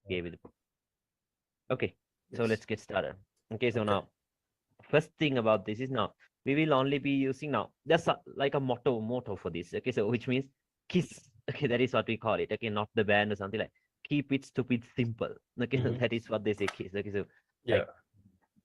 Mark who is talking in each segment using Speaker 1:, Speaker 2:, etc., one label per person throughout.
Speaker 1: gave it. Okay, so
Speaker 2: Yes.
Speaker 1: let's get started. Okay, so
Speaker 2: Okay.
Speaker 1: now first thing about this is now we will only be using now there's like a motto for this. Okay, so which means kiss. Okay, that is what we call it. Okay, not the band or something like keep it stupid simple. Okay, so
Speaker 2: Hmm.
Speaker 1: that is what they say kiss. Okay, so
Speaker 2: Yeah.
Speaker 1: like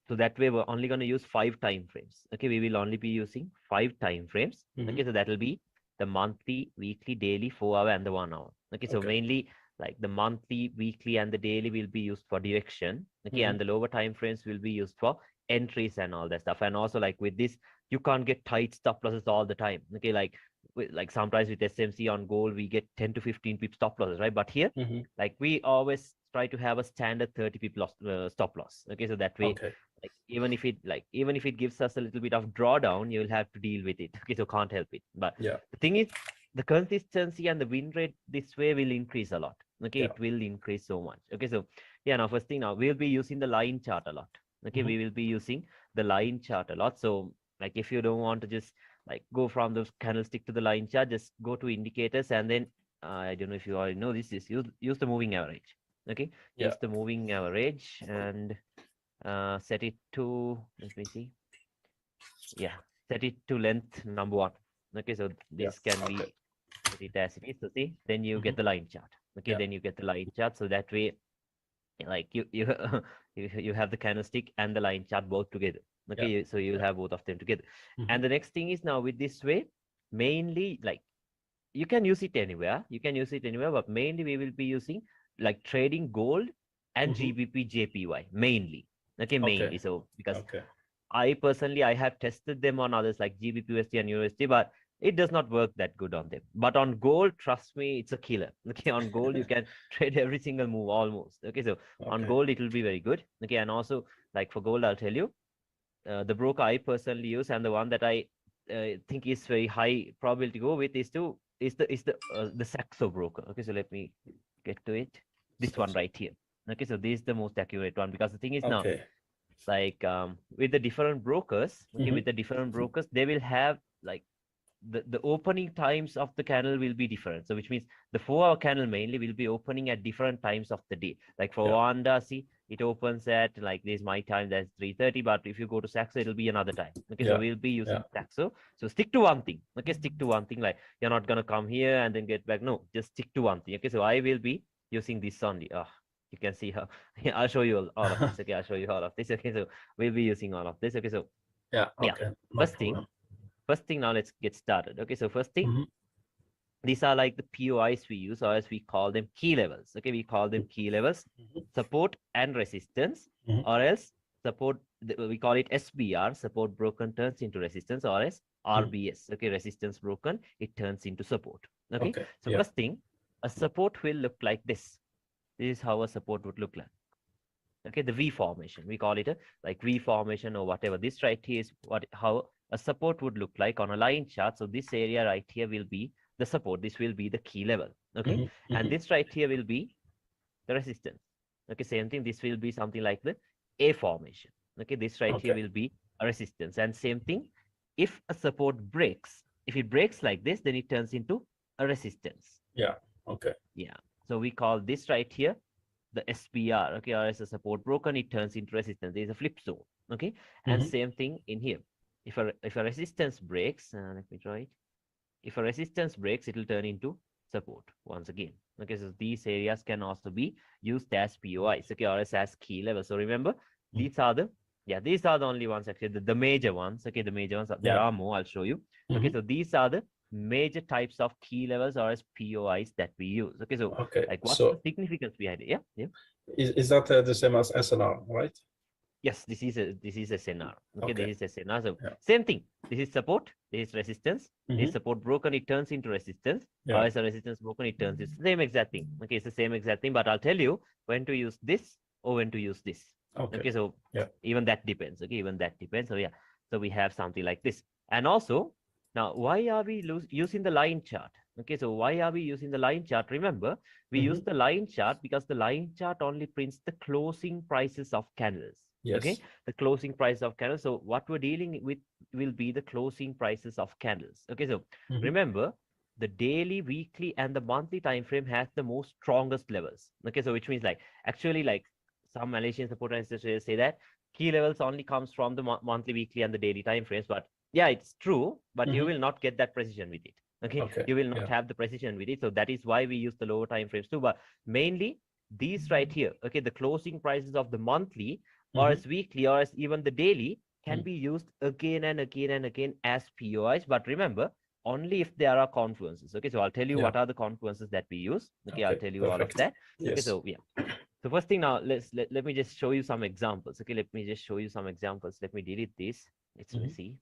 Speaker 1: so that way we're only going to use 5 time frames. Okay, we will only be using 5 time frames.
Speaker 2: Hmm.
Speaker 1: Okay, so that will be the monthly, weekly, daily, 4 hour, and the 1 hour. Okay, so
Speaker 2: Okay.
Speaker 1: mainly like the monthly, weekly, and the daily will be used for direction. Okay,
Speaker 2: Hmm.
Speaker 1: and the lower time frames will be used for entries and all that stuff. And also like with this, you can't get tight stop losses all the time. Okay, like sometimes with SMC on goal we get 10 to 15 pip stop losses, right? But here,
Speaker 2: Hmm.
Speaker 1: like we always try to have a standard 30 pip loss, stop loss. Okay, so that way
Speaker 2: Okay.
Speaker 1: like even if it gives us a little bit of drawdown, you will have to deal with it. Okay, so can't help it. But
Speaker 2: Yeah.
Speaker 1: the thing is, the consistency and the win rate this way will increase a lot. Okay,
Speaker 2: Yeah.
Speaker 1: it will increase so much. Okay, so yeah, now first thing now we'll be using the line chart a lot. Okay,
Speaker 2: Hmm.
Speaker 1: we will be using the line chart a lot. So like if you don't want to just like go from the candlestick to the line chart, just go to indicators and then I don't know if you already know this is use the moving average. Okay,
Speaker 2: Yeah.
Speaker 1: use the moving average and set it to, let me see, yeah, set it to length number 1. Okay, so
Speaker 2: Yeah.
Speaker 1: this can
Speaker 2: Okay.
Speaker 1: be set it as it is. So see, then you
Speaker 2: Hmm.
Speaker 1: get the line chart. Okay,
Speaker 2: Yeah.
Speaker 1: then you get the line chart. So that way, like you you have the candlestick and the line chart both together. Okay,
Speaker 2: Yeah.
Speaker 1: so you'll
Speaker 2: Yeah.
Speaker 1: have both of them together.
Speaker 2: Hmm.
Speaker 1: And the next thing is now with this way, mainly like you can use it anywhere. You can use it anywhere, but mainly we will be using like trading gold and
Speaker 2: Hmm.
Speaker 1: GBP JPY mainly. Okay,
Speaker 2: Okay.
Speaker 1: mainly. So because
Speaker 2: Okay.
Speaker 1: I personally I have tested them on others like GBP USD and USD, but it does not work that good on them. But on gold, trust me, it's a killer. Okay, on gold you can trade every single move almost. Okay, so on
Speaker 2: Okay.
Speaker 1: gold it will be very good. Okay, and also like for gold, I'll tell you, the broker I personally use and the one that I think is very high probability to go with is the Saxo broker. Okay, so let me get to it. This one
Speaker 2: So.
Speaker 1: right here. Okay, so this is the most accurate one because the thing is now
Speaker 2: Okay.
Speaker 1: like with the different brokers. Okay,
Speaker 2: Hmm.
Speaker 1: with the different brokers they will have like the opening times of the candle will be different, so which means the 4 hour candle mainly will be opening at different times of the day. Like for
Speaker 2: Yeah.
Speaker 1: Wanda, see, it opens at like this my time, that's 3:30, but if you go to Saxo it'll be another time. Okay, so
Speaker 2: Yeah.
Speaker 1: we'll be
Speaker 2: Yeah.
Speaker 1: using Saxo. So stick to one thing. Okay, stick to one thing. Like you're not gonna come here and then get back. No, just stick to one thing. Okay, so I will be using this only. You can see how I'll show you all of this. Okay, I'll show you all of this. Okay, so we'll be using all of this. Okay, so
Speaker 2: Yeah.
Speaker 1: yeah,
Speaker 2: Okay. No
Speaker 1: first thing
Speaker 2: problem.
Speaker 1: first thing now let's get started. Okay, so first thing,
Speaker 2: Hmm.
Speaker 1: these are like the POIs we use, or as we call them key levels. Okay, we call them key levels, support and resistance,
Speaker 2: Hmm.
Speaker 1: or else support, we call it SBR, support broken turns into resistance, or as
Speaker 2: Hmm.
Speaker 1: RBS. Okay, resistance broken, it turns into support. Okay,
Speaker 2: Okay.
Speaker 1: so
Speaker 2: Yeah.
Speaker 1: first thing, a support will look like this. This is how a support would look like. Okay, the V formation, we call it a like V formation or whatever. This right here is what how a support would look like on a line chart. So this area right here will be the support. This will be the key level. Okay,
Speaker 2: Hmm.
Speaker 1: and
Speaker 2: Hmm.
Speaker 1: this right here will be the resistance. Okay, same thing, this will be something like the A formation. Okay, this right here
Speaker 2: Okay.
Speaker 1: will be a resistance, and same thing, if a support breaks, if it breaks like this, then it turns into a resistance.
Speaker 2: Yeah. Okay.
Speaker 1: Yeah, so we call this right here the SPR. Okay, or as a support broken, it turns into resistance. There is a flip zone. Okay, and
Speaker 2: Hmm.
Speaker 1: same thing in here. If a resistance breaks, let me try it. If a resistance breaks, it will turn into support once again. Okay, so these areas can also be used as POIs. Okay, or as key levels. So remember, these are the these are the only ones actually, the major ones. Okay, the major ones. There
Speaker 2: Yeah.
Speaker 1: are more. I'll show you. Okay,
Speaker 2: Hmm.
Speaker 1: so these are the major types of key levels or as POIs that we use. Okay, so
Speaker 2: Okay.
Speaker 1: like what's the
Speaker 2: So
Speaker 1: significance behind it? Yeah, yeah.
Speaker 2: is that the same as SNR, right?
Speaker 1: Yes, this is a SNR. Okay,
Speaker 2: Okay.
Speaker 1: this is SNR. So
Speaker 2: Yeah.
Speaker 1: same thing. This is support. This is resistance. This is
Speaker 2: Hmm.
Speaker 1: support broken. It turns into resistance. Or
Speaker 2: Yeah.
Speaker 1: as a resistance broken, it turns. It's the same exact thing. Okay, it's the same exact thing. But I'll tell you when to use this or when to use this.
Speaker 2: Okay.
Speaker 1: Okay, so
Speaker 2: Yeah.
Speaker 1: even that depends. Okay, even that depends. So yeah, so we have something like this. And also now, why are we using the line chart? Okay, so why are we using the line chart? Remember, we use
Speaker 2: Hmm.
Speaker 1: the line chart because the line chart only prints the closing prices of candles. Okay,
Speaker 2: Yes.
Speaker 1: the closing price of candles. So what we're dealing with will be the closing prices of candles. Okay, so
Speaker 2: Hmm.
Speaker 1: remember, the daily, weekly, and the monthly time frame has the most strongest levels. Okay, so which means like actually like some Malaysian support analysts say that key levels only comes from the monthly, weekly, and the daily time frames. But yeah, it's true, but you will not get that precision with it. Okay,
Speaker 2: Okay.
Speaker 1: you will not have the precision with it. So that is why we use the lower time frames too. But mainly these right here, okay, the closing prices of the monthly or as weekly or as even the daily can be used again and again and again as POIs. But remember, only if there are confluences. Okay, so I'll tell you what are the confluences that we use. Okay, I'll tell you all of that.
Speaker 2: Yes.
Speaker 1: Okay, so yeah. So first thing now, let me just show you some examples. Okay, let me just show you some examples. Let me delete this. It's messy.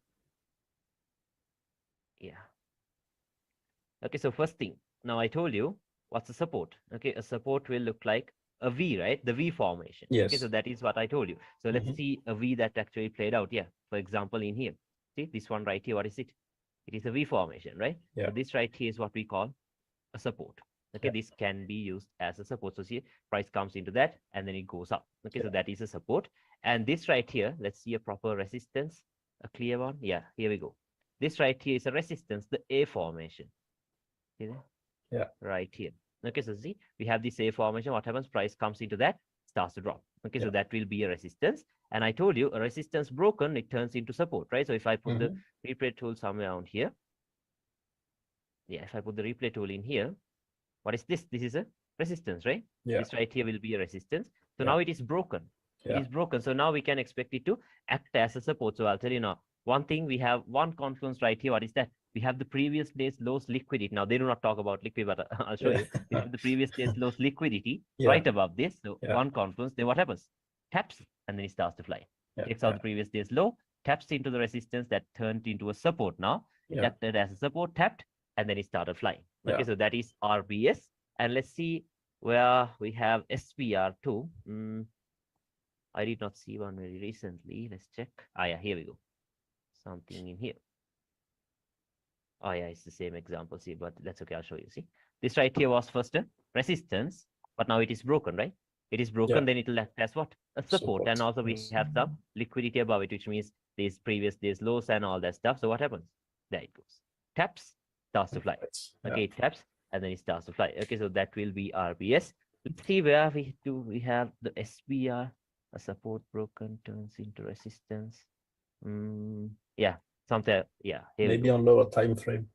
Speaker 1: Yeah. Okay, so first thing, now I told you what's a support. Okay, a support will look like a V, right? The V formation.
Speaker 2: Yes.
Speaker 1: Okay, so that is what I told you. So let's see a V that actually played out. Yeah, for example, in here. See this one right here, what is it? It is a V formation, right?
Speaker 2: Yeah.
Speaker 1: So this right here is what we call a support. Okay, this can be used as a support. So see, price comes into that and then it goes up. Okay, so that is a support. And this right here, let's see a proper resistance, a clear one. Yeah, here we go. This right here is a resistance, the A formation. See that?
Speaker 2: Yeah.
Speaker 1: Right here. Okay, so see, we have this A formation. What happens? Price comes into that, starts to drop. Okay, so that will be a resistance. And I told you, a resistance broken, it turns into support, right? So if I put the replay tool somewhere around here, yeah, if I put the replay tool in here, what is this? This is a resistance, right?
Speaker 2: Yeah.
Speaker 1: This right here will be a resistance. So now it is broken.
Speaker 2: Yeah.
Speaker 1: It is broken. So now we can expect it to act as a support. So I'll tell you now, one thing, we have one confluence right here. What is that? We have the previous day's lowest liquidity. Now they do not talk about liquid, but I'll show you. We have the previous day's lowest liquidity right above this. So one confluence, then what happens? Taps and then it starts to fly. Takes out the previous day's low, taps into the resistance that turned into a support now. It acted as a support, tapped, and then it started flying. Okay, so that is RBS. And let's see where we have SPR2. I did not see one very recently. Let's check. Ah, yeah, here we go. Something in here. Oh, yeah, it's the same example. See, but that's okay. I'll show you. See, this right here was first a resistance, but now it is broken, right? It is broken, then it will act as what? A support. And also we have some liquidity above it, which means these previous days lows and all that stuff. So what happens? There it goes. Taps, starts to fly. Okay, it taps and then it starts to fly. Okay, so that will be RBS. Let's see where we have the SPR. A support broken turns into resistance. Yeah, something. Yeah, here
Speaker 2: maybe on lower time frame.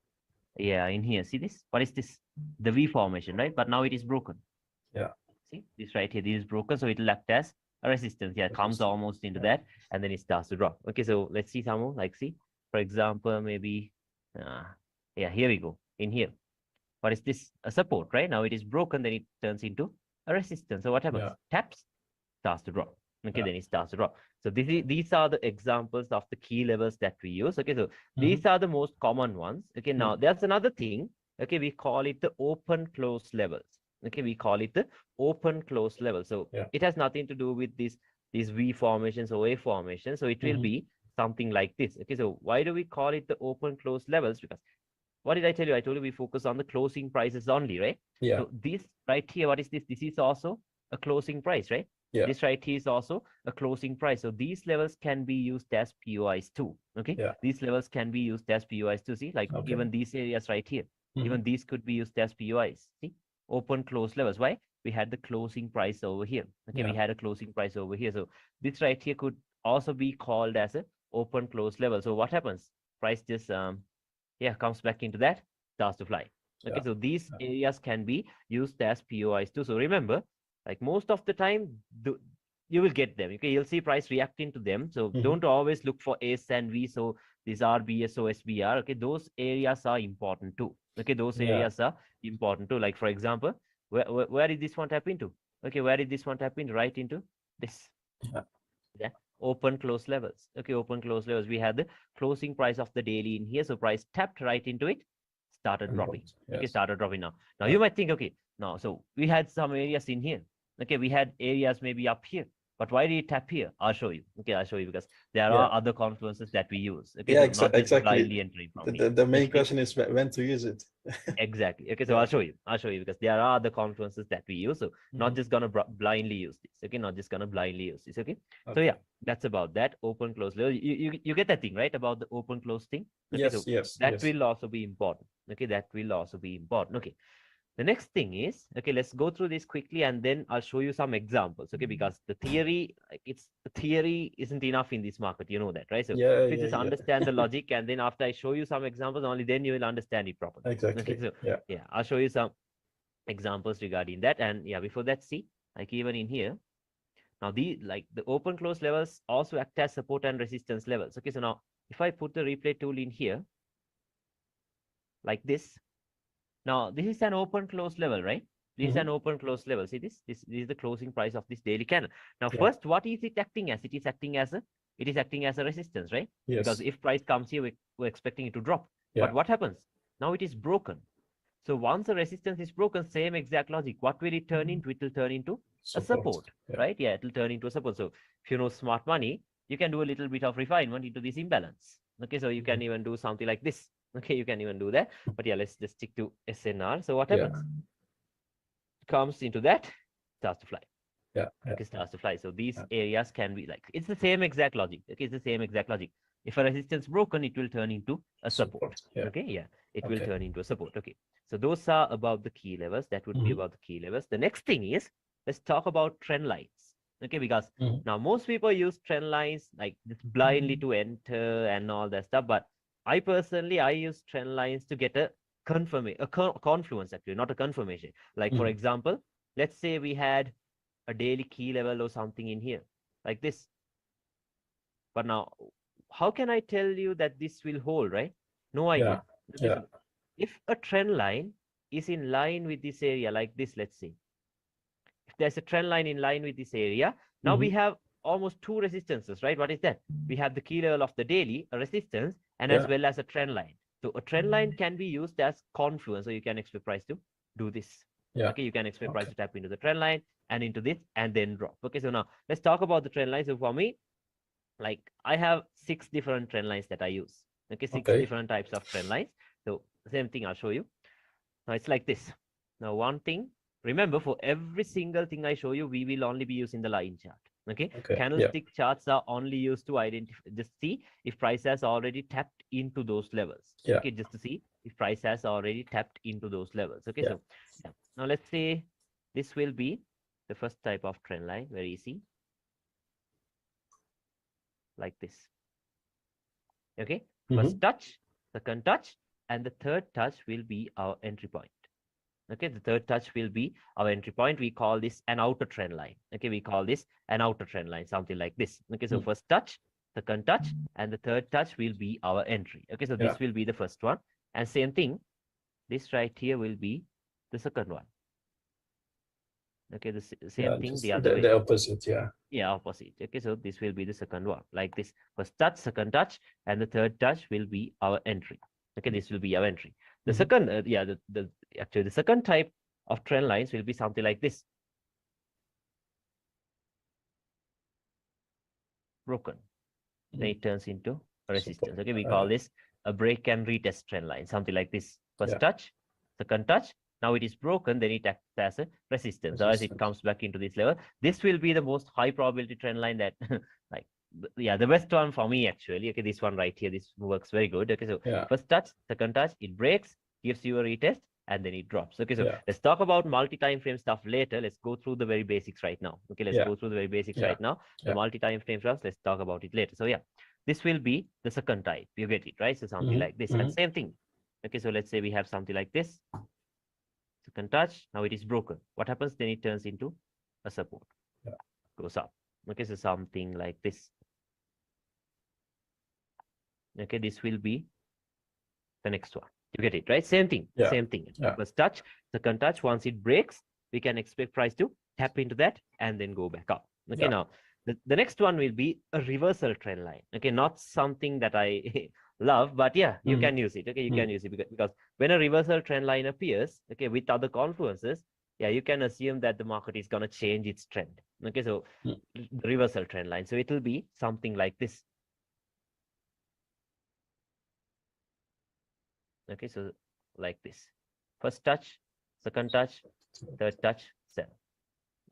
Speaker 1: Yeah, in here. See this? What is this? The V formation, right? But now it is broken.
Speaker 2: Yeah.
Speaker 1: See this right here? This is broken, so it will act as a resistance. Yeah, it comes almost into that, and then it starts to drop. Okay, so let's see some more. Like, see, for example, maybe. Yeah, here we go. In here, what is this? A support, right? Now it is broken, then it turns into a resistance. So what happens? Taps, starts to drop. Okay, then it starts to drop. So these are the examples of the key levels that we use. Okay, so these are the most common ones. Okay, now there's another thing. Okay, we call it the open close levels. Okay, we call it the open close level. So it has nothing to do with these V formations or A formations. So it will be something like this. Okay, so why do we call it the open close levels? Because what did I tell you? I told you we focus on the closing prices only, right?
Speaker 2: Yeah.
Speaker 1: So this right here, what is this? This is also a closing price, right?
Speaker 2: Yeah.
Speaker 1: This right here is also a closing price. So these levels can be used as POIs too. Okay.
Speaker 2: Yeah.
Speaker 1: These levels can be used as POIs too. See, like even these areas right here, even these could be used as POIs. See, open close levels. Why? We had the closing price over here. Okay, we had a closing price over here. So this right here could also be called as a open close level. So what happens? Price just comes back into that, starts to fly. Okay, so these areas can be used as POIs too. So remember, like most of the time, you will get them. Okay, you'll see price reacting to them. So don't always look for S and V. So these RBS or SBR. Okay, those areas are important too. Okay, those areas are important too. Like for example, where did this one tap into? Okay, where did this one tap into? Right into this. Yeah. Open close levels. Okay, open close levels. We had the closing price of the daily in here. So price tapped right into it, started dropping. Okay, started dropping now. Now you might think, okay, now so we had some areas in here. Okay, we had areas maybe up here. But why did it tap here? I'll show you. Okay, I'll show you because there
Speaker 2: Yeah.
Speaker 1: are other confluences that we use. Okay,
Speaker 2: Yeah,
Speaker 1: so not just
Speaker 2: exactly.
Speaker 1: blindly entering from here.
Speaker 2: The main
Speaker 1: Okay,
Speaker 2: question is when to use it.
Speaker 1: exactly. Okay, so
Speaker 2: Yeah.
Speaker 1: I'll show you. I'll show you because there are other confluences that we use. So not
Speaker 2: Mhm.
Speaker 1: just gonna blindly use this. Okay, not just gonna blindly use this. Okay. So
Speaker 2: Okay.
Speaker 1: yeah, that's about that open close level. You get that thing right about the open close thing. Okay,
Speaker 2: Yes,
Speaker 1: so
Speaker 2: yes,
Speaker 1: that
Speaker 2: yes.
Speaker 1: will also be important. Okay, that will also be important. Okay. The next thing is, okay, let's go through this quickly and then I'll show you some examples, okay, because the theory, like the theory isn't enough in this market, you know that, right? So
Speaker 2: Yeah,
Speaker 1: if you
Speaker 2: yeah,
Speaker 1: just
Speaker 2: yeah.
Speaker 1: understand the logic and then after I show you some examples, only then you will understand it properly.
Speaker 2: Exactly.
Speaker 1: Okay, so
Speaker 2: Yeah.
Speaker 1: yeah, I'll show you some examples regarding that. And yeah, before that, see, like even in here, now the open close levels also act as support and resistance levels. Okay, so now if I put the replay tool in here, like this, now this is an open close level, right? This is an open close level. See this? This is the closing price of this daily candle. Now,
Speaker 2: Yeah.
Speaker 1: first, what is it acting as? It is acting as a resistance, right?
Speaker 2: Yes.
Speaker 1: Because if price comes here, we're expecting it to drop.
Speaker 2: Yeah.
Speaker 1: But what happens? Now it is broken. So once the resistance is broken, same exact logic. What will it turn into? It will turn into a support,
Speaker 2: Yeah.
Speaker 1: right? Yeah, it will turn into a support. So if you know smart money, you can do a little bit of refinement into this imbalance. Okay, so you can even do something like this. Okay, you can even do that. But yeah, let's just stick to SNR. So what happens? Comes into that, starts to fly.
Speaker 2: Yeah.
Speaker 1: Okay, starts to fly. So these areas can be like, it's the same exact logic. Okay, it's the same exact logic. If a resistance broken, it will turn into a support.
Speaker 2: Yeah.
Speaker 1: Okay, yeah, it will turn into a support. Okay, so those are about the key levels. That would be about the key levels. The next thing is, let's talk about trend lines. Okay, because now most people use trend lines like just blindly to enter and all that stuff. But I personally, I use trend lines to get a confluence actually, not a confirmation. Like for example, let's say we had a daily key level or something in here, like this. But now, how can I tell you that this will hold, right? No idea.
Speaker 2: Yeah.
Speaker 1: So if a trend line is in line with this area, like this, let's say, if there's a trend line in line with this area, now we have almost two resistances, right? What is that? We have the key level of the daily, a resistance, and as well as a trend line. So a trend line can be used as confluence. So you can expect price to do this.
Speaker 2: Yeah.
Speaker 1: Okay, you can expect price to tap into the trend line and into this and then drop. Okay, so now let's talk about the trend line. So for me, like I have 6 different trend lines that I use. Okay, 6 different types of trend lines. So same thing I'll show you. Now it's like this. Now one thing, remember for every single thing I show you, we will only be using the line chart. Okay, candlestick charts are only used to identify, just see if price has already tapped into those levels. Okay, just to see if price has already tapped into those levels. Okay, so yeah. Now let's say this will be the first type of trend line, very easy, like this. Okay, first touch, second touch, and the third touch will be our entry point. Okay, the third touch will be our entry point. We call this an outer trend line. Okay, we call this an outer trend line, something like this. Okay, so first touch, second touch, and the third touch will be our entry. Okay, so this will be the first one. And same thing, this right here will be the second one. Okay, the same thing, the other way.
Speaker 2: The opposite,
Speaker 1: Yeah, opposite. Okay, so this will be the second one, like this. First touch, second touch, and the third touch will be our entry. Okay, this will be our entry. The second, actually the second type of trend lines will be something like this. Broken. Then it turns into a resistance. Okay, we call this a break and retest trend line, something like this. First touch, second touch. Now it is broken, then it acts as a resistance. As it comes back into this level. This will be the most high probability trend line that, like, yeah, the best one for me actually. Okay, this one right here, this works very good. Okay, so first touch, second touch, it breaks, gives you a retest, and then it drops. Okay, so let's talk about multi-time frame stuff later. Let's go through the very basics right now. Okay, let's go through the very basics right now. The multi-time frame stuff, let's talk about it later. So yeah, this will be the second type. You get it, right? So something like this. And same thing. Okay, so let's say we have something like this. Second touch, now it is broken. What happens? Then it turns into a support. Goes up. Okay, so something like this. Okay, this will be the next one. You get it, right? Same thing. Same thing. First touch, second touch. Once it breaks, we can expect price to tap into that and then go back up. Okay, now the next one will be a reversal trend line. Okay, not something that I love, but yeah, you can use it. Okay, you can use it because when a reversal trend line appears, okay, with other confluences, yeah, you can assume that the market is going to change its trend. Okay, so
Speaker 2: Mm.
Speaker 1: the reversal trend line. So it will be something like this. Okay, so like this. First touch, second touch, third touch, sell.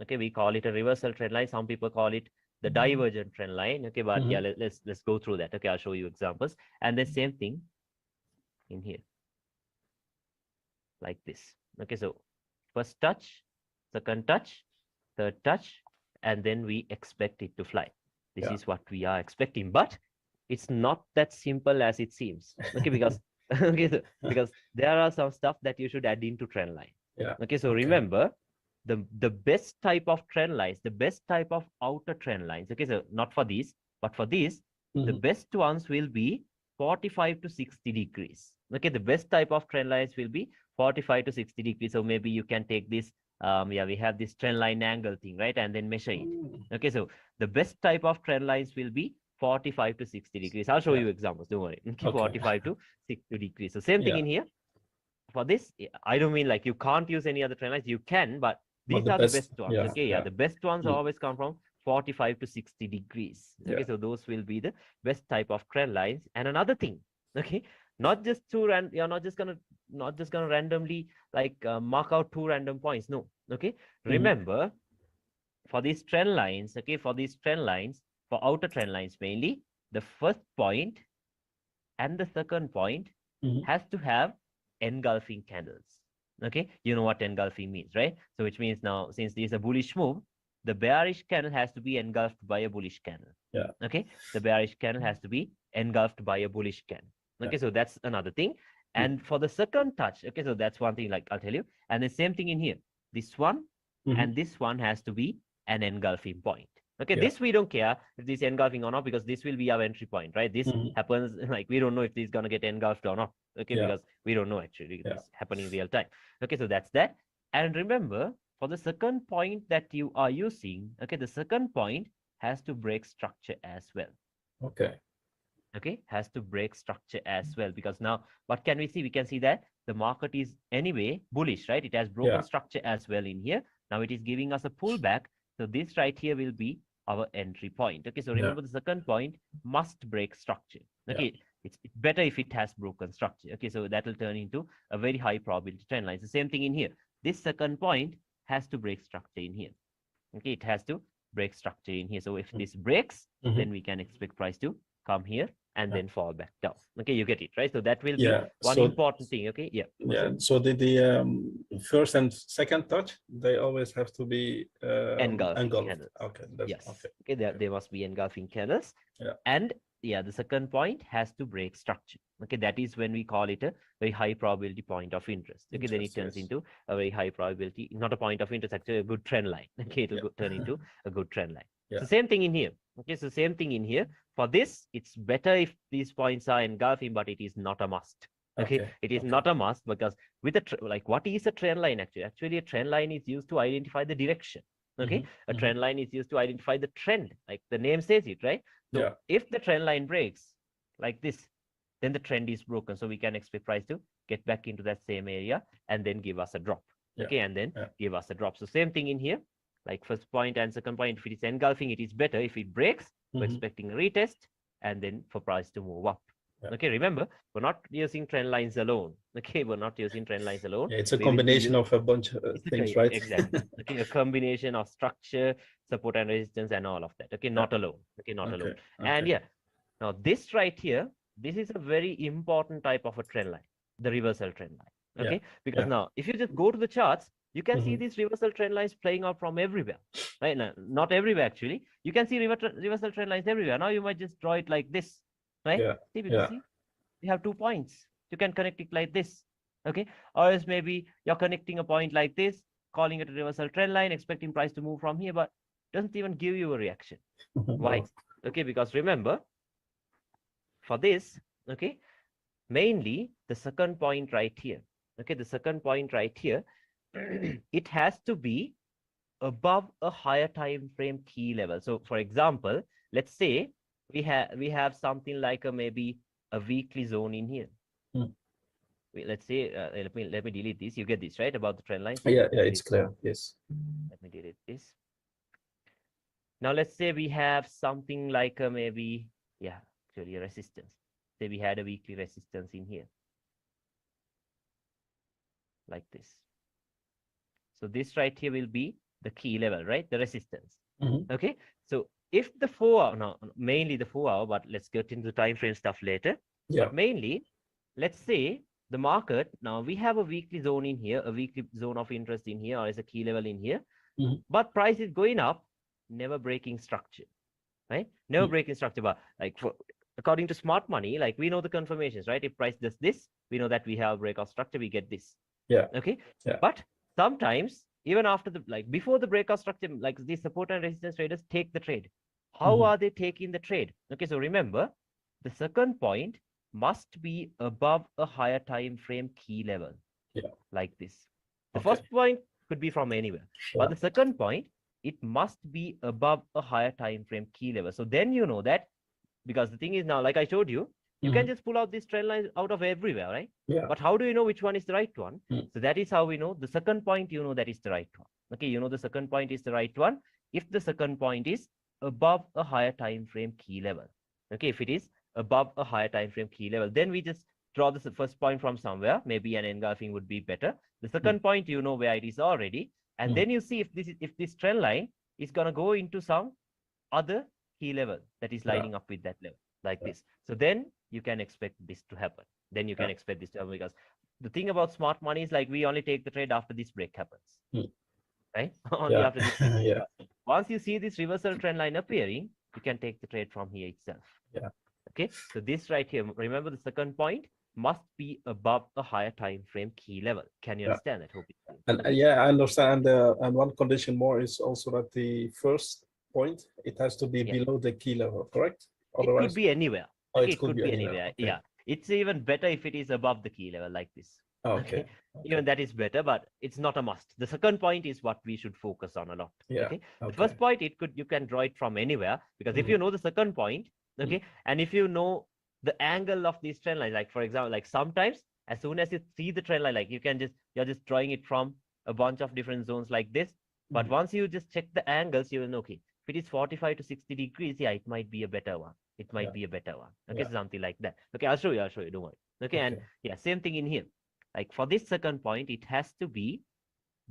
Speaker 1: Okay, we call it a reversal trend line. Some people call it the divergent trend line. Okay, but yeah, let's go through that. Okay, I'll show you examples. And the same thing in here, like this. Okay, so first touch, second touch, third touch, and then we expect it to fly. This is what we are expecting, but it's not that simple as it seems. Okay, because okay, so, because there are some stuff that you should add into trend line.
Speaker 2: Yeah.
Speaker 1: Okay, so remember the best type of trend lines, the best type of outer trend lines. Okay, so not for these, but for these, the best ones will be 45 to 60 degrees. Okay, the best type of trend lines will be 45 to 60 degrees. So maybe you can take this, yeah, we have this trend line angle thing, right? And then measure it. Okay, so the best type of trend lines will be 45 to 60 degrees. I'll show you examples, don't worry. Okay, 45 to 60 degrees. So same thing in here. For this, I don't mean like you can't use any other trend lines. You can, but these are the best ones. Okay, yeah, the best ones always come from 45 to 60 degrees. Okay, so those will be the best type of trend lines. And another thing, okay, not just you're not just gonna randomly like mark out two random points. No, okay. Remember, for these trend lines, okay, for these trend lines, for outer trend lines mainly, the first point and the second point has to have engulfing candles. Okay, you know what engulfing means, right? So which means now, since this is a bullish move, the bearish candle has to be engulfed by a bullish candle.
Speaker 2: Yeah.
Speaker 1: Okay, the bearish candle has to be engulfed by a bullish candle. Okay, so that's another thing. And for the second touch, okay, so that's one thing, like I'll tell you. And the same thing in here. This one and this one has to be an engulfing point. Okay, this we don't care if this engulfing or not, because this will be our entry point, right? This happens, like we don't know if this is gonna get engulfed or not. Okay, because we don't know actually. It's happening in real time. Okay, so that's that. And remember, for the second point that you are using, okay, the second point has to break structure as well. Okay, has to break structure as well, because now what can we see? We can see that the market is anyway bullish, right? It has broken structure as well in here. Now it is giving us a pullback. So this right here will be our entry point. Okay, so remember the second point must break structure. Okay, it's better if it has broken structure. Okay, so that will turn into a very high probability trend line. It's the same thing in here. This second point has to break structure in here. Okay, it has to break structure in here. So if this breaks, then we can expect price to come here and then fall back down. Okay, you get it, right? So that will be one important thing. Okay,
Speaker 2: so the first and second touch, they always have to be
Speaker 1: engulfing
Speaker 2: engulfed.
Speaker 1: candles.
Speaker 2: Okay,
Speaker 1: yes. Okay, they must be engulfing candles. And the second point has to break structure. Okay, that is when we call it a very high probability point of interest. Okay, then it turns into a very high probability, not a point of interest, actually a good trend line. Okay, it will turn into a good trend line. So same thing in here. Okay, so same thing in here. For this, it's better if these points are engulfing, but it is not a must. Okay, it is not a must, because with a like, what is a trend line actually? Actually, a trend line is used to identify the direction. Okay, a trend line is used to identify the trend, like the name says it, right? So if the trend line breaks like this, then the trend is broken. So we can expect price to get back into that same area and then give us a drop. Okay, and then give us a drop. So same thing in here, like first point and second point, if it is engulfing, it is better. If it breaks, we're expecting a retest and then for price to move up. Okay, remember, we're not using trend lines alone. Okay, we're not using trend lines alone.
Speaker 2: It's a combination of a bunch of things, right?
Speaker 1: Exactly. Okay, a combination of structure, support and resistance and all of that. Okay, not alone. Okay, not alone. And now this right here, this is a very important type of a trend line, the reversal trend line. Okay, because now if you just go to the charts, you can see these reversal trend lines playing out from everywhere. Right now, not everywhere actually. You can see reversal trend lines everywhere. Now you might just draw it like this. Right? See, we have 2 points. You can connect it like this. Okay, or else maybe you're connecting a point like this, calling it a reversal trend line, expecting price to move from here, but doesn't even give you a reaction. Why? Okay, because remember, for this, okay, mainly the second point right here. Okay, the second point right here, it has to be above a higher time frame key level. So for example, let's say we have something like a maybe a weekly zone in here. Let's say let me delete this. You get this, right, about the trend lines?
Speaker 2: Yeah, it's clear. Yes.
Speaker 1: Let me delete this. Now let's say we have something like maybe, yeah, actually a resistance. Say we had a weekly resistance in here, like this. So this right here will be the key level, right? The resistance.
Speaker 2: Mhm.
Speaker 1: Okay. So if the 4 hour, no, mainly the 4 hour, but let's get into time frame stuff later.
Speaker 2: Yeah.
Speaker 1: But mainly, let's say the market, now we have a weekly zone in here, a weekly zone of interest in here, or as a key level in here,
Speaker 2: Mhm.
Speaker 1: but price is going up, never breaking structure, right? Never
Speaker 2: Mm.
Speaker 1: breaking structure, but like according to smart money, like we know the confirmations, right? If price does this, we know that we have breakout structure, we get this.
Speaker 2: Yeah.
Speaker 1: Okay.
Speaker 2: Yeah.
Speaker 1: But sometimes, even after the, like before the breakout structure, like these support and resistance traders take the trade. How
Speaker 2: Mhm.
Speaker 1: are they taking the trade? Okay, so remember, the second point must be above a higher time frame key level.
Speaker 2: Yeah.
Speaker 1: Like this. The
Speaker 2: Okay.
Speaker 1: first point could be from anywhere,
Speaker 2: Yeah.
Speaker 1: but the second point, it must be above a higher time frame key level. So then you know that, because the thing is now, like I showed you, you can
Speaker 2: Mhm.
Speaker 1: just pull out this trend line out of everywhere, right?
Speaker 2: Yeah.
Speaker 1: But how do you know which one is the right one?
Speaker 2: Mm.
Speaker 1: So that is how we know the second point, you know that is the right one. Okay, you know the second point is the right one if the second point is above a higher time frame key level. Okay, if it is above a higher time frame key level, then we just draw the first point from somewhere. Maybe an engulfing would be better. The second point, you know where it is already, and then you see if this trend line is gonna go into some other key level that is
Speaker 2: Yeah.
Speaker 1: lining up with that level, like
Speaker 2: Yeah.
Speaker 1: this. So then you can expect this to happen. Then you can
Speaker 2: Yeah.
Speaker 1: expect this to happen, because the thing about smart money is like we only take the trade after this break happens,
Speaker 2: Mm.
Speaker 1: right? Only
Speaker 2: Yeah.
Speaker 1: after this break.
Speaker 2: Yeah.
Speaker 1: Once you see this reversal trend line appearing, you can take the trade from here itself.
Speaker 2: Yeah.
Speaker 1: Okay, so this right here, remember the second point must be above a higher time frame key level. Can you
Speaker 2: Yeah.
Speaker 1: understand that? Hope it's clear.
Speaker 2: And
Speaker 1: Okay.
Speaker 2: yeah, I understand. And one condition more is also that the first point, it has to be
Speaker 1: Yeah.
Speaker 2: below the key level, correct?
Speaker 1: It could
Speaker 2: Otherwise,
Speaker 1: be anywhere.
Speaker 2: oh,
Speaker 1: Okay,
Speaker 2: it
Speaker 1: it
Speaker 2: could
Speaker 1: could
Speaker 2: be
Speaker 1: be
Speaker 2: anywhere.
Speaker 1: anywhere.
Speaker 2: Okay.
Speaker 1: Yeah. It's even better if it is above the key level like this.
Speaker 2: Okay.
Speaker 1: Okay. Even that is better, but it's not a must. The second point is what we should focus on a lot.
Speaker 2: Yeah.
Speaker 1: Okay. The
Speaker 2: Okay.
Speaker 1: first point, you can draw it from anywhere, because if you know the second point, okay, and if you know the angle of this trend line, like for example, like sometimes as soon as you see the trend line, like you're just drawing it from a bunch of different zones like this. But once you just check the angles, you will know, okay, if it is 45 to 60 degrees, yeah, it might be a better one. It might be a better one. Okay,
Speaker 2: Yeah.
Speaker 1: so something like that. Okay, I'll show you. Don't worry. Okay, and yeah, same thing in here. Like for this second point, it has to be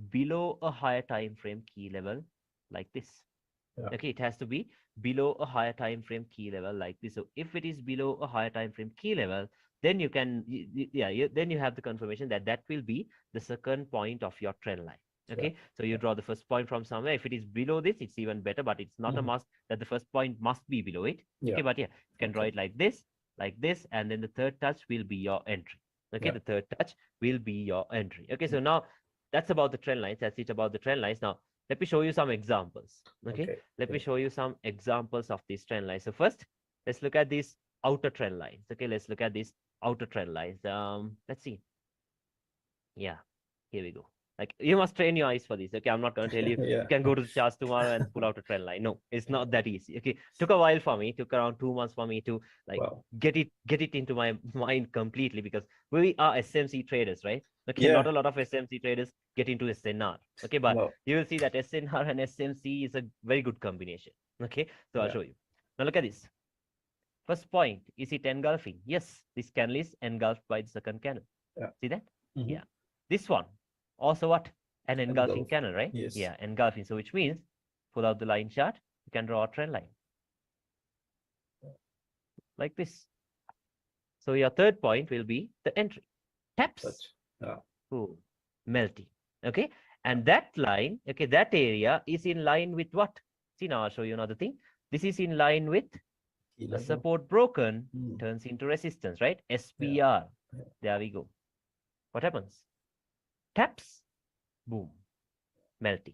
Speaker 1: below a higher time frame key level like this.
Speaker 2: Yeah.
Speaker 1: Okay, it has to be below a higher time frame key level like this. So if it is below a higher time frame key level, then you can, then you have the confirmation that that will be the second point of your trend line. Okay, so you draw the first point from somewhere. If it is below this, it's even better, but it's not a must that the first point must be below it. Okay, but yeah, you can draw it like this, and then the third touch will be your entry. Okay, the third touch will be your entry. Okay, so now that's about the trend lines. That's it about the trend lines. Now, let me show you some examples. Okay, let me show you some examples of these trend lines. So first, let's look at these outer trend lines. Okay, let's look at these outer trend lines. Let's see. Yeah, here we go. Like you must train your eyes for this. Okay, I'm not going to tell you
Speaker 2: Yeah.
Speaker 1: you can go to the charts tomorrow and pull out a trend line. No, it's not that easy. Okay, took a while for me. Took around 2 months for me to like
Speaker 2: Wow.
Speaker 1: get it into my mind completely, because we are SMC traders, right? Okay,
Speaker 2: Yeah.
Speaker 1: not a lot of SMC traders get into SNR. Okay, but
Speaker 2: No.
Speaker 1: you will see that SNR and SMC is a very good combination. Okay, so I'll show you. Now look at this. First point, is it engulfing? Yes, this candle is engulfed by the second candle.
Speaker 2: Yeah.
Speaker 1: See that? Yeah. This one, also what? An engulfing
Speaker 2: Engulf.
Speaker 1: candle, right?
Speaker 2: Yes.
Speaker 1: Yeah, engulfing. So which means, pull out the line chart, you can draw a trend line. Like this. So your third point will be the entry. Taps.
Speaker 2: Yeah.
Speaker 1: Ooh, melting. Okay. And that line, okay, that area is in line with what? See, now I'll show you another thing. This is in line with the support broken turns into resistance, right? SPR. There we go. What happens? Taps, boom, melting.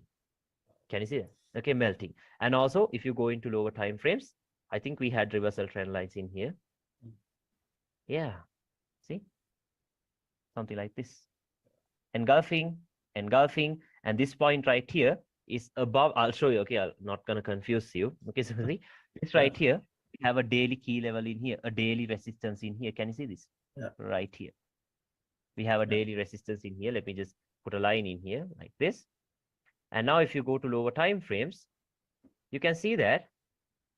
Speaker 1: Can you see that? Okay, melting. And also, if you go into lower time frames, I think we had reversal trend lines in here. Yeah, see? Something like this. Engulfing, and this point right here is above. I'll show you. Okay, I'm not going to confuse you. Okay, so see, this right here, we have a daily key level in here, a daily resistance in here. Can you see this?
Speaker 2: Yeah.
Speaker 1: Right here. We have a daily resistance in here. Let me just put a line in here like this. And now if you go to lower time frames, you can see that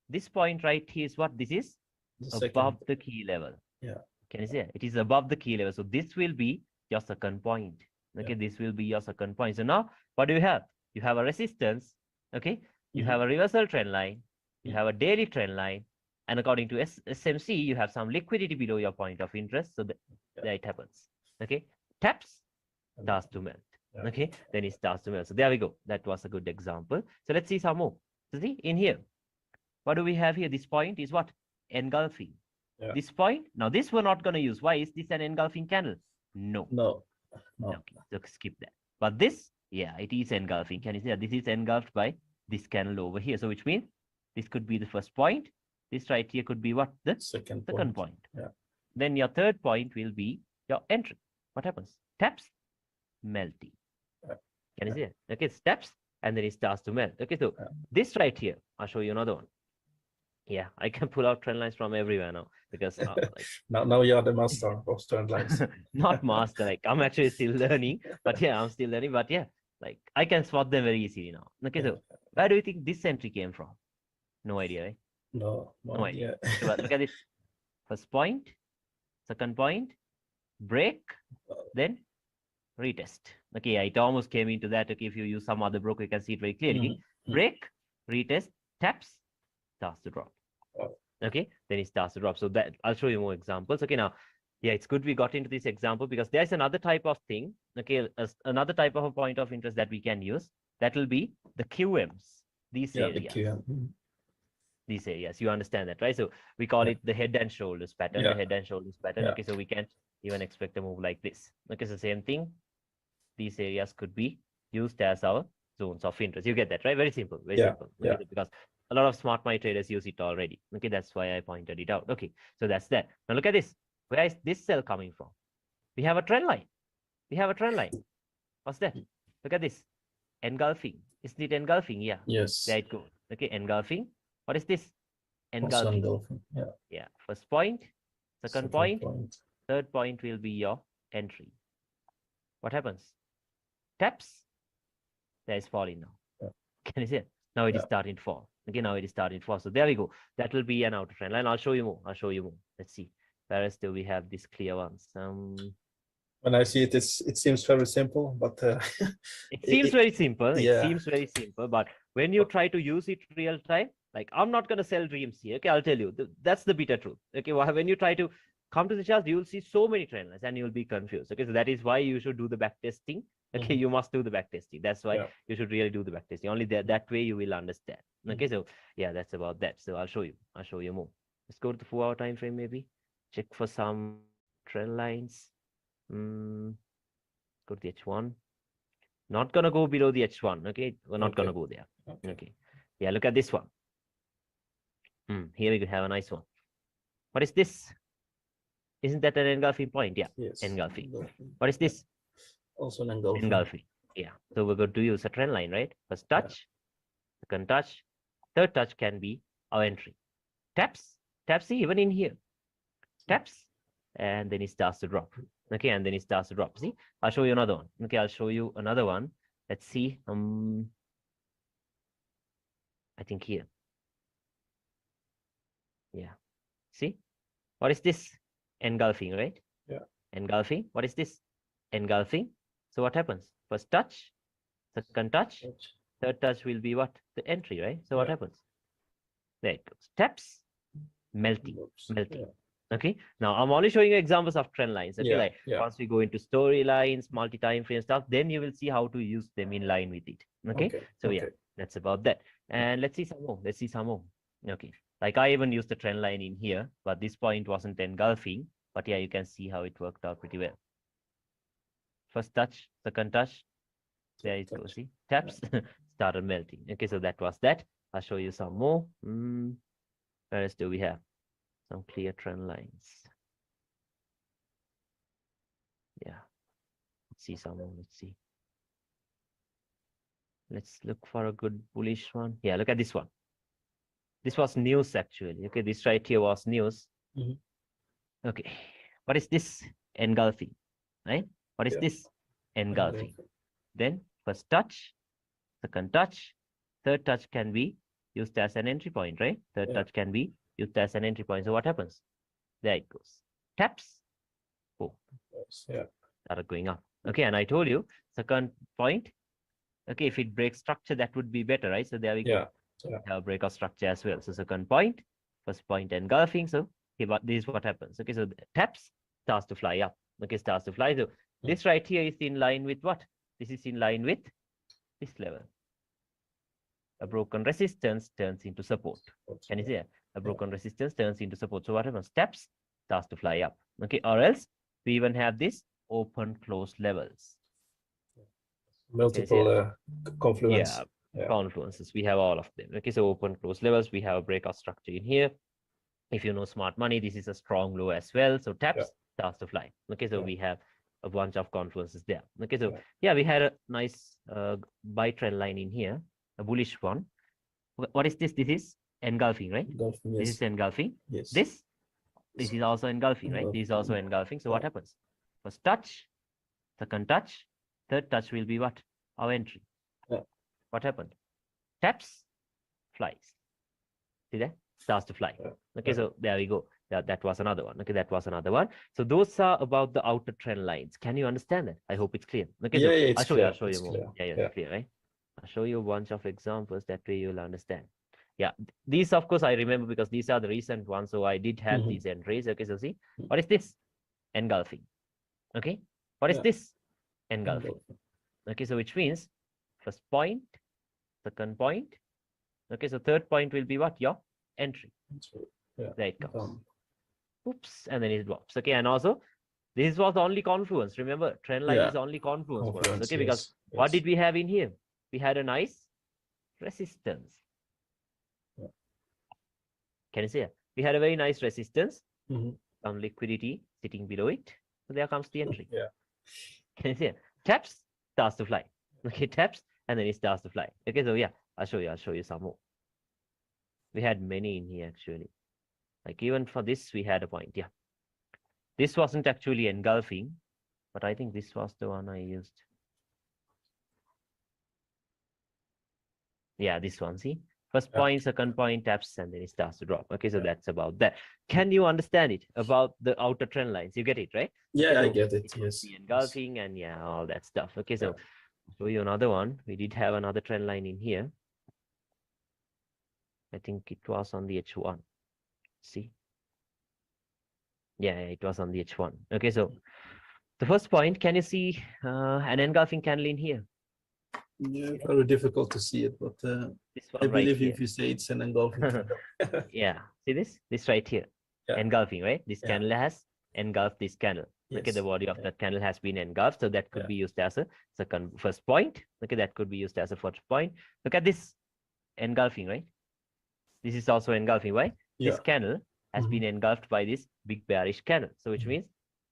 Speaker 1: this point right here is what? This is
Speaker 2: The
Speaker 1: above
Speaker 2: second,
Speaker 1: the key level.
Speaker 2: yeah.
Speaker 1: Can you see it? It is above the key level. So this will be your second point. Okay,
Speaker 2: Yeah.
Speaker 1: this will be your second point. So now what do you have? You have a resistance. Okay, you have a reversal trend line. You have a daily trend line. And according to SMC, you have some liquidity below your point of interest. So that it happens. Okay, taps, starts to melt.
Speaker 2: Yeah.
Speaker 1: Okay, then it starts to melt. So there we go. That was a good example. So let's see some more. So see in here, what do we have here? This point is what? Engulfing.
Speaker 2: Yeah.
Speaker 1: This point, now this we're not going to use. Why? Is this an engulfing candle? No.
Speaker 2: No.
Speaker 1: Okay, so skip that. But this, yeah, it is engulfing. Can you see that? This is engulfed by this candle over here. So which means this could be the first point. This right here could be what? The
Speaker 2: Second
Speaker 1: point.
Speaker 2: Yeah.
Speaker 1: Then your third point will be your entry. What happens? Taps, melting.
Speaker 2: Yeah.
Speaker 1: Can you see it? Okay, steps, and then it starts to melt. Okay, so this right here, I'll show you another one. Yeah, I can pull out trend lines from everywhere now because like
Speaker 2: now you are the master of trend lines.
Speaker 1: not master. Like I'm actually still learning, but yeah, I'm still learning. But yeah, like I can spot them very easily now. Okay, so where do you think this entry came from? No idea, right?
Speaker 2: No idea.
Speaker 1: But look at this. First point, second point, break, then retest. Okay, yeah, it almost came into that. Okay, if you use some other broker, you can see it very clearly. Break, retest, taps, starts to drop. Okay, then it starts to drop. So that I'll show you more examples. Okay, now, yeah, it's good we got into this example because there's another type of thing. Okay, another type of a point of interest that we can use. That will be the QMs. These areas.
Speaker 2: The QM.
Speaker 1: These areas. You understand that, right? So we call it the head and shoulders pattern. The head and shoulders pattern. Okay, so we can't even expect a move like this. Okay, so same thing. These areas could be used as our zones of interest. You get that, right? Very simple. Very simple. Okay, because a lot of smart money traders use it already. Okay, that's why I pointed it out. Okay, so that's that. Now look at this. Where is this cell coming from? We have a trend line. We have a trend line. What's that? Look at this. Engulfing. Isn't it engulfing? Yeah.
Speaker 2: Yes.
Speaker 1: There it goes. Okay, engulfing. What is this? Engulfing. Yeah. First point, second point, third point will be your entry. What happens? Taps. There is falling now. Can you see it? Now it is starting to fall. Okay, now it is starting to fall. So there we go. That will be an outer trend line. I'll show you more. Let's see. Whereas do we have these clear ones?
Speaker 2: When I see it, it seems very simple, but
Speaker 1: it seems very simple. It seems very simple, but when you try to use it real time, like I'm not gonna sell dreams here. Okay, I'll tell you. That's the bitter truth. Okay, when you try to come to the charts, you will see so many trend lines and you'll be confused. Okay, so that is why you should do the back testing. Okay, you must do the back testing. That's why you should really do the back testing. Only that way you will understand. Okay, so yeah, that's about that. So I'll show you more. Let's go to the 4-hour time frame, maybe. Check for some trend lines. Go to the H1. Not gonna go below the H1. Okay, we're not gonna go there. Okay. Yeah, look at this one. Here we have a nice one. What is this? Isn't that an engulfing point? Yeah, engulfing. What is this?
Speaker 2: Also an engulfing.
Speaker 1: Engulfing. Yeah. So we're going to use a trend line, right? First touch, second touch, third touch can be our entry. Taps, see, even in here. Taps, and then it starts to drop. Okay, and then it starts to drop. See, I'll show you another one. Okay, I'll show you another one. Let's see. I think here. Yeah. See, what is this? Engulfing, right?
Speaker 2: Yeah.
Speaker 1: Engulfing. What is this? Engulfing. So what happens? First touch, second touch, third touch will be what? The entry, right? So what happens? There it goes. Taps, melting. Okay. Now I'm only showing you examples of trend lines. Okay, once we go into storylines, multi-time frame stuff, then you will see how to use them in line with it. Okay. So yeah, that's about that. And let's see some more. Okay. Like I even used the trend line in here, but this point wasn't engulfing. But yeah, you can see how it worked out pretty well. First touch, second touch, there it goes. See, taps, started melting. Okay, so that was that. I'll show you some more. Where else do we have? Some clear trend lines. Yeah, let's see some more. Let's see. Let's look for a good bullish one. Yeah, look at this one. This was news actually. Okay, this right here was news. Okay, what is this? Engulfing, right? What is this? Engulfing. Then first touch, second touch, third touch can be used as an entry point, right? Third touch can be used as an entry point. So what happens? There it goes. Taps. Oh, started going up. Okay, and I told you second point. Okay, if it breaks structure, that would be better, right? So there we go. Have a break of structure as well. So second point, first point engulfing. So okay, but this is what happens. Okay, so taps, starts to fly up. Okay, starts to fly. So this right here is in line with what? This is in line with this level. A broken resistance turns into support. Can you see that? A broken resistance turns into support. So what happens? Taps, starts to fly up. Okay, or else we even have this open close levels.
Speaker 2: Multiple confluence.
Speaker 1: Confluences. We have all of them. Okay, so open close levels. We have a breakout structure in here. If you know smart money, this is a strong low as well. So taps, starts to fly. Okay, so we have a bunch of confluences there. Okay, so we had a nice buy trend line in here, a bullish one. What is this? This is engulfing, right? This is engulfing. This is also engulfing, right? This is also engulfing. So what happens? First touch, second touch, third touch will be what? Our entry. What happened? Taps, flies. See that? Starts to fly. Okay, so there we go. That was another one. Okay, that was another one. So those are about the outer trend lines. Can you understand that? I hope it's clear. Okay, so I'll show you more. It's clear, right? I'll show you a bunch of examples. That way you'll understand. Yeah, these of course I remember because these are the recent ones. So I did have these entries. Okay, so see, what is this? Engulfing. Okay, what is this? Engulfing. Okay, so which means first point, second point. Okay, so third point will be what? Your entry. There it comes. Oops, and then it drops. Okay, and also this was only confluence. Remember, trend line is only confluence for us. Okay, because what did we have in here? We had a nice resistance. Can you see it? We had a very nice resistance. Some liquidity sitting below it. So there comes the entry. Can you see it? Taps, starts to fly. Okay, taps, and then it starts to fly. Okay, so I'll show you some more. We had many in here actually. Like even for this, we had a point. This wasn't actually engulfing, but I think this was the one I used. Yeah, this one, see? First point, second point, taps, and then it starts to drop. Okay, so that's about that. Can you understand it about the outer trend lines? You get it, right?
Speaker 2: Yeah, I get it. Yes.
Speaker 1: The engulfing and all that stuff. Okay, so I'll show you another one. We did have another trend line in here. I think it was on the H1. See? Yeah, it was on the H1. Okay, so the first point, can you see an engulfing candle in here?
Speaker 2: Yeah, very difficult to see it, but I believe if you say it's an engulfing candle.
Speaker 1: Yeah, see this? This right here. Engulfing, right? This candle has engulfed this candle. Okay, the body of that candle has been engulfed. So that could be used as a first point. Okay, that could be used as a first point. Look at this engulfing, right? This is also engulfing. Why? This candle has been engulfed by this big bearish candle. So which means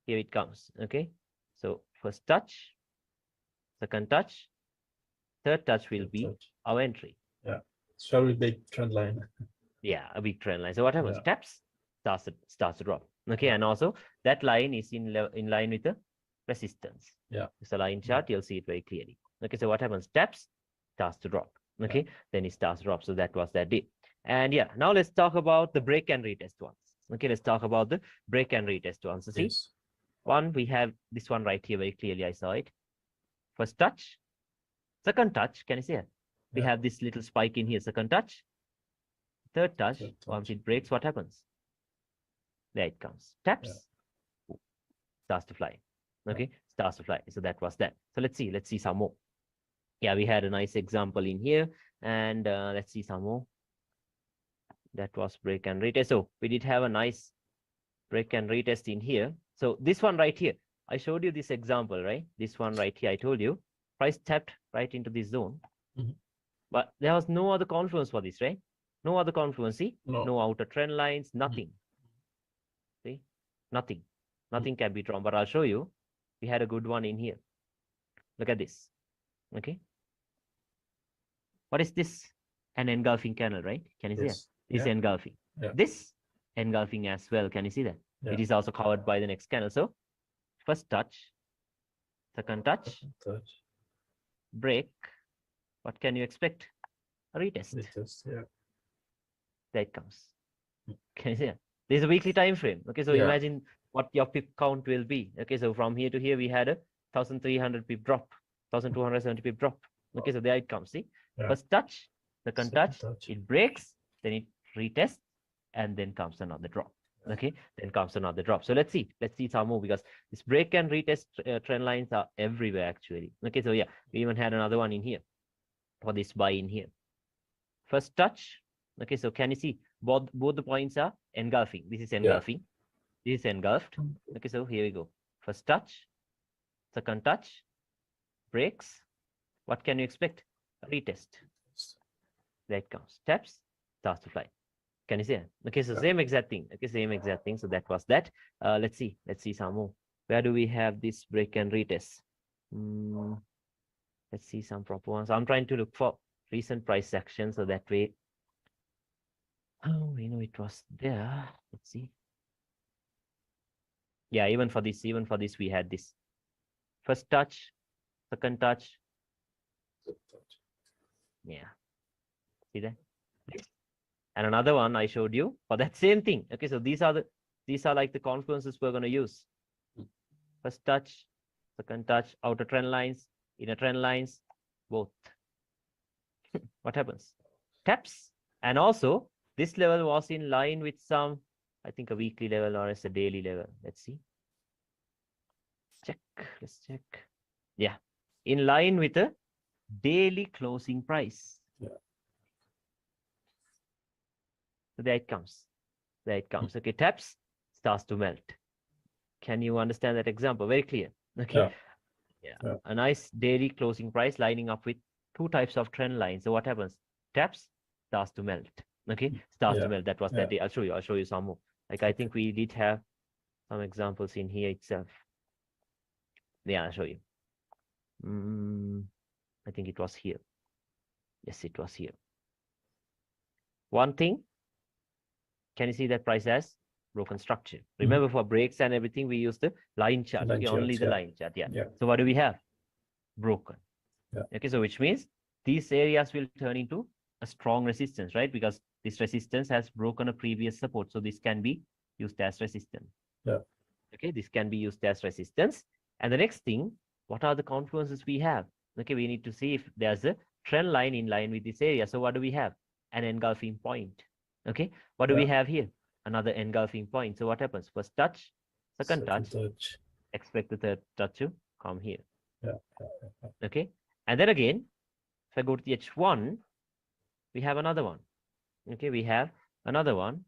Speaker 1: here it comes. Okay, so first touch, second touch, third touch will be our entry.
Speaker 2: It's very big trend line.
Speaker 1: Yeah, a big trend line. So what happens? Taps, starts to drop. Okay, and also that line is in line with the resistance. It's a line chart. You'll see it very clearly. Okay, so what happens? Taps, starts to drop. Okay, then it starts to drop. So that was that dip. And now let's talk about the break and retest ones. Okay, let's talk about the break and retest ones. So see, one, we have this one right here very clearly. I saw it. First touch, second touch. Can you see it? We have this little spike in here. Second touch, third touch. Once it breaks, what happens? There it comes. Taps, starts to fly. Okay, starts to fly. So that was that. So let's see some more. Yeah, we had a nice example in here, and let's see some more. That was break and retest. So we did have a nice break and retest in here. So this one right here, I showed you this example, right? This one right here, I told you, price tapped right into this zone. But there was no other confluence for this, right? No other confluence, see? No outer trend lines, nothing. See? Nothing. Nothing can be drawn. But I'll show you. We had a good one in here. Look at this. Okay. What is this? An engulfing candle, right? Can you see it? This engulfing. This engulfing as well. Can you see that? It is also covered by the next candle. So first touch, second touch, break. What can you expect? A retest. There it comes. Can you see that? There's a weekly time frame. Okay, so
Speaker 2: Yeah.
Speaker 1: imagine what your pip count will be. Okay, so from here to here, we had a 1,300 pip drop, 1,270 pip drop. Okay, so there it comes. See,
Speaker 2: Yeah.
Speaker 1: first touch, second touch,
Speaker 2: touch.
Speaker 1: it breaks, then it retests, and then comes another drop. Okay, then comes another drop. So let's see some more, because this break and retest trend lines are everywhere actually. Okay, so yeah, we even had another one in here for this buy in here. First touch. Okay, so can you see both the points are engulfing? This is engulfing. This is engulfed. Okay, so here we go. First touch, second touch, breaks. What can you expect? A retest. There it comes. Taps, starts to fly. Can you see it? Okay, so same exact thing. Okay, same exact thing. So that was that. Let's see some more. Where do we have this break and retest? Let's see some proper ones. I'm trying to look for recent price action, so that way. Oh, we know it was there. Let's see. Yeah, even for this, we had this. First touch, second touch. Yeah. See that? And another one I showed you for that same thing. Okay, so these are like the confluences we're going to use. First touch, second touch, outer trend lines, inner trend lines, both. What happens? Taps. And also, this level was in line with some, I think, a weekly level or as a daily level. Let's see. Check. Let's check. Yeah. In line with a daily closing price.
Speaker 2: Yeah.
Speaker 1: So there it comes. There it comes. Okay, taps, starts to melt. Can you understand that example? Very clear. Okay. Yeah. A nice daily closing price lining up with two types of trend lines. So what happens? Taps, starts to melt. Okay, starts to melt. That was that day. I'll show you some more. Like I think we did have some examples in here itself. Yeah, I'll show you. I think it was here. Yes, it was here. One thing, can you see that price has broken structure? Remember, for breaks and everything, we use the line chart. Okay, only the line chart. Yeah. So what do we have? Broken. Okay, so which means these areas will turn into a strong resistance, right? Because this resistance has broken a previous support. So this can be used as resistance. Okay, this can be used as resistance. And the next thing, what are the confluences we have? Okay, we need to see if there's a trend line in line with this area. So what do we have? An engulfing point. Okay, what do we have here? Another engulfing point. So what happens? First touch, second touch. Expect the third touch to come here. Okay, and then again, if I go to the H1, we have another one. Okay, we have another one.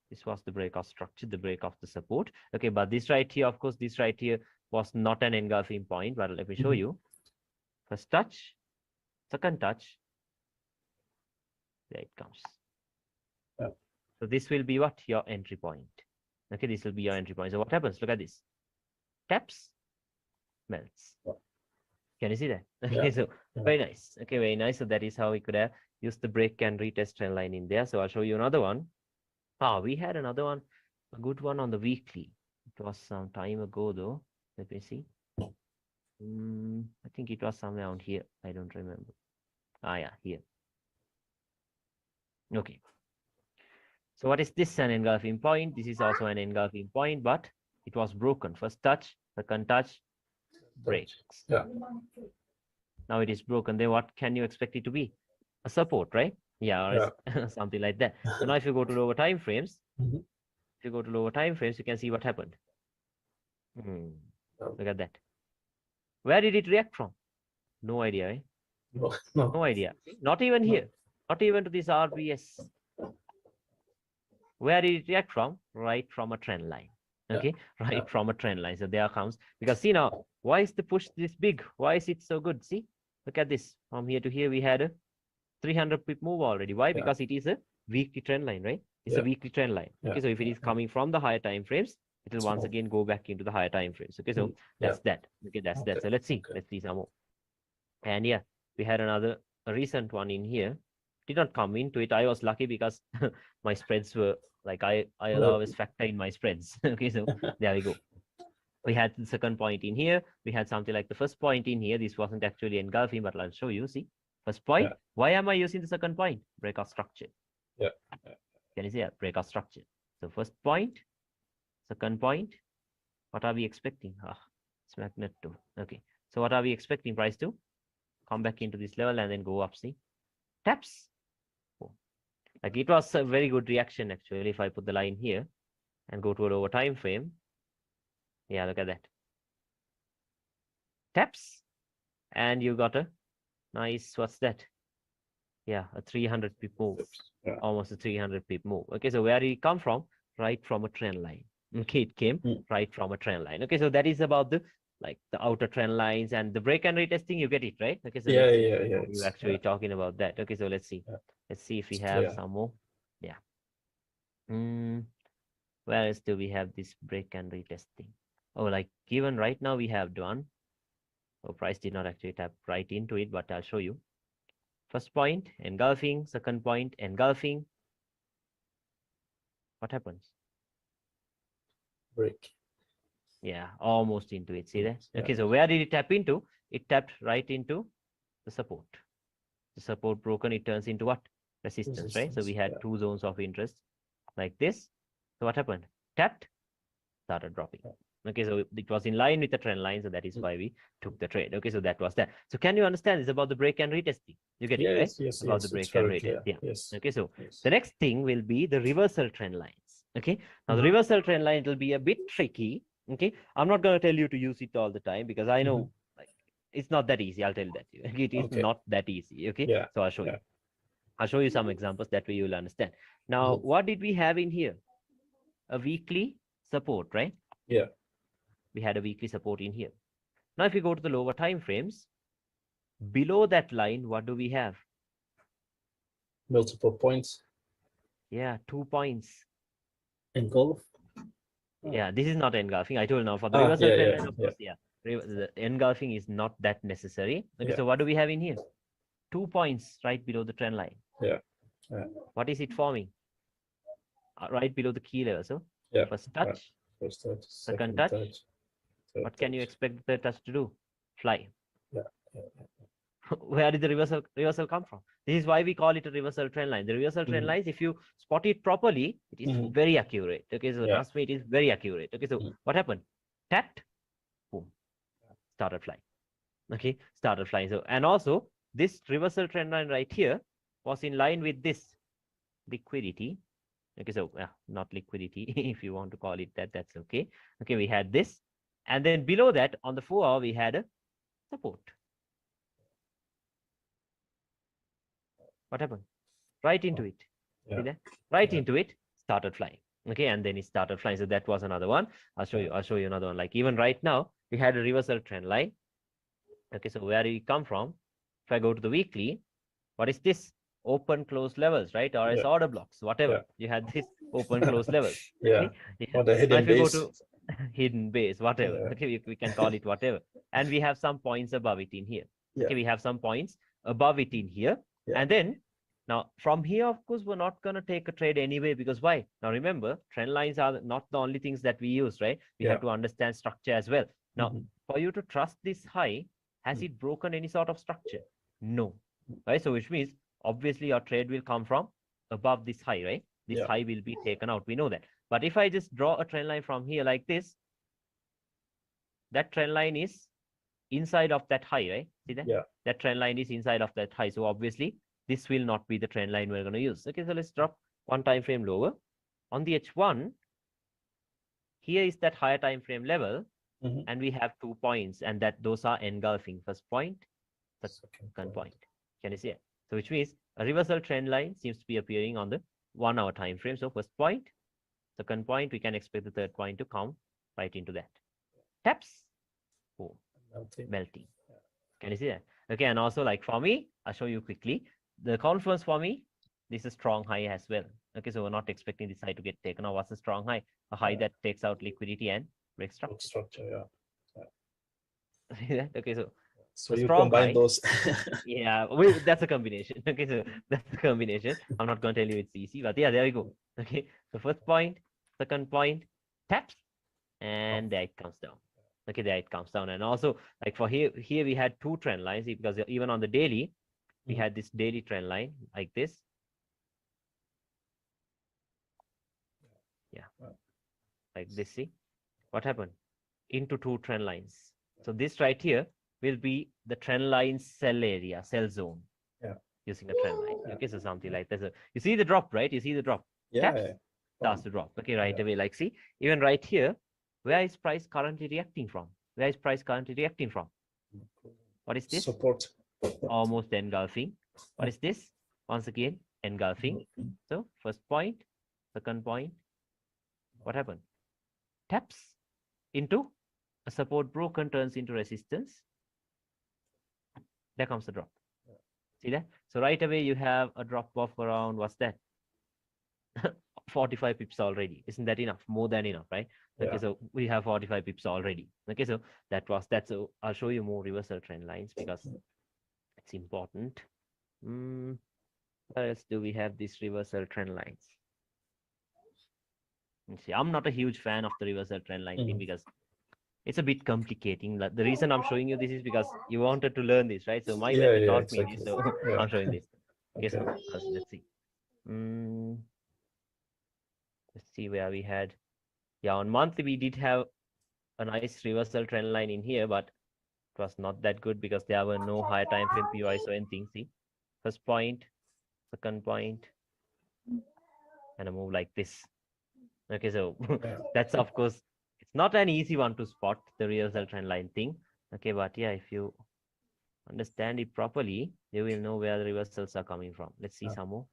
Speaker 1: This was the break of structure, the break of the support. Okay, but this right here, of course, this right here was not an engulfing point, but let me show you. First touch, second touch, there it comes. So this will be what? Your entry point. Okay, this will be your entry point. So what happens? Look at this. Taps, melts. Can you see that? Okay, so very nice. Okay, very nice. So that is how we could have used the break and retest trend line in there. So I'll show you another one. We had another one, a good one on the weekly. It was some time ago though. Let me see. I think it was somewhere around here. I don't remember. Yeah, here. Okay. So what is this? An engulfing point. This is also an engulfing point, but it was broken. First touch, second touch, breaks. Now it is broken. Then what can you expect it to be? A support, right? Yeah, or something like that. So now if you go to lower time frames, you can see what happened. Look at that. Where did it react from? No idea, eh? No idea. Not even here. Not even to this RBS. Where did it react from? Right from a trend line. Okay, right from a trend line. So there comes, because see now, why is the push this big? Why is it so good? See, look at this. From here to here, we had a 300 pip move already. Why? Because it is a weekly trend line, right? It's a weekly trend line. Okay, so if it is coming from the higher time frames, it will once again go back into the higher time frames. Okay, so that's that. Okay, that's that. So let's see some more. And yeah, we had a recent one in here. Did not come into it. I was lucky because my spreads were like I always factor in my spreads. Okay, so there we go. We had the second point in here. We had something like the first point in here. This wasn't actually engulfing, but I'll show you. See, first point. Why am I using the second point? Breakout structure.
Speaker 2: Yeah.
Speaker 1: Can you see that breakout structure? So first point, second point, what are we expecting? It's magnet 2. Okay. So what are we expecting? Price to come back into this level and then go up. See, taps. Oh. Like it was a very good reaction actually. If I put the line here and go to a lower time frame, yeah, look at that. Taps, and you got a nice, what's that? Yeah, a 300 pip move,
Speaker 2: Yeah.
Speaker 1: almost a 300 pip move. Okay, so where did it come from? Right from a trend line. Okay, it came right from a trend line. Okay, so that is about the outer trend lines and the break and retesting. You get it, right? Okay, so
Speaker 2: Yeah.
Speaker 1: we're actually talking about that. Okay, so let's see.
Speaker 2: Yeah.
Speaker 1: Let's see if we
Speaker 2: It's
Speaker 1: have
Speaker 2: clear.
Speaker 1: some more. Yeah. Where else do we have this break and retesting? Oh, like even right now we have done. Oh, price did not actually tap right into it, but I'll show you. First point, engulfing. Second point, engulfing. What happens?
Speaker 2: Break.
Speaker 1: Yeah, almost into it. See that?
Speaker 2: Yeah.
Speaker 1: Okay, so where did it tap into? It tapped right into the support. The support broken, it turns into what? Resistance, right? So we had two zones of interest like this. So what happened? Tapped, started dropping. Okay, so it was in line with the trend line, so that is why we took the trade. Okay, so that was that. So can you understand this about the break and retesting? You get it, right?
Speaker 2: Yes.
Speaker 1: About the break and retest. Yeah.
Speaker 2: Yes.
Speaker 1: Okay, so the next thing will be the reversal trend lines. Okay, now the reversal trend line will be a bit tricky. Okay, I'm not going to tell you to use it all the time because I know like it's not that easy. I'll tell that to you. It is not that easy. Okay,
Speaker 2: Yeah.
Speaker 1: so I'll show you. I'll show you some examples that way you will understand. Now, what did we have in here? A weekly support, right?
Speaker 2: Yeah.
Speaker 1: We had a weekly support in here. Now, if we go to the lower time frames, below that line, what do we have?
Speaker 2: Multiple points.
Speaker 1: Yeah, 2 points.
Speaker 2: Engulf.
Speaker 1: Yeah, this is not engulfing. I told now for the reversal trend line, of course,
Speaker 2: yeah.
Speaker 1: The engulfing is not that necessary. Okay, so what do we have in here? 2 points right below the trend line.
Speaker 2: Yeah.
Speaker 1: What is it forming? Right below the key level. So first touch,
Speaker 2: first touch,
Speaker 1: second touch. What can you expect the third touch to do? Fly. Where did the reversal come from? This is why we call it a reversal trend line. The reversal trend lines, if you spot it properly, it is very accurate. Okay, so trust me, it is very accurate. Okay, so what happened? Tapped, boom, started flying. Okay, started flying. So, and also this reversal trend line right here was in line with this liquidity. Okay, so not liquidity, if you want to call it that, that's okay. Okay, we had this, and then below that on the 4 hour we had a support. What happened? Right into it. See that? Right into it, started flying. Okay, and then it started flying. So that was another one. I'll show you another one. Like even right now, we had a reversal trend line. Okay, so where did it come from? If I go to the weekly, what is this? Open close levels, right? Or as order blocks, whatever. You had this open close levels. Okay?
Speaker 2: Or the hidden
Speaker 1: now if you
Speaker 2: base.
Speaker 1: go to hidden base, whatever. Okay, we can call it whatever. And we have some points above it in here. Okay, we have some points above it in here. And then now from here, of course, we're not going to take a trade anyway, because why? Now remember, trend lines are not the only things that we use, right? We have to understand structure as well. Now, for you to trust this high, has it broken any sort of structure? No. Right? So which means obviously your trade will come from above this high, right? This high will be taken out. We know that. But if I just draw a trend line from here like this, that trend line is inside of that high, right? See that? That trend line is inside of that high. So obviously this will not be the trend line we're going to use. Okay, so let's drop one time frame lower. On the H1, here is that higher time frame level, and we have 2 points, and those are engulfing. First point, second point. Can you see it? So which means a reversal trend line seems to be appearing on the 1 hour time frame. So first point, second point, we can expect the third point to come right into that. Taps, oh, melting. Can you see that? Okay, and also like for me, I'll show you quickly. The confluence for me, this is a strong high as well. Okay, so we're not expecting this high to get taken. Now, what's a strong high? A high that takes out liquidity and breaks structure. Okay, so
Speaker 2: you
Speaker 1: strong
Speaker 2: combine
Speaker 1: high,
Speaker 2: those.
Speaker 1: yeah, that's a combination. Okay, so that's a combination. I'm not going to tell you it's easy, but yeah, there we go. Okay, so first point, second point, taps, and there it comes down. Okay, there it comes down. And also, like for here we had 2 trend lines, because even on the daily, we had this daily trend line like this. Yeah, like this. See what happened? Into two trend lines. So this right here will be the trend line cell area, cell zone.
Speaker 2: Yeah.
Speaker 1: Using a trend line. Okay, so something like that. So you see the drop, right? You see the drop.
Speaker 2: Yeah.
Speaker 1: Taps starts to drop. Okay, right
Speaker 2: Yeah.
Speaker 1: away. Like see, even right here, where is price currently reacting from? Where is price currently reacting from? What is this?
Speaker 2: Support.
Speaker 1: Almost engulfing. What is this? Once again, engulfing. So first point, second point. What happened? Taps into a support broken, turns into resistance. There comes the drop. See that? So right away you have a drop of around, what's that? 45 pips already. Isn't that enough? More than enough, right? Okay,
Speaker 2: Yeah.
Speaker 1: so we have 45 pips already. Okay, so that. So I'll show you more reversal trend lines because it's important. What else do we have these reversal trend lines? Let's see, I'm not a huge fan of the reversal trend line thing because it's a bit complicating. The reason I'm showing you this is because you wanted to learn this, right? So my method taught me this, so I'm showing this. Okay, so let's see. Let's see where we had. Yeah, on monthly we did have a nice reversal trend line in here, but it was not that good because there were no higher time frame POIs or anything. See, first point, second point, and a move like this. Okay, so that's of course it's not an easy one to spot, the reversal trend line thing. Okay, but yeah, if you understand it properly, you will know where the reversals are coming from. Let's see some more.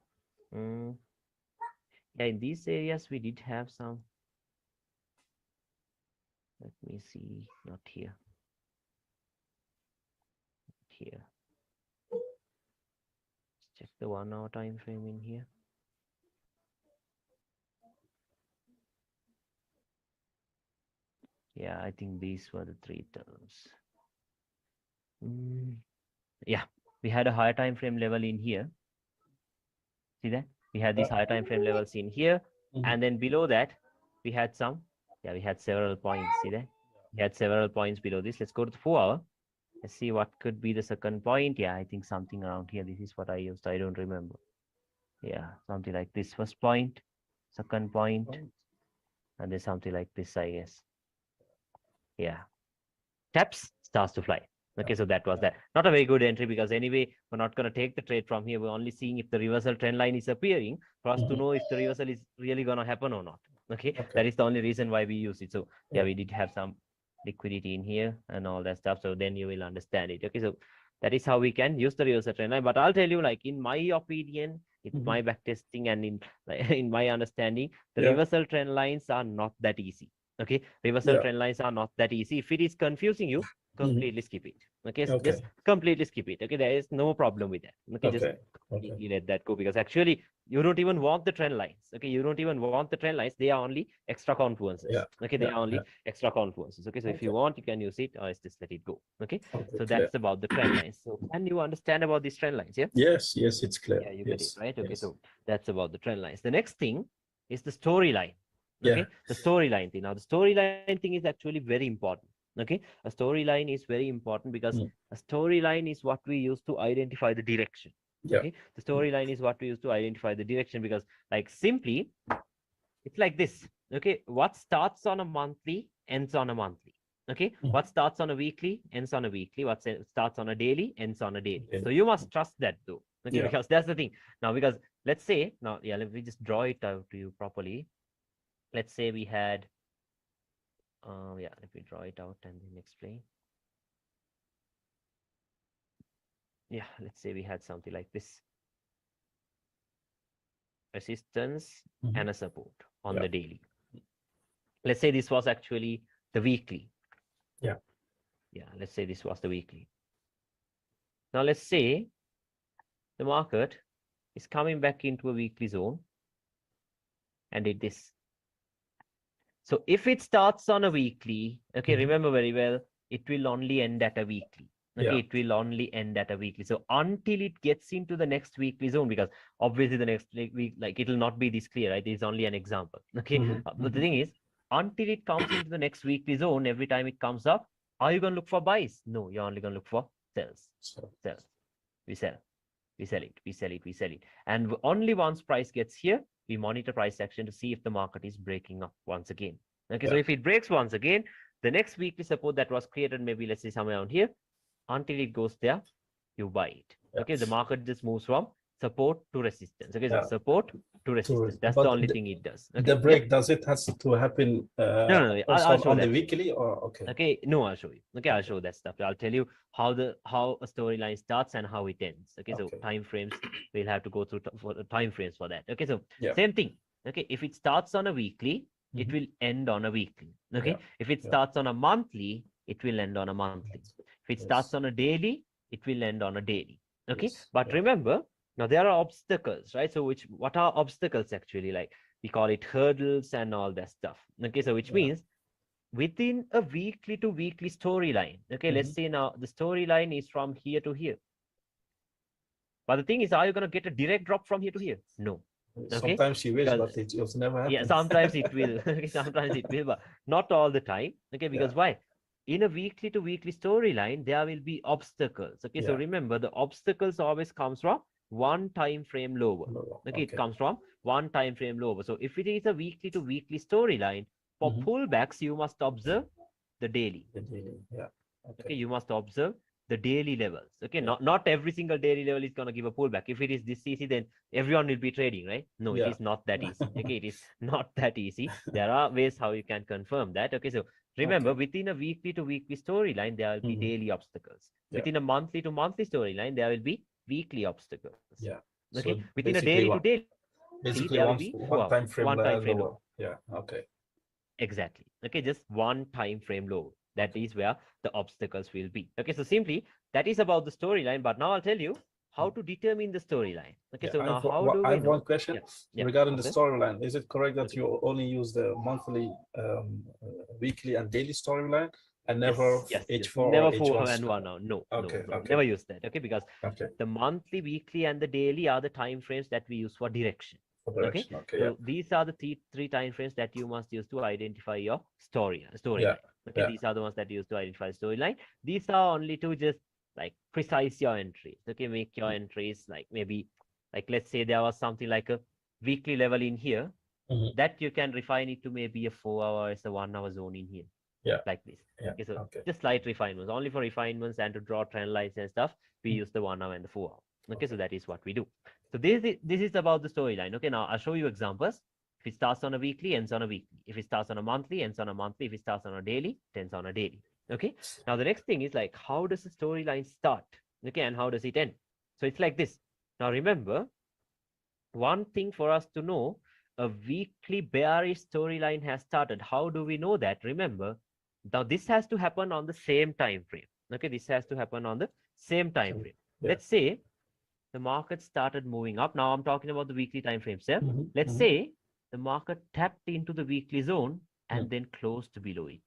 Speaker 1: Yeah, in these areas we did have some. Let me see, not here. Here. Let's check the 1 hour time frame in here. Yeah, I think these were the three terms. Yeah, we had a higher time frame level in here. See that? We had these higher time frame levels in here, and then below that, we had some. Yeah, we had several points. See that? We had several points below this. Let's go to the 4 hour. Let's see what could be the second point. Yeah, I think something around here. This is what I used. I don't remember. Yeah, something like this. First point, second point, and then something like this, I guess. Yeah. Taps, starts to fly. Okay, so that was that. Not a very good entry because anyway, we're not going to take the trade from here. We're only seeing if the reversal trend line is appearing for us to know if the reversal is really going to happen or not. Okay, that is the only reason why we use it. So yeah, we did have some liquidity in here and all that stuff. So then you will understand it. Okay, so that is how we can use the reversal trend line. But I'll tell you, like in my opinion, in my backtesting and in my understanding, the reversal trend lines are not that easy. Okay, reversal trend lines are not that easy. If it is confusing you, completely skip it. Okay, so just completely skip it. Okay, there is no problem with that. Okay, just completely let that go because actually you don't even want the trend lines. Okay, you don't even want the trend lines. They are only extra confluences. Okay, they are only extra confluences. Okay, so if you want, you can use it, or just let it go. Okay, so that's about the trend lines. So can you understand about these trend lines? Yeah.
Speaker 2: Yes, it's clear.
Speaker 1: Yeah, you get it, right? Okay, so that's about the trend lines. The next thing is the storyline. Okay, the storyline thing. Now, the storyline thing is actually very important. Okay, a storyline is very important because a storyline is what we use to identify the direction. Okay, the storyline is what we use to identify the direction because, like, simply, it's like this. Okay, what starts on a monthly ends on a monthly. Okay, what starts on a weekly ends on a weekly. What starts on a daily ends on a daily. So you must trust that though. Okay, because that's the thing. Now, because let's say now, yeah, let me just draw it out to you properly. Let's say we had, yeah, let me draw it out and then explain. Yeah, let's say we had something like this. Resistance and a support on the daily. Let's say this was actually the weekly. Yeah, let's say this was the weekly. Now let's say the market is coming back into a weekly zone and did this. So if it starts on a weekly, okay, remember very well, it will only end at a weekly. Okay, it will only end at a weekly. So until it gets into the next weekly zone, because obviously the next week, like it will not be this clear, right? It's only an example. Okay, but the thing is, until it comes into the next weekly zone, every time it comes up, are you going to look for buys? No, you're only going to look for sells. Sells. We sell. We sell it. We sell it. We sell it. And only once price gets here, we monitor price action to see if the market is breaking up once again. Okay,
Speaker 2: Yeah.
Speaker 1: so if it breaks once again, the next weekly support that was created, maybe let's say somewhere around here, until it goes there, you buy it.
Speaker 2: Yeah.
Speaker 1: Okay, the market just moves from support to resistance. Okay, so
Speaker 2: Yeah.
Speaker 1: support to resistance. That's the
Speaker 2: But
Speaker 1: only thing it does. Okay,
Speaker 2: the break, does it has to happen
Speaker 1: no,
Speaker 2: also
Speaker 1: I'll show
Speaker 2: on the
Speaker 1: that.
Speaker 2: weekly or okay?
Speaker 1: Okay, no, I'll show you. Okay, I'll
Speaker 2: Okay.
Speaker 1: show that stuff. I'll tell you how a storyline starts and how it ends. Okay, so
Speaker 2: Okay.
Speaker 1: time frames, we'll have to go through for the time frames for that. Okay, so
Speaker 2: Yeah.
Speaker 1: same thing. Okay, if it starts on a weekly, it
Speaker 2: Mhm.
Speaker 1: will end on a weekly. Okay,
Speaker 2: Yeah.
Speaker 1: if it
Speaker 2: Yeah.
Speaker 1: starts on a monthly, it will end on a monthly. If it starts
Speaker 2: Yes.
Speaker 1: on a daily, it will end on a daily. Okay,
Speaker 2: Yes.
Speaker 1: but
Speaker 2: Yeah.
Speaker 1: remember, now there are obstacles, right? So what are obstacles actually? Like we call it hurdles and all that stuff. Okay, so which
Speaker 2: Yeah.
Speaker 1: means within a weekly to weekly storyline. Okay, let's say now the storyline is from here to here. But the thing is, are you going to get a direct drop from here to here? No. Okay.
Speaker 2: Sometimes you wish,
Speaker 1: Because,
Speaker 2: but it also never happens.
Speaker 1: yeah, sometimes it will. Sometimes it will, but not all the time. Okay, because
Speaker 2: Yeah.
Speaker 1: why? In a weekly to weekly storyline, there will be obstacles. Okay, so
Speaker 2: Yeah.
Speaker 1: remember the obstacles always comes from one time frame lower.
Speaker 2: No,
Speaker 1: Okay, it
Speaker 2: okay.
Speaker 1: comes from one time frame lower. So if it is a weekly to weekly storyline, for
Speaker 2: Mhm.
Speaker 1: pullbacks, you must observe the daily.
Speaker 2: Yeah.
Speaker 1: Okay,
Speaker 2: Okay.
Speaker 1: you must observe the daily levels. Okay,
Speaker 2: Yeah.
Speaker 1: not every single daily level is going to give a pullback. If it is this easy, then everyone will be trading, right? No, it
Speaker 2: Yeah.
Speaker 1: is not that easy. Okay, it is not that easy. There are ways how you can confirm that. Okay, so remember,
Speaker 2: Okay.
Speaker 1: within a weekly to weekly storyline, there will be
Speaker 2: Mhm.
Speaker 1: daily obstacles.
Speaker 2: Yeah.
Speaker 1: Within a monthly to monthly storyline, there will be weekly obstacles.
Speaker 2: Yeah.
Speaker 1: Okay,
Speaker 2: So
Speaker 1: within a
Speaker 2: basically
Speaker 1: daily to daily,
Speaker 2: basically
Speaker 1: there will
Speaker 2: one
Speaker 1: be
Speaker 2: one time frame
Speaker 1: one time frame
Speaker 2: lower.
Speaker 1: low.
Speaker 2: Yeah. Okay.
Speaker 1: Exactly. Okay, just one time frame low. That
Speaker 2: Okay.
Speaker 1: is where the obstacles will be. Okay, so simply that is about the storyline. But now I'll tell you how to determine the storyline. Okay,
Speaker 2: Yeah.
Speaker 1: so now how do
Speaker 2: I
Speaker 1: we
Speaker 2: have one
Speaker 1: know?
Speaker 2: question
Speaker 1: Yeah, yeah.
Speaker 2: regarding the
Speaker 1: Okay,
Speaker 2: storyline. Is it correct that
Speaker 1: okay.
Speaker 2: you only use the monthly, weekly, and daily storyline, and never
Speaker 1: Yes.
Speaker 2: H4 or
Speaker 1: Never four
Speaker 2: H1?
Speaker 1: and one now. No,
Speaker 2: Okay. Okay.
Speaker 1: Never use that. Okay, because
Speaker 2: Okay.
Speaker 1: the monthly, weekly, and the daily are the time frames that we use for direction.
Speaker 2: For
Speaker 1: Okay,
Speaker 2: direction. Okay. Yeah.
Speaker 1: so these are the three time frames that you must use to identify your
Speaker 2: Yeah.
Speaker 1: storyline. Okay,
Speaker 2: Yeah.
Speaker 1: these are the ones that you use to identify storyline. These are only to just like precise your entries. Okay, make your entries like maybe like let's say there was something like a weekly level in here
Speaker 2: Mhm.
Speaker 1: that you can refine it to maybe a 4 hours, a 1 hour zone in here
Speaker 2: Yeah.
Speaker 1: like this.
Speaker 2: Yeah.
Speaker 1: Okay, so
Speaker 2: Okay.
Speaker 1: just slight refinements, only for refinements and to draw trend lines and stuff. We use the 1 hour and the 4 hour. Okay, so that is what we do. So this is about the storyline. Okay, now I'll show you examples. If it starts on a weekly, ends on a weekly. If it starts on a monthly, ends on a monthly. If it starts on a daily, ends on a daily. Okay. Now the next thing is like how does the storyline start? Okay, and how does it end? So it's like this. Now remember, one thing for us to know, a weekly bearish storyline has started. How do we know that? Remember, now this has to happen on the same time frame. Okay, this has to happen on the same time frame.
Speaker 2: Yeah.
Speaker 1: Let's say the market started moving up. Now I'm talking about the weekly time frame, sir.
Speaker 2: Mhm.
Speaker 1: Let's
Speaker 2: Mhm.
Speaker 1: say the market tapped into the weekly zone and then closed below it.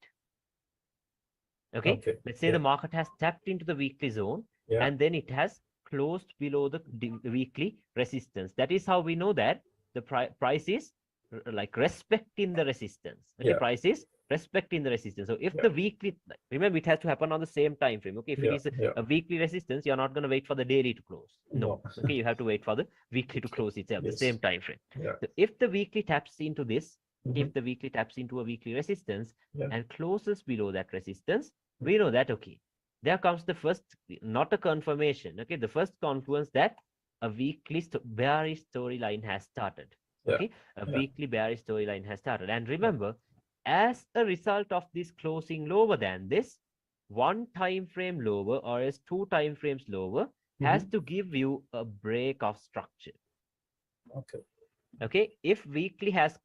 Speaker 1: Okay,
Speaker 2: Okay.
Speaker 1: let's say
Speaker 2: Yeah.
Speaker 1: the market has tapped into the weekly zone
Speaker 2: Yeah.
Speaker 1: and then it has closed below the weekly resistance. That is how we know that the price is like respecting the resistance. Okay,
Speaker 2: Yeah.
Speaker 1: price is respecting the resistance. So if
Speaker 2: Yeah.
Speaker 1: the weekly, remember, it has to happen on the same time frame. Okay, if it
Speaker 2: Yeah.
Speaker 1: is
Speaker 2: Yeah.
Speaker 1: a weekly resistance, you're not going to wait for the daily to close. No.
Speaker 2: No.
Speaker 1: Okay, you have to wait for the weekly to close itself, the
Speaker 2: Yes.
Speaker 1: same time frame.
Speaker 2: Yeah.
Speaker 1: So if the weekly taps into this,
Speaker 2: Mhm.
Speaker 1: if the weekly taps into a weekly resistance
Speaker 2: Yeah.
Speaker 1: and closes below that resistance, we know that, okay, there comes the first, not a confirmation, okay, the first confluence that a weekly bearish storyline has started.
Speaker 2: Yeah.
Speaker 1: Okay, a
Speaker 2: Yeah.
Speaker 1: weekly bearish storyline has started. And remember, as a result of this closing lower than this, one time frame lower or as two time frames lower has
Speaker 2: Mhm.
Speaker 1: to give you a break of structure.
Speaker 2: Okay.
Speaker 1: Okay, if weekly has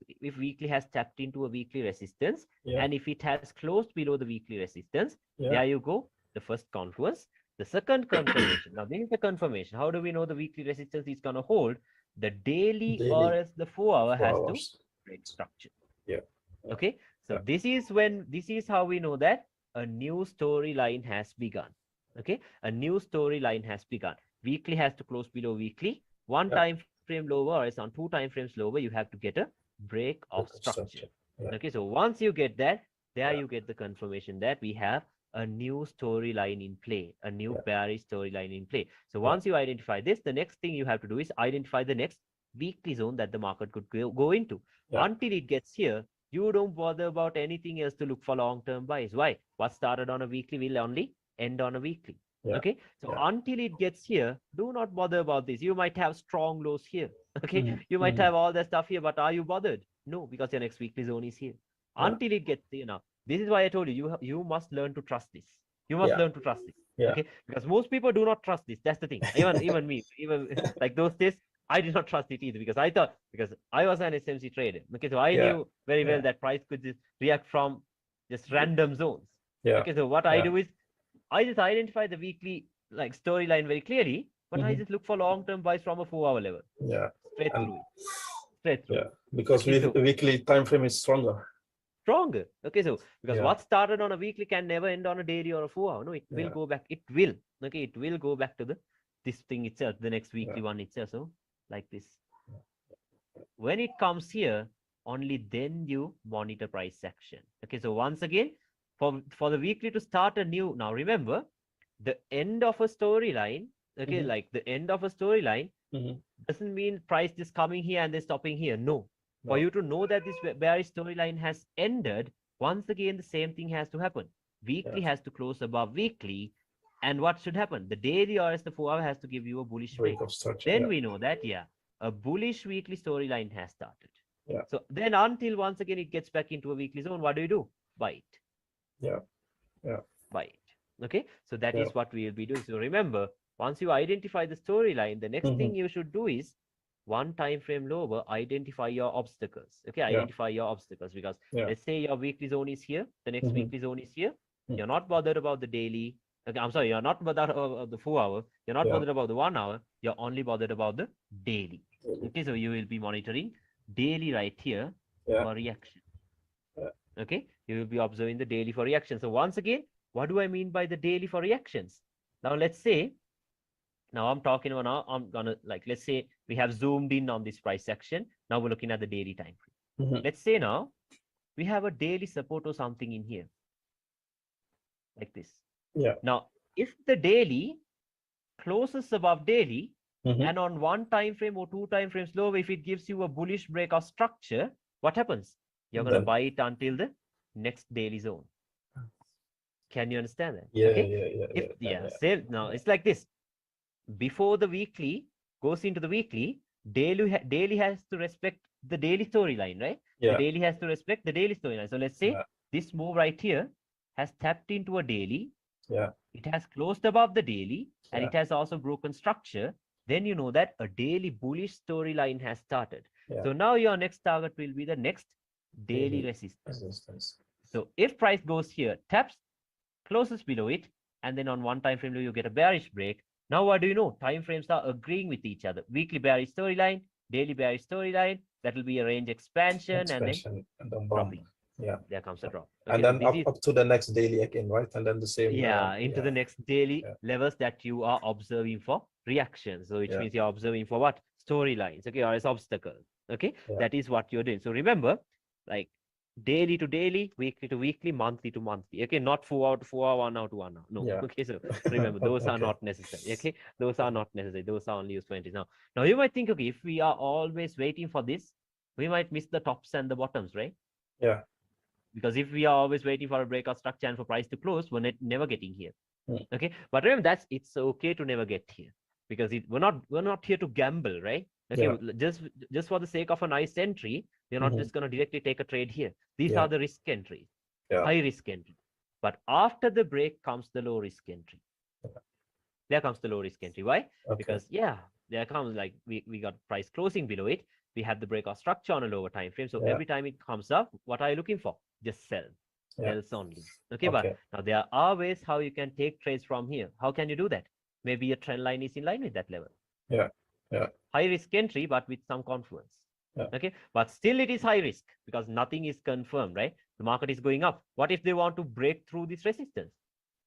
Speaker 1: tapped into a weekly resistance,
Speaker 2: Yeah.
Speaker 1: and if it has closed below the weekly resistance,
Speaker 2: Yeah.
Speaker 1: there you go, the first confluence. The second confirmation, now this is the confirmation. How do we know the weekly resistance is going to hold? The daily or
Speaker 2: Daily
Speaker 1: as the 4 hour has to
Speaker 2: 4 hours.
Speaker 1: break structure.
Speaker 2: Yeah. Yeah.
Speaker 1: Okay, so
Speaker 2: Yeah.
Speaker 1: this is how we know that a new storyline has begun. Okay, a new storyline has begun. Weekly has to close below weekly. One
Speaker 2: Yeah.
Speaker 1: time frame lower or is on two time frames lower, you have to get a break of structure.
Speaker 2: Yeah.
Speaker 1: Okay, so once you get that, there
Speaker 2: Yeah.
Speaker 1: you get the confirmation that we have a new storyline in play, a new
Speaker 2: Yeah.
Speaker 1: bearish storyline in play. So
Speaker 2: Yeah.
Speaker 1: once you identify this, the next thing you have to do is identify the next weekly zone that the market could go into. Until it gets here, you don't bother about anything else to look for long-term buys. Why? What started on a weekly will only end on a weekly. Okay, so until it gets here, do not bother about this. You might have strong lows here. Okay, you might have all that stuff here, but are you bothered? No, because your next weekly zone is here. Until it gets here. Now, this is why I told you, you must learn to trust this. You must learn to trust this. Okay, because most people do not trust this. That's the thing. Even me, even like those days, I did not trust it either, because I thought, because I was an SMC trader. Okay, so I knew very well that price could just react from just random zones. Okay, so what I do is I just identify the weekly like storyline very clearly, but I just look for long-term buys from a 4-hour level. Straight through it. Straight through.
Speaker 2: Because weekly time frame is stronger.
Speaker 1: Stronger. Okay, so because what started on a weekly can never end on a daily or a 4-hour. No, it will go back. It will. Okay, it will go back to this thing itself, the next weekly one itself. So like this. When it comes here, only then you monitor price action. Okay, so once again, for the weekly to start a new, now remember, the end of a storyline, okay, like the end of a storyline doesn't mean price just coming here and then stopping here. No. For you to know that this bearish storyline has ended, once again, the same thing has to happen. Weekly has to close above weekly. And what should happen? The daily or as the 4-hour has to give you a bullish break. Then we know that, a bullish weekly storyline has started. So then until once again it gets back into a weekly zone, what do? Buy it. Buy it. Okay, so that is what we will be doing. So remember, once you identify the storyline, the next thing you should do is one time frame lower, identify your obstacles. Okay, identify your obstacles, because let's say your weekly zone is here, the next weekly zone is here. You're not bothered about the daily. Okay, I'm sorry, you're not bothered about the 4-hour. You're not bothered about the 1-hour. You're only bothered about the daily. Okay, so you will be monitoring daily right here for reaction. Okay, you will be observing the daily for reaction. So once again, what do I mean by the daily for reactions? Now let's say, now I'm talking about, now I'm gonna, like, let's say we have zoomed in on this price action. Now we're looking at the daily time frame. Let's say now we have a daily support or something in here, like this. Now, if the daily closes above daily and on one time frame or 2 time frames low, if it gives you a bullish break of structure, what happens? You're going to buy it until the next daily zone. Can you understand that? Now it's like this. Before the weekly goes into the weekly, daily has to respect the daily storyline, right? The daily has to respect the daily storyline. So let's say this move right here has tapped into a daily. It has closed above the daily, and it has also broken structure. Then you know that a daily bullish storyline has started. So now your next target will be the next daily resistance. So if price goes here, taps, closes below it, and then on one time frame you get a bearish break. Now what do you know? Time frames are agreeing with each other. Weekly bearish storyline, daily bearish storyline. That will be a range expansion and then dropping. There comes a drop.
Speaker 2: Okay, and then so up to the next daily again, right? And then the same.
Speaker 1: Into the next daily levels that you are observing for reactions. So which means you're observing for what? Storylines, okay, or as obstacles. Okay, that is what you're doing. So remember, like daily to daily, weekly to weekly, monthly to monthly. Okay, not 4-hour to 4-hour, 1-hour to 1-hour. No. Okay, so remember, those are not necessary. Okay, those are not necessary. Those are only used for entries. Now you might think, okay, if we are always waiting for this, we might miss the tops and the bottoms, right? Because if we are always waiting for a breakout structure and for price to close, we're never getting here. Okay, but remember, it's okay to never get here, because we're not here to gamble, right? Okay, just for the sake of a nice entry, we're not just going to directly take a trade here. These are the risk entries, high risk entry. But after the break comes the low risk entry. There comes the low risk entry. Why? Because there comes, like, we got price closing below it. We have the breakout structure on a lower time frame. So every time it comes up, what are you looking for? Just sell. Sells only. Okay, but now there are ways how you can take trades from here. How can you do that? Maybe your trend line is in line with that level. High risk entry, but with some confluence. Okay, but still it is high risk because nothing is confirmed, right? The market is going up. What if they want to break through this resistance?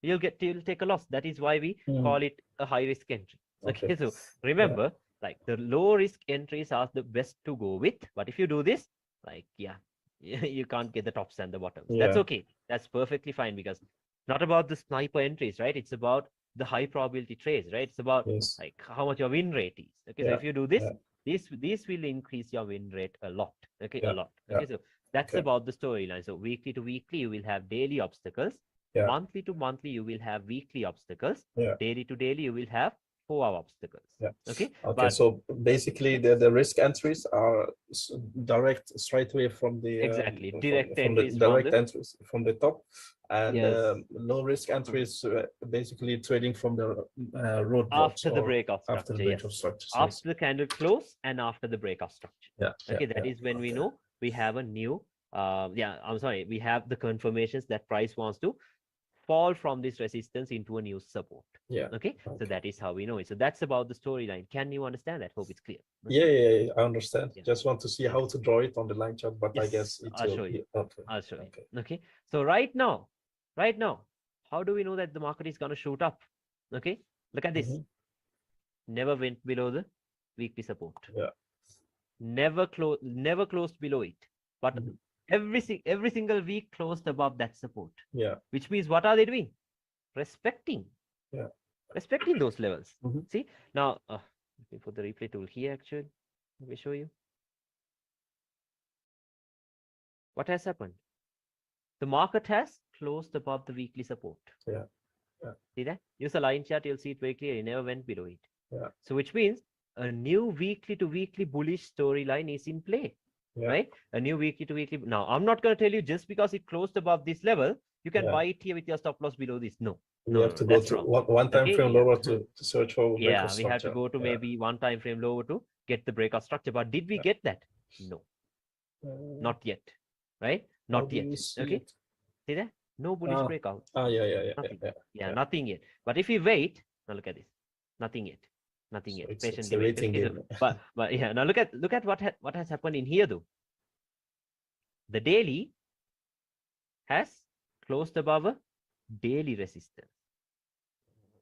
Speaker 1: You'll take a loss. That is why we call it a high risk entry. Okay, so remember, like, the low risk entries are the best to go with. But if you do this, like, you can't get the tops and the bottoms. That's okay. That's perfectly fine, because it's not about the sniper entries, right? It's about the high probability trades, right? It's about like how much your win rate is. Okay, so if you do this, This will increase your win rate a lot. Okay,
Speaker 2: Yeah,
Speaker 1: a lot.
Speaker 2: yeah.
Speaker 1: Okay, so that's
Speaker 2: Okay.
Speaker 1: about the storyline. So weekly to weekly, you will have daily obstacles.
Speaker 2: Yeah.
Speaker 1: Monthly to monthly, you will have weekly obstacles.
Speaker 2: Yeah.
Speaker 1: Daily to daily, you will have 4-hour obstacles.
Speaker 2: Yeah.
Speaker 1: Okay.
Speaker 2: Okay.
Speaker 1: But
Speaker 2: So basically, the risk entries are direct straight away from the
Speaker 1: exactly direct
Speaker 2: from the
Speaker 1: entries from
Speaker 2: direct
Speaker 1: the
Speaker 2: entries from the top, and
Speaker 1: yes
Speaker 2: low risk entries basically trading from the roadblocks
Speaker 1: after the
Speaker 2: or
Speaker 1: breakout
Speaker 2: after the
Speaker 1: structure.
Speaker 2: break
Speaker 1: Yes,
Speaker 2: of structures. Yes.
Speaker 1: after the candle close and after the breakout structure.
Speaker 2: Yeah.
Speaker 1: Okay,
Speaker 2: Yeah.
Speaker 1: that
Speaker 2: Yeah.
Speaker 1: is when we
Speaker 2: Okay.
Speaker 1: know we have a new yeah, I'm sorry, we have the confirmations that price wants to fall from this resistance into a new support.
Speaker 2: Yeah.
Speaker 1: Okay, so
Speaker 2: Okay.
Speaker 1: that is how we know it. So that's about the storyline. Can you understand that? Hope it's clear.
Speaker 2: Yeah, yeah, yeah, I understand.
Speaker 1: Yeah.
Speaker 2: Just want to see how to draw it on the line chart, but I
Speaker 1: Yes,
Speaker 2: guess it
Speaker 1: I'll
Speaker 2: will.
Speaker 1: show you.
Speaker 2: Okay.
Speaker 1: I'll show you.
Speaker 2: Okay.
Speaker 1: Okay, so right now, how do we know that the market is going to shoot up? Okay, look at this.
Speaker 2: Mhm.
Speaker 1: Never went below the weekly support.
Speaker 2: Yeah.
Speaker 1: Never closed below it. But
Speaker 2: Mhm.
Speaker 1: every single week closed above that support.
Speaker 2: Yeah.
Speaker 1: Which means what are they doing? Respecting.
Speaker 2: Yeah.
Speaker 1: Respecting those levels.
Speaker 2: Mhm.
Speaker 1: See now, let me put the replay tool here. Actually, let me show you what has happened. The market has closed above the weekly support.
Speaker 2: Yeah. Yeah.
Speaker 1: See that? Use a line chart, you'll see it very clearly. It never went below it.
Speaker 2: Yeah.
Speaker 1: So which means a new weekly to weekly bullish storyline is in play.
Speaker 2: Yeah.
Speaker 1: Right? A new weekly to weekly. Now, I'm not going to tell you just because it closed above this level, you can
Speaker 2: Yeah.
Speaker 1: buy it here with your stop loss below this. No.
Speaker 2: We
Speaker 1: No,
Speaker 2: have
Speaker 1: no,
Speaker 2: to go
Speaker 1: that's
Speaker 2: to
Speaker 1: wrong.
Speaker 2: one time
Speaker 1: Okay,
Speaker 2: frame
Speaker 1: yeah.
Speaker 2: lower to search for breakout
Speaker 1: Yeah, we
Speaker 2: structure.
Speaker 1: have to go to
Speaker 2: Yeah.
Speaker 1: maybe one time frame lower to get the breakout structure. But did we
Speaker 2: Yeah.
Speaker 1: get that? No, not yet. Right?
Speaker 2: How
Speaker 1: Not
Speaker 2: do
Speaker 1: yet.
Speaker 2: you see
Speaker 1: Okay.
Speaker 2: it?
Speaker 1: See that? No bullish breakout.
Speaker 2: Yeah, yeah, yeah, yeah,
Speaker 1: Nothing.
Speaker 2: yeah,
Speaker 1: Yeah,
Speaker 2: yeah.
Speaker 1: nothing yet. But if we wait, now look at this. Nothing yet. Nothing
Speaker 2: So
Speaker 1: yet.
Speaker 2: it's a
Speaker 1: Patiently wait.
Speaker 2: waiting
Speaker 1: Okay, so-
Speaker 2: game.
Speaker 1: but yeah, now look at what has happened in here though. The daily has closed above a daily resistance.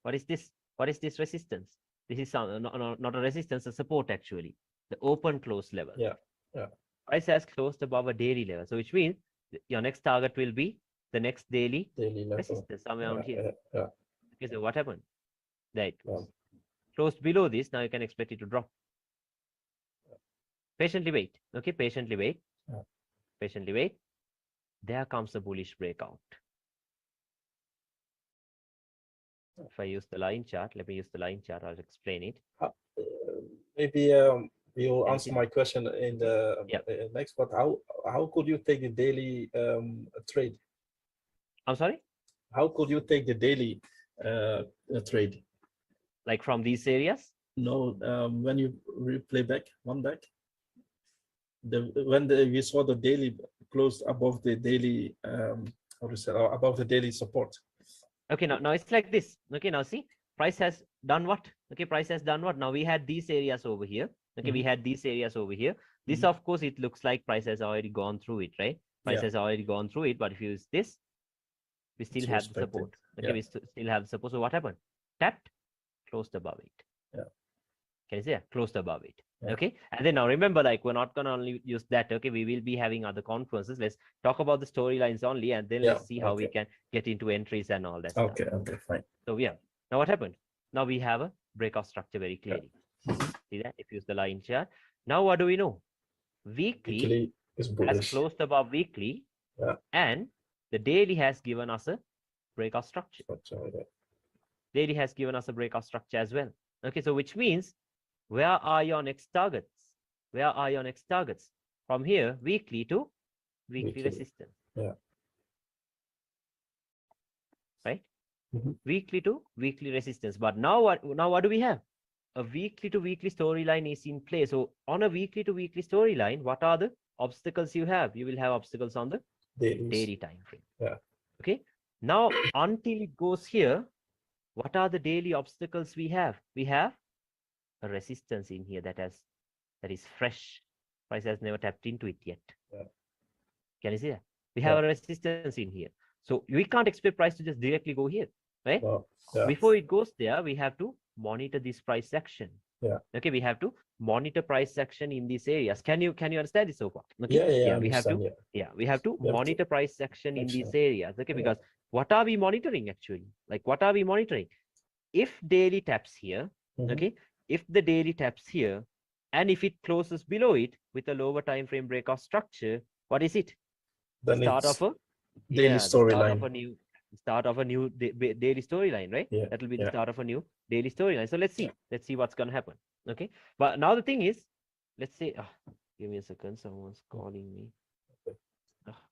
Speaker 1: What is this? What is this resistance? This is not a resistance, a support actually. The open close level.
Speaker 2: Yeah, yeah.
Speaker 1: Price has closed above a daily level. So which means your next target will be the next daily
Speaker 2: Daily level.
Speaker 1: resistance somewhere around here.
Speaker 2: Yeah.
Speaker 1: Okay, so what happened? That
Speaker 2: Yeah.
Speaker 1: closed below this, now you can expect it to drop. Patiently wait. Okay, patiently wait.
Speaker 2: Yeah.
Speaker 1: Patiently wait. There comes a bullish breakout. If I use the line chart, let me use the line chart, I'll explain it.
Speaker 2: Maybe you'll
Speaker 1: Can you
Speaker 2: answer
Speaker 1: see?
Speaker 2: my question in the
Speaker 1: Yep.
Speaker 2: next. But how could you take the daily trade?
Speaker 1: I'm sorry?
Speaker 2: How could you take the daily trade?
Speaker 1: Like from these areas?
Speaker 2: No, when you replay back when we saw the daily closed above the daily how to say above the daily support.
Speaker 1: Okay, now it's like this. Okay, now see, price has done what? Okay, price has done what? Now we had these areas over here. Okay, we had these areas over here. This, of course, it looks like price has already gone through it, right? Price has already gone through it, but if you use this, we still have the support. Okay, we still have the support. So what happened? Tapped, closed above it.
Speaker 2: Yeah.
Speaker 1: Can you see that? Closed above it.
Speaker 2: Yeah.
Speaker 1: Okay. And then now remember, like, we're not gonna only use that. Okay, we will be having other conferences. Let's talk about the storylines only, and then let's see how we can get into entries and all that stuff.
Speaker 2: Okay, fine.
Speaker 1: So yeah. Now what happened? Now we have a breakout structure very clearly. See that? If you use the line chart. Now what do we know? Weekly
Speaker 2: is
Speaker 1: has
Speaker 2: bullish.
Speaker 1: closed above weekly, and the daily has given us a breakout structure. Daily has given us a breakout structure as well. Okay, so which means, where are your next targets? Where are your next targets? From here, weekly to weekly resistance.
Speaker 2: Yeah.
Speaker 1: Right? Weekly to weekly resistance. But now what do we have? A weekly to weekly storyline is in play. So on a weekly to weekly storyline, what are the obstacles you have? You will have obstacles on the daily time frame.
Speaker 2: Yeah.
Speaker 1: Okay. Now, until it goes here, what are the daily obstacles we have? We have a resistance in here that is fresh. Price has never tapped into it yet.
Speaker 2: Yeah.
Speaker 1: Can you see that? We have a resistance in here. So we can't expect price to just directly go here, right? Before it goes there, we have to monitor this price action.
Speaker 2: Yeah.
Speaker 1: Okay, we have to monitor price action in these areas. Can you understand this so far?
Speaker 2: Okay?
Speaker 1: Yeah, we have to monitor price action in these areas. Okay, because what are we monitoring actually? Like, what are we monitoring? If daily taps here, okay, if the daily taps here, And if it closes below it with a lower time frame breakout structure, what is it?
Speaker 2: Then
Speaker 1: Start
Speaker 2: it's
Speaker 1: of a
Speaker 2: daily
Speaker 1: the start of
Speaker 2: storyline.
Speaker 1: a new daily storyline, right?
Speaker 2: Yeah.
Speaker 1: That will be the
Speaker 2: Yeah.
Speaker 1: start of a new daily storyline. So let's see. Let's see what's gonna happen. Okay. But now the thing is, let's say, give me a second. Someone's calling me.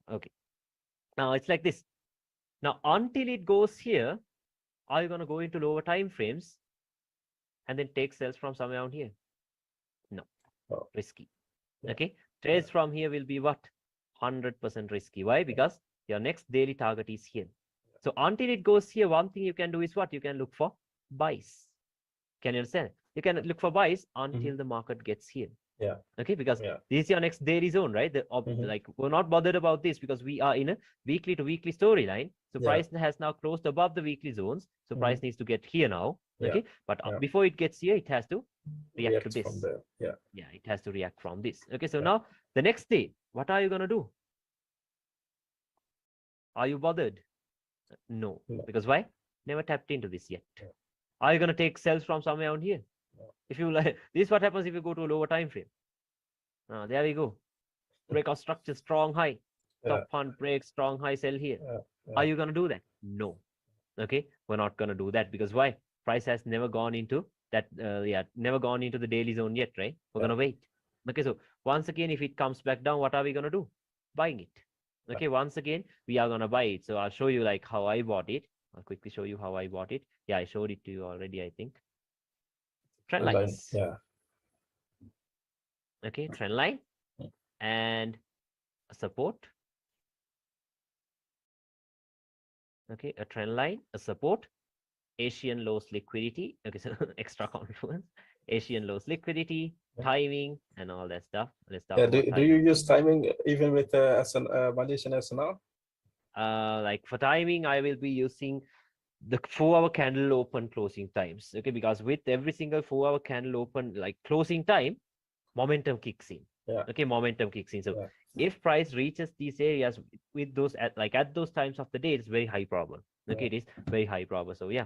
Speaker 1: Okay. Now it's like this. Now until it goes here, are you gonna go into lower time frames and then take sales from somewhere around here? No.
Speaker 2: Oh.
Speaker 1: Risky.
Speaker 2: Yeah.
Speaker 1: Okay. Trades from here will be what? 100% risky. Why? Because your next daily target is here. So until it goes here, one thing you can do is what? You can look for buys. Can you understand? You can look for buys until the market gets here.
Speaker 2: Yeah.
Speaker 1: Okay, because
Speaker 2: Yeah.
Speaker 1: this is your next daily zone, right? Like we're not bothered about this because we are in a weekly to weekly storyline. So price has now closed above the weekly zones. So price needs to get here now. Okay, but before it gets here, it has to react to this.
Speaker 2: From there. Yeah.
Speaker 1: Yeah, it has to react from this. Okay, so now the next day, what are you gonna do? Are you bothered? No. Because why? Never tapped into this yet. Are you gonna take sales from somewhere around here? If you like, this is what happens if you go to a lower time frame. There we go. Breakout structure, strong high. Top hunt break, strong high, sell here. Are you gonna do that? No. Okay, we're not gonna do that because why? Price has never gone into that. Never gone into the daily zone yet, right? We're gonna wait. Okay, so once again, if it comes back down, what are we gonna do? Buying it. Okay, once again, we are gonna buy it. So I'll show you like how I bought it. I'll quickly show you how I bought it. Yeah, I showed it to you already, I think. Trend lines.
Speaker 2: Yeah.
Speaker 1: Okay, trend line and a support. Okay, a trend line, a support, Asian lows liquidity. Okay, so extra confluence, Asian lows liquidity, timing, and all that stuff. Let's talk about
Speaker 2: do you use timing even with Malaysian SNR?
Speaker 1: Like for timing, I will be using the 4-hour candle open closing times. Okay, because with every single 4-hour candle open like closing time, momentum kicks in. Okay, momentum kicks in. So if price reaches these areas with those at those times of the day, it's very high problem. Okay, it is very high problem. So yeah.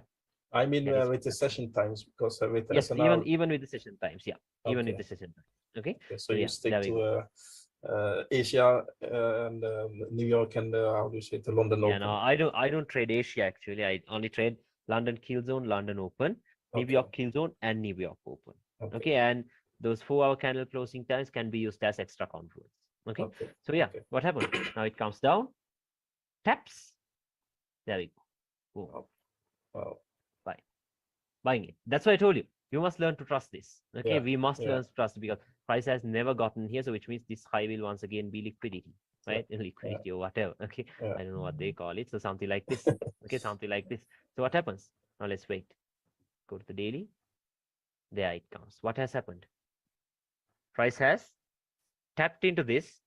Speaker 2: I mean with the session times, because with
Speaker 1: SNR, even with the session times, even with the session times. Okay,
Speaker 2: so you stick to Asia and New York and how do you say the London Open?
Speaker 1: No, I don't trade Asia actually. I only trade London Kill Zone, London Open, New York Kill Zone, and New York Open. Okay, and those 4-hour candle closing times can be used as extra confluence. Okay, so yeah, what happened? Now it comes down, taps. There we go. Boom.
Speaker 2: Wow.
Speaker 1: Buying it. That's why I told you. You must learn to trust this. Okay, we must learn to trust because price has never gotten here, so which means this high will once again be liquidity, right? Liquidity or whatever. Okay, I don't know what they call it. So something like this. Okay, something like this. So what happens? Now let's wait. Go to the daily. There it comes. What has happened? Price has tapped into this.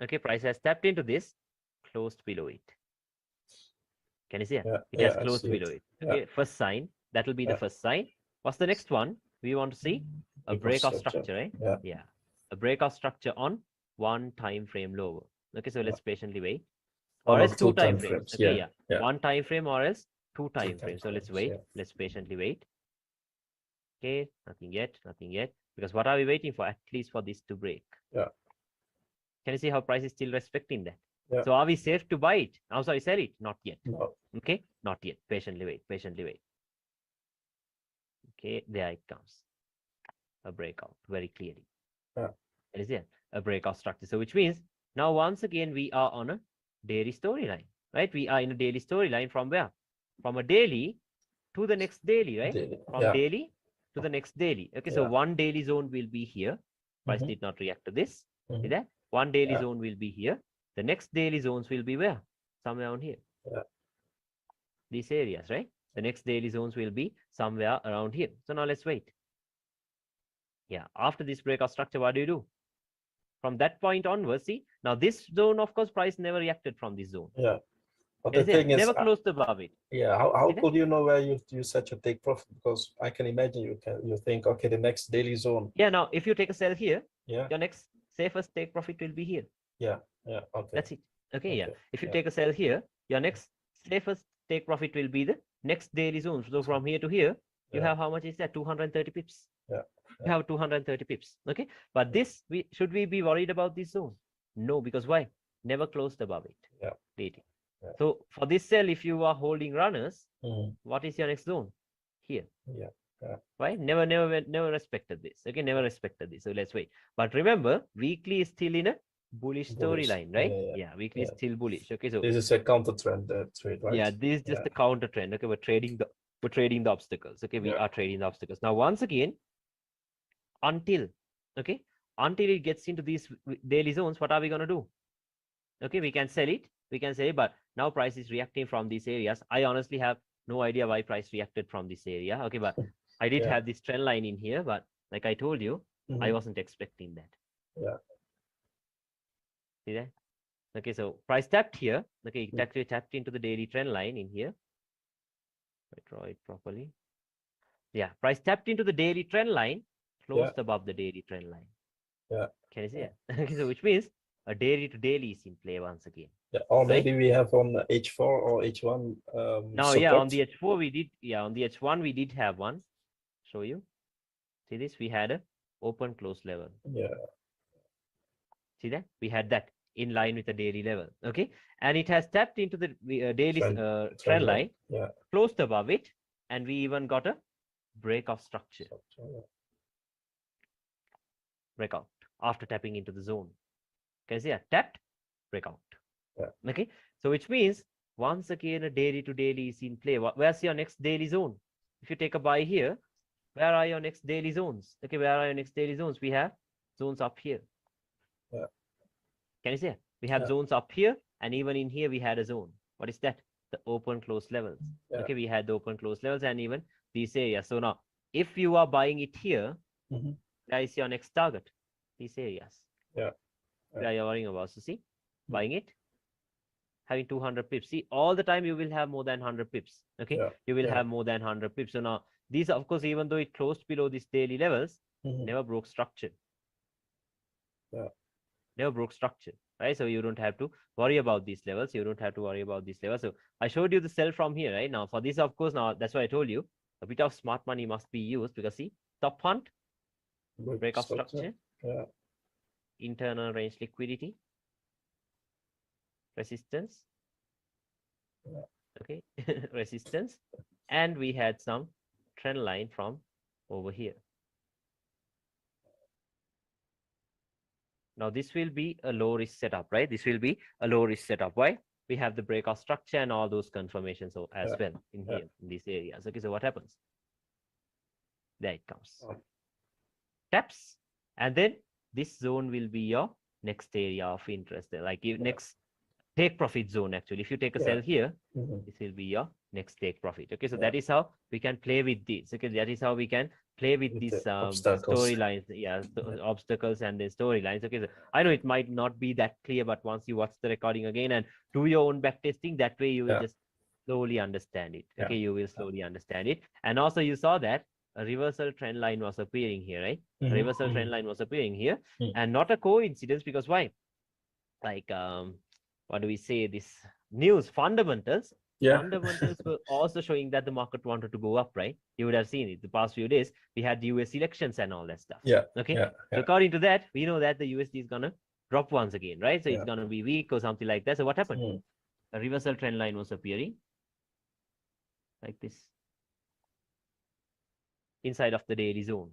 Speaker 1: Okay, price has tapped into this, closed below it. Can you see it? It has closed below it. Okay, first sign. That will be the first sign. What's the next one? We want to see a breakout structure, right? Yeah. A breakout structure on 1 time frame lower. Okay, so let's patiently wait. Or else 2 time frames. Okay, 1 time frame or else 2 time frames. So let's wait. Let's patiently wait. Okay, nothing yet, nothing yet. Because what are we waiting for? At least for this to break. Can you see how price is still respecting that? So are we safe to buy it? I'm sorry, sell it? Not yet.
Speaker 2: No.
Speaker 1: Okay, not yet. Patiently wait, patiently wait. Okay, there it comes. A breakout, very clearly. It is there, a breakout structure. So which means now once again we are on a daily storyline, right? We are in a daily storyline from where? From a daily to the next daily, right? From daily to the next daily. Okay, so one daily zone will be here. Price did not react to this. See that? One daily zone will be here. The next daily zones will be where? Somewhere on here. These areas, right? The next daily zones will be somewhere around here. So now let's wait. Yeah, after this breakout structure, what do? From that point onwards, see, now this zone, of course, price never reacted from this zone.
Speaker 2: But the thing is,
Speaker 1: never closed above it.
Speaker 2: How could you know where you set your take profit? Because I can imagine you think, okay, the next daily zone.
Speaker 1: Now if you take a sell here, your next safest take profit will be here.
Speaker 2: Okay.
Speaker 1: That's it. Okay, if you take a sell here, your next safest take profit will be the next daily zone. So from here to here, you have how much is that? 230 pips. You have 230 pips. Okay, but this should we be worried about this zone? No, because why? Never closed above it.
Speaker 2: Yeah.
Speaker 1: Dating.
Speaker 2: Yeah.
Speaker 1: So for this cell, if you are holding runners,
Speaker 2: Mhm.
Speaker 1: what is your next zone? Here.
Speaker 2: Yeah. Yeah.
Speaker 1: Right? Never respected this. Okay, never respected this. So let's wait. But remember, weekly is still in a bullish
Speaker 2: Bullish.
Speaker 1: storyline, right?
Speaker 2: Yeah.
Speaker 1: Weekly is still bullish. Okay, so
Speaker 2: This is a counter trend trade, right?
Speaker 1: yeah, this is just the counter trend. Okay, we're trading the obstacles. Okay, we are trading the obstacles. Now, once again, until it gets into these daily zones, what are we gonna do? Okay, we can sell it, but now price is reacting from these areas. I honestly have no idea why price reacted from this area. Okay, but I did have this trend line in here, but like I told you, I wasn't expecting that.
Speaker 2: Yeah.
Speaker 1: See that? Okay, so price tapped here. Okay, it actually tapped into the daily trend line in here. I draw it properly. Yeah, price tapped into the daily trend line, closed above the daily trend line.
Speaker 2: Yeah.
Speaker 1: Can you see it? Okay, so which means a daily to daily is in play once again.
Speaker 2: Yeah, or maybe we have on H4 or H1
Speaker 1: now
Speaker 2: support.
Speaker 1: Yeah, on the H4 we did, on the H1 we did have one. Show you. See this? We had a open close level.
Speaker 2: Yeah.
Speaker 1: See that? We had that in line with the daily level. Okay, and it has tapped into the daily trend line, closed above it, and we even got a break of structure. Breakout after tapping into the zone. Can you see that? Tapped, breakout. Okay, so which means once again a daily to daily is in play. Where's your next daily zone? If you take a buy here, where are your next daily zones? Okay, where are your next daily zones? We have zones up here.
Speaker 2: Yeah.
Speaker 1: Can you see it? We have zones up here, and even in here we had a zone. What is that? The open close levels. Okay, we had the open close levels and even these areas. So now, if you are buying it here, that is your next target. These areas. That you're worrying about. So see, buying it, having 200 pips. See, all the time you will have more than 100 pips. Okay, you will have more than 100 pips. So now, these, of course, even though it closed below these daily levels, never broke structure. Never broke structure, right? So you don't have to worry about these levels. You don't have to worry about these levels. So I showed you the sell from here, right? Now, for this, of course, now that's why I told you a bit of smart money must be used, because see, top hunt, break of structure, internal range liquidity, resistance, okay, resistance, and we had some trend line from over here. Now this will be a low risk setup, right? This will be a low risk setup. Why? We have the breakout structure and all those confirmations as well in here, in these areas. Okay, so what happens? There it comes. Taps, and then this zone will be your next area of interest. Like next take profit zone. Actually, if you take a sell here, this will be your next take profit. Okay, so that is how we can play with this. Okay, that is how we can play with these storylines. Obstacles and the storylines. Okay, so I know it might not be that clear, but once you watch the recording again and do your own back testing, that way you will just slowly understand it. Okay, you will slowly understand it. And also you saw that a reversal trend line was appearing here, right? A reversal trend line was appearing here, and not a coincidence, because why? Like what do we say? This news fundamentals. Fundamentals were also showing that the market wanted to go up, right? You would have seen it the past few days. We had the US elections and all that stuff. Okay. So according to that, we know that the USD is gonna drop once again, right? So it's gonna be weak or something like that. So what happened? A reversal trend line was appearing like this inside of the daily zone.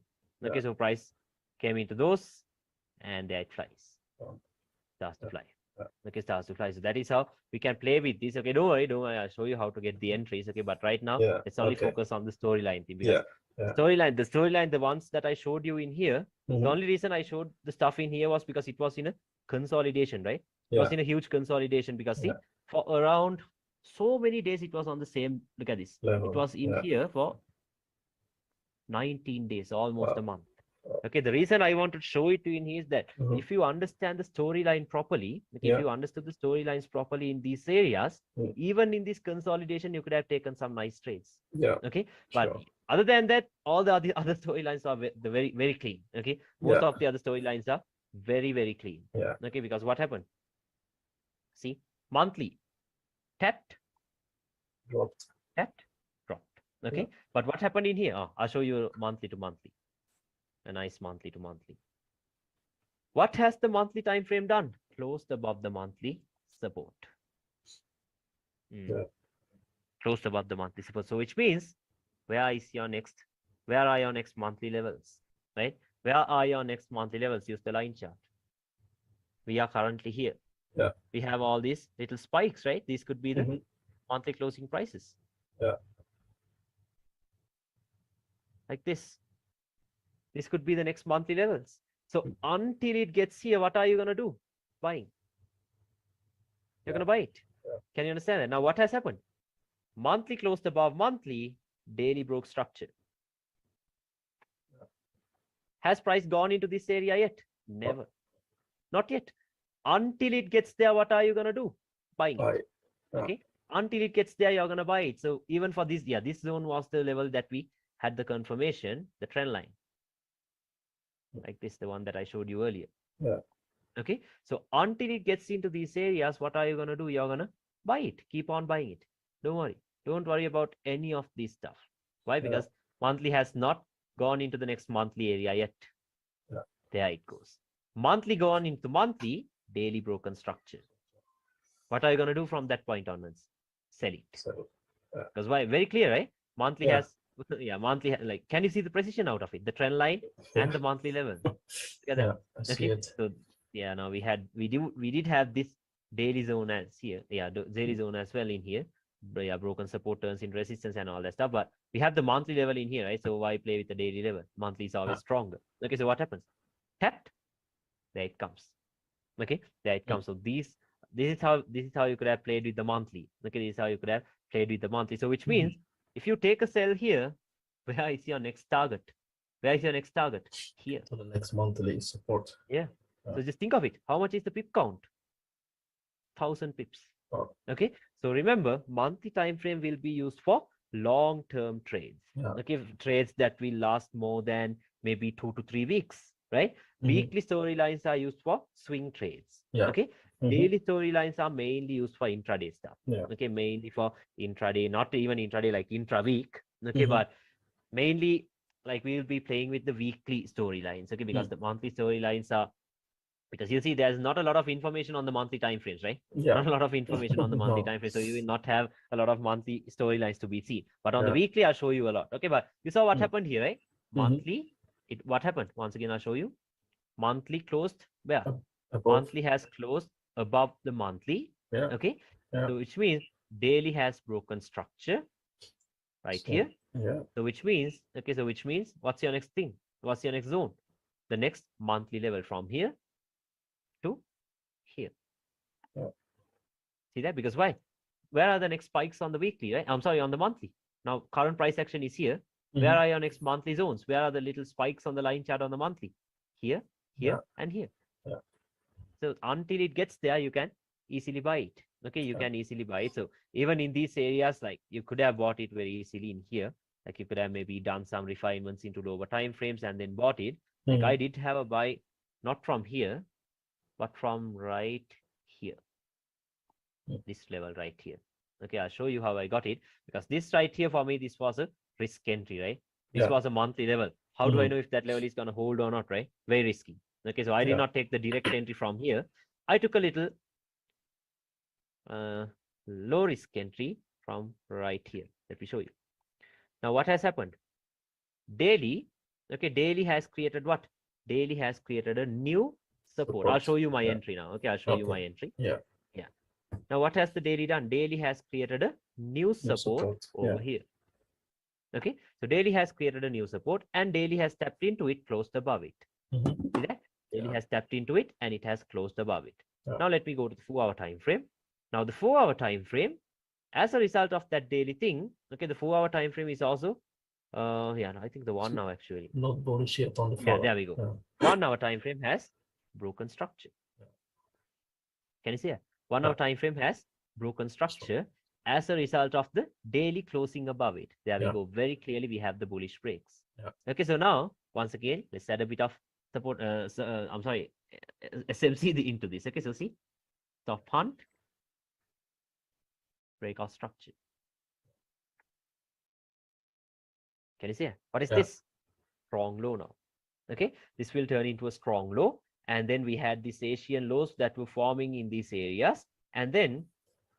Speaker 1: Okay, so price came into those, and there it flies. Starts to fly. Okay, starts to fly. So that is how we can play with this. Okay, don't worry. I'll show you how to get the entries. Okay, but right now let's only focus on the storyline thing, because the storyline, the ones that I showed you in here, the only reason I showed the stuff in here was because it was in a consolidation, right? It was in a huge consolidation, because see, for around so many days it was on the same. Look at this. It was in here for 19 days, almost a month. Okay, the reason I want to show it to you in here is that if you understand the storyline properly, if you understood the storylines properly in these areas, even in this consolidation, you could have taken some nice trades. Okay, but other than that, all the other storylines are very, very clean. Okay, most of the other storylines are very, very clean. Okay, because what happened? See, monthly tapped,
Speaker 2: dropped,
Speaker 1: tapped, dropped. Okay, but what happened in here? I'll show you monthly to monthly. a nice monthly to monthly. What has the monthly time frame done? Closed above the monthly support. Closed above the monthly support. So which means, where are your next monthly levels, right? Where are your next monthly levels? Use the line chart. We are currently here.
Speaker 2: Yeah.
Speaker 1: We have all these little spikes, right? These could be the monthly closing prices.
Speaker 2: Yeah.
Speaker 1: Like this. This could be the next monthly levels. So until it gets here, what are you going to do? Buying. You're going to buy it.
Speaker 2: Yeah.
Speaker 1: Can you understand that? Now, what has happened? Monthly closed above monthly, daily broke structure. Has price gone into this area yet? Never. Not yet. Until it gets there, what are you going to do? Buying it. Okay. Until it gets there, you're going to buy it. So even for this, this zone was the level that we had the confirmation, the trend line. Like this, the one that I showed you earlier.
Speaker 2: Yeah.
Speaker 1: Okay. So until it gets into these areas, what are you going to do? You're going to buy it. Keep on buying it. Don't worry. Don't worry about any of this stuff. Why? Because monthly has not gone into the next monthly area yet.
Speaker 2: Yeah.
Speaker 1: There it goes. Monthly gone into monthly, daily broken structure. What are you going to do from that point onwards? Sell it. Because why? Very clear, right? Monthly has, monthly, like, can you see the precision out of it? The trend line and the monthly level.
Speaker 2: Yeah, I see it.
Speaker 1: So now we did have this daily zone as here. Yeah, daily zone as well in here. But yeah, broken support turns into resistance and all that stuff. But we have the monthly level in here, right? So why play with the daily level? Monthly is always stronger. Okay, so what happens? Tapped, there it comes. Okay, there it comes. So this is how you could have played with the monthly. Okay, this is how you could have played with the monthly. So which means if you take a sell here, where is your next target? Where is your next target? Here.
Speaker 2: So the next monthly support.
Speaker 1: Yeah. So just think of it. How much is the pip count? 1,000 pips. Okay. So remember, monthly time frame will be used for long-term trades. Okay, trades that will last more than maybe 2 to 3 weeks, right? Weekly storylines are used for swing trades. Okay. Daily storylines are mainly used for intraday stuff. Okay, mainly for intraday, not even intraday like intra-week. Okay, but mainly like we will be playing with the weekly storylines. Okay, because the monthly storylines are, because you see there's not a lot of information on the monthly time frames, right? Not a lot of information on the monthly time frame, so you will not have a lot of monthly storylines to be seen. But on the weekly, I'll show you a lot. Okay, but you saw what happened here, right? Monthly, what happened? Once again, I'll show you. Monthly closed where? Monthly has closed above the monthly. Okay, so which means daily has broken structure right here. So which means, okay, so which means what's your next thing? What's your next zone? The next monthly level from here to here. See that? Because why? Where are the next spikes on the weekly, right? I'm sorry, on the monthly. Now, current price action is here. Where are your next monthly zones? Where are the little spikes on the line chart on the monthly? Here, here, and here. So until it gets there, you can easily buy it. Okay, you can easily buy it. So even in these areas, like you could have bought it very easily in here. Like you could have maybe done some refinements into lower time frames and then bought it. Like I did have a buy, not from here, but from right here. This level right here. Okay, I'll show you how I got it. Because this right here for me, this was a risk entry, right? This was a monthly level. How do I know if that level is going to hold or not, right? Very risky. Okay, so I did not take the direct entry from here. I took a little low risk entry from right here. Let me show you. Now, what has happened? Daily, okay, daily has created what? Daily has created a new support. I'll show you my entry now. Okay, I'll show you my entry. Now, what has the daily done? Daily has created a new support over here. Okay, so daily has created a new support and daily has tapped into it, closed above it. See that? Daily has tapped into it and it has closed above it. Now, let me go to the 4-hour time frame. Now, the 4-hour time frame, as a result of that daily thing, okay, the 4-hour time frame is also, I think the 1 hour actually.
Speaker 2: Not bullish yet on the 4 hour.
Speaker 1: There we go. 1 hour time frame has broken structure. Can you see it? 1 hour time frame has broken structure as a result of the daily closing above it. There we go. Very clearly, we have the bullish breaks. Okay, so now, once again, let's add a bit of support, SMC into this. Okay, so see, top hunt, breakout structure. Can you see it? What is this? Strong low now. Okay, this will turn into a strong low. And then we had these Asian lows that were forming in these areas. And then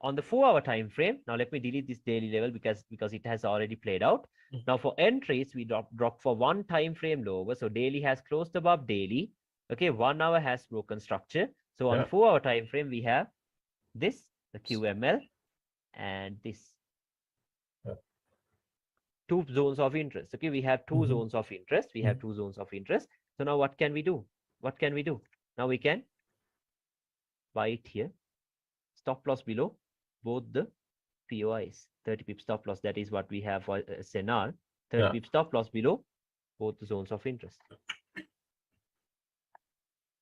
Speaker 1: on the 4-hour time frame, now let me delete this daily level because it has already played out. Now for entries, we drop for one time frame lower. So daily has closed above daily. Okay, 1 hour has broken structure. So on 4-hour time frame, we have this, the QML, and this. Two zones of interest. Okay, we have two zones of interest. We have two zones of interest. So now what can we do? What can we do? Now we can buy it here. Stop loss below both the POIs. 30 pip stop loss. That is what we have for SNR. 30 pip stop loss below both the zones of interest.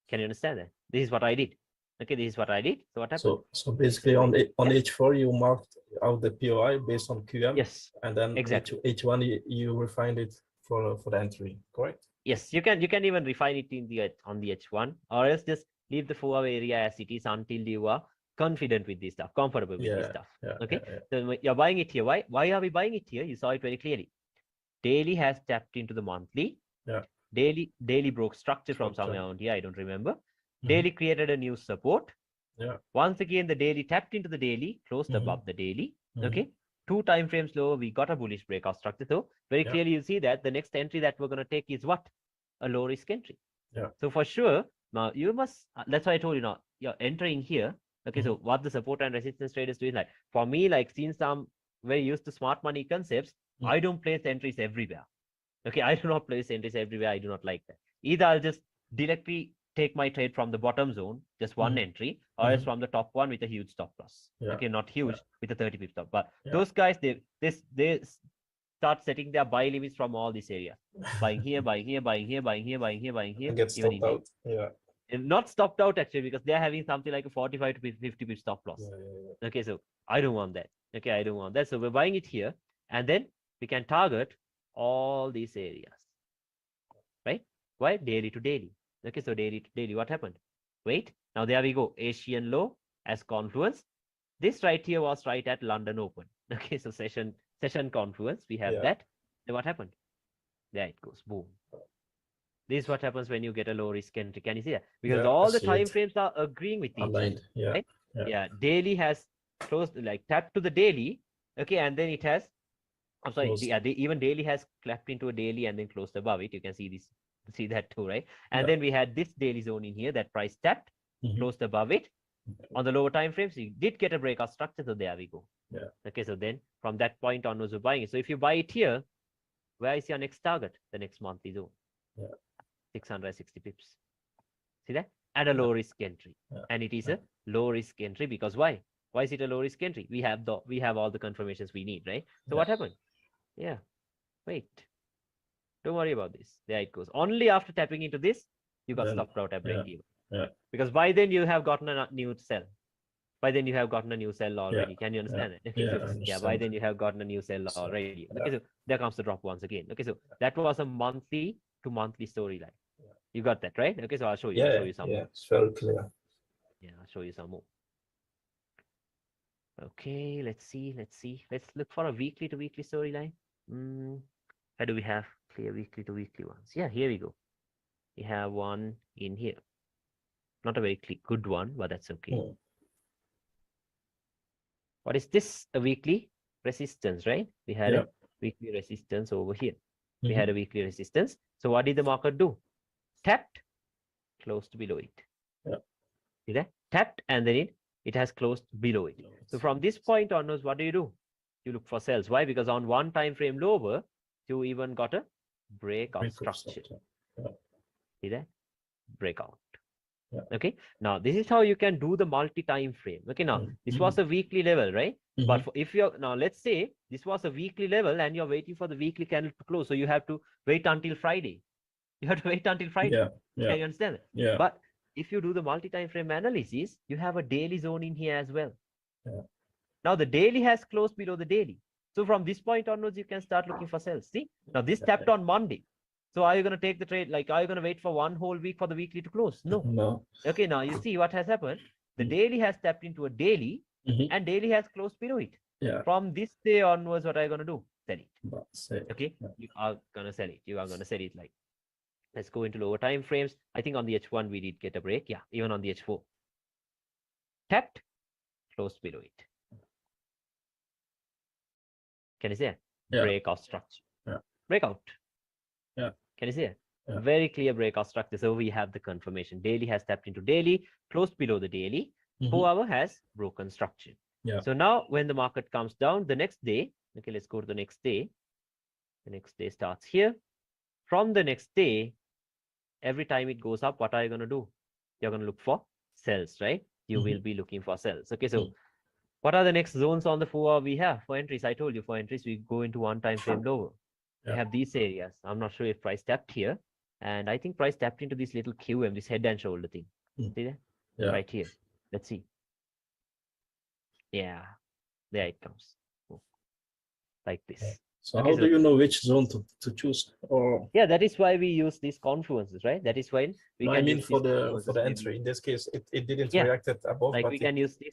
Speaker 1: Can you understand that? This is what I did. Okay, this is what I did. So what happened?
Speaker 2: So basically on H4 you marked out the POI based on QM.
Speaker 1: Yes.
Speaker 2: And then
Speaker 1: exactly.
Speaker 2: H1 you refined it for the entry, correct?
Speaker 1: Yes, you can even refine it in the on the H1, or else just leave the 4-hour area as it is until you are confident with this stuff, comfortable with this stuff. Okay. So you're buying it here. Why are we buying it here? You saw it very clearly. Daily has tapped into the monthly. Daily broke structure from somewhere around here. I don't remember. Daily created a new support. Once again, the daily tapped into the daily, closed above the daily. Okay. 2 time frames lower, we got a bullish breakout structure. So very clearly you see that the next entry that we're going to take is what? A low risk entry. So for sure, now you must, that's why I told you now, you're entering here. Okay, so what the support and resistance traders do is like, for me, like since I'm very used to smart money concepts, I don't place entries everywhere. Okay, I do not place entries everywhere. I do not like that. Either I'll just directly take my trade from the bottom zone, just one entry, or else from the top one with a huge stop loss. Okay, not huge, with a 30 pip stop. But those guys, they start setting their buy limits from all these areas. Buying here, buying here, buying here, buying here, buying here, buying here.
Speaker 2: And get stopped out.
Speaker 1: And not stopped out actually, because they're having something like a 45 to 50 pip stop loss. Okay, so I don't want that. Okay, I don't want that. So we're buying it here, and then we can target all these areas. Right? Why? Daily to daily. Okay, so daily to daily, what happened? Wait, now there we go. Asian low as confluence. This right here was right at London Open. Okay, so session confluence, we have that. Then what happened? There it goes, boom. This is what happens when you get a low risk entry. Can you see that? Because all the time frames are agreeing with each other. Right? Daily has closed, like tapped to the daily. Okay, and then it has, I'm sorry, even daily has clapped into a daily and then closed above it. You can see this. See that too, right? And then we had this daily zone in here that price tapped, closed above it. On the lower time frames, you did get a breakout structure, so there we go. Okay, so then from that point onwards, we're buying it. So if you buy it here, where is your next target? The next monthly zone. 660 pips. See that? And a low risk entry. And it is a low risk entry because why? Why is it a low risk entry? We have all the confirmations we need, right? So what happened? Wait. Don't worry about this. There it goes. Only after tapping into this, you got stopped out at break even. Because by then you have gotten a new sell. By then you have gotten a new sell already. Can you understand it? Okay, so, by then you have gotten a new sell already. Okay, so there comes the drop once again. Okay, so that was a monthly to monthly storyline. You got that, right? Okay, so I'll show you. I'll show you some more.
Speaker 2: It's very clear.
Speaker 1: Yeah, I'll show you some more. Okay, let's see. Let's look for a weekly to weekly storyline. Where do we have clear weekly to weekly ones? Yeah, here we go. We have one in here. Not a very good one, but that's okay. What is this? A weekly resistance, right? We had a weekly resistance over here. We had a weekly resistance. So what did the market do? Tapped, closed below it. See that? Tapped, and then it has closed below it. So from this point onwards, what do? You look for sells. Why? Because on one time frame lower, you even got a breakout structure. See that? Breakout. Okay, now this is how you can do the multi-time frame. Okay, now this was a weekly level, right? But if you're now, let's say this was a weekly level and you're waiting for the weekly candle to close, so you have to wait until Friday. You have to wait until Friday. Can you understand that? But if you do the multi-time frame analysis, you have a daily zone in here as well. Now the daily has closed below the daily. So from this point onwards, you can start looking for sells. See, now this tapped on Monday. So are you going to take the trade? Like, are you going to wait for one whole week for the weekly to close? No. Okay, now you see what has happened. The daily has tapped into a daily and daily has closed below it. From this day onwards, what are you going to do? Sell it. Okay, you are going to sell it. You are going to sell it Let's go into lower time frames. I think on the H1 we did get a break. Yeah, even on the H4. Tapped, closed below it. Can you see it?
Speaker 2: Yeah.
Speaker 1: Breakout structure.
Speaker 2: Yeah.
Speaker 1: Breakout.
Speaker 2: Yeah.
Speaker 1: Can you see it?
Speaker 2: Yeah.
Speaker 1: Very clear breakout structure. So we have the confirmation. Daily has tapped into daily, closed below the daily. 4-hour has broken structure.
Speaker 2: Yeah.
Speaker 1: So now when the market comes down, the next day, okay, let's go to the next day. The next day starts here. From the next day, every time it goes up, what are you going to do? You're going to look for sells, right? You will be looking for sells. Okay, so what are the next zones on the 4-hour we have for entries? I told you for entries, we go into one time frame lower. We have these areas. I'm not sure if price tapped here. And I think price tapped into this little QM, this head and shoulder thing. See that?
Speaker 2: Yeah.
Speaker 1: Right here. Let's see. Yeah, there it comes. Like this.
Speaker 2: So how do you know which zone to choose? Or
Speaker 1: yeah, that is why we use these confluences, right? That is why we
Speaker 2: no,
Speaker 1: can
Speaker 2: I mean
Speaker 1: use
Speaker 2: for
Speaker 1: these
Speaker 2: the entry. In this case, it didn't
Speaker 1: yeah.
Speaker 2: react at above,
Speaker 1: like
Speaker 2: but
Speaker 1: we can use this.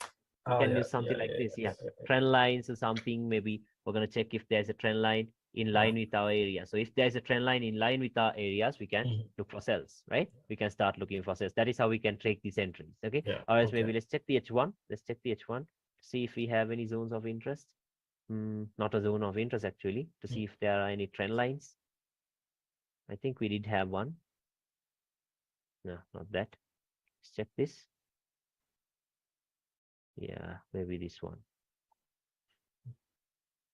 Speaker 1: We can use something like this. Yeah. Trend lines or something. Maybe we're gonna check if there's a trend line in line with our area. So if there's a trend line in line with our areas, we can look for sells, right? We can start looking for sells. That is how we can track these entries. Okay. Or else maybe let's check the H1. Let's check the H1. See if we have any zones of interest. Not a zone of interest actually, to see if there are any trend lines. I think we did have one. No, not that. Let's check this. Yeah, maybe this one.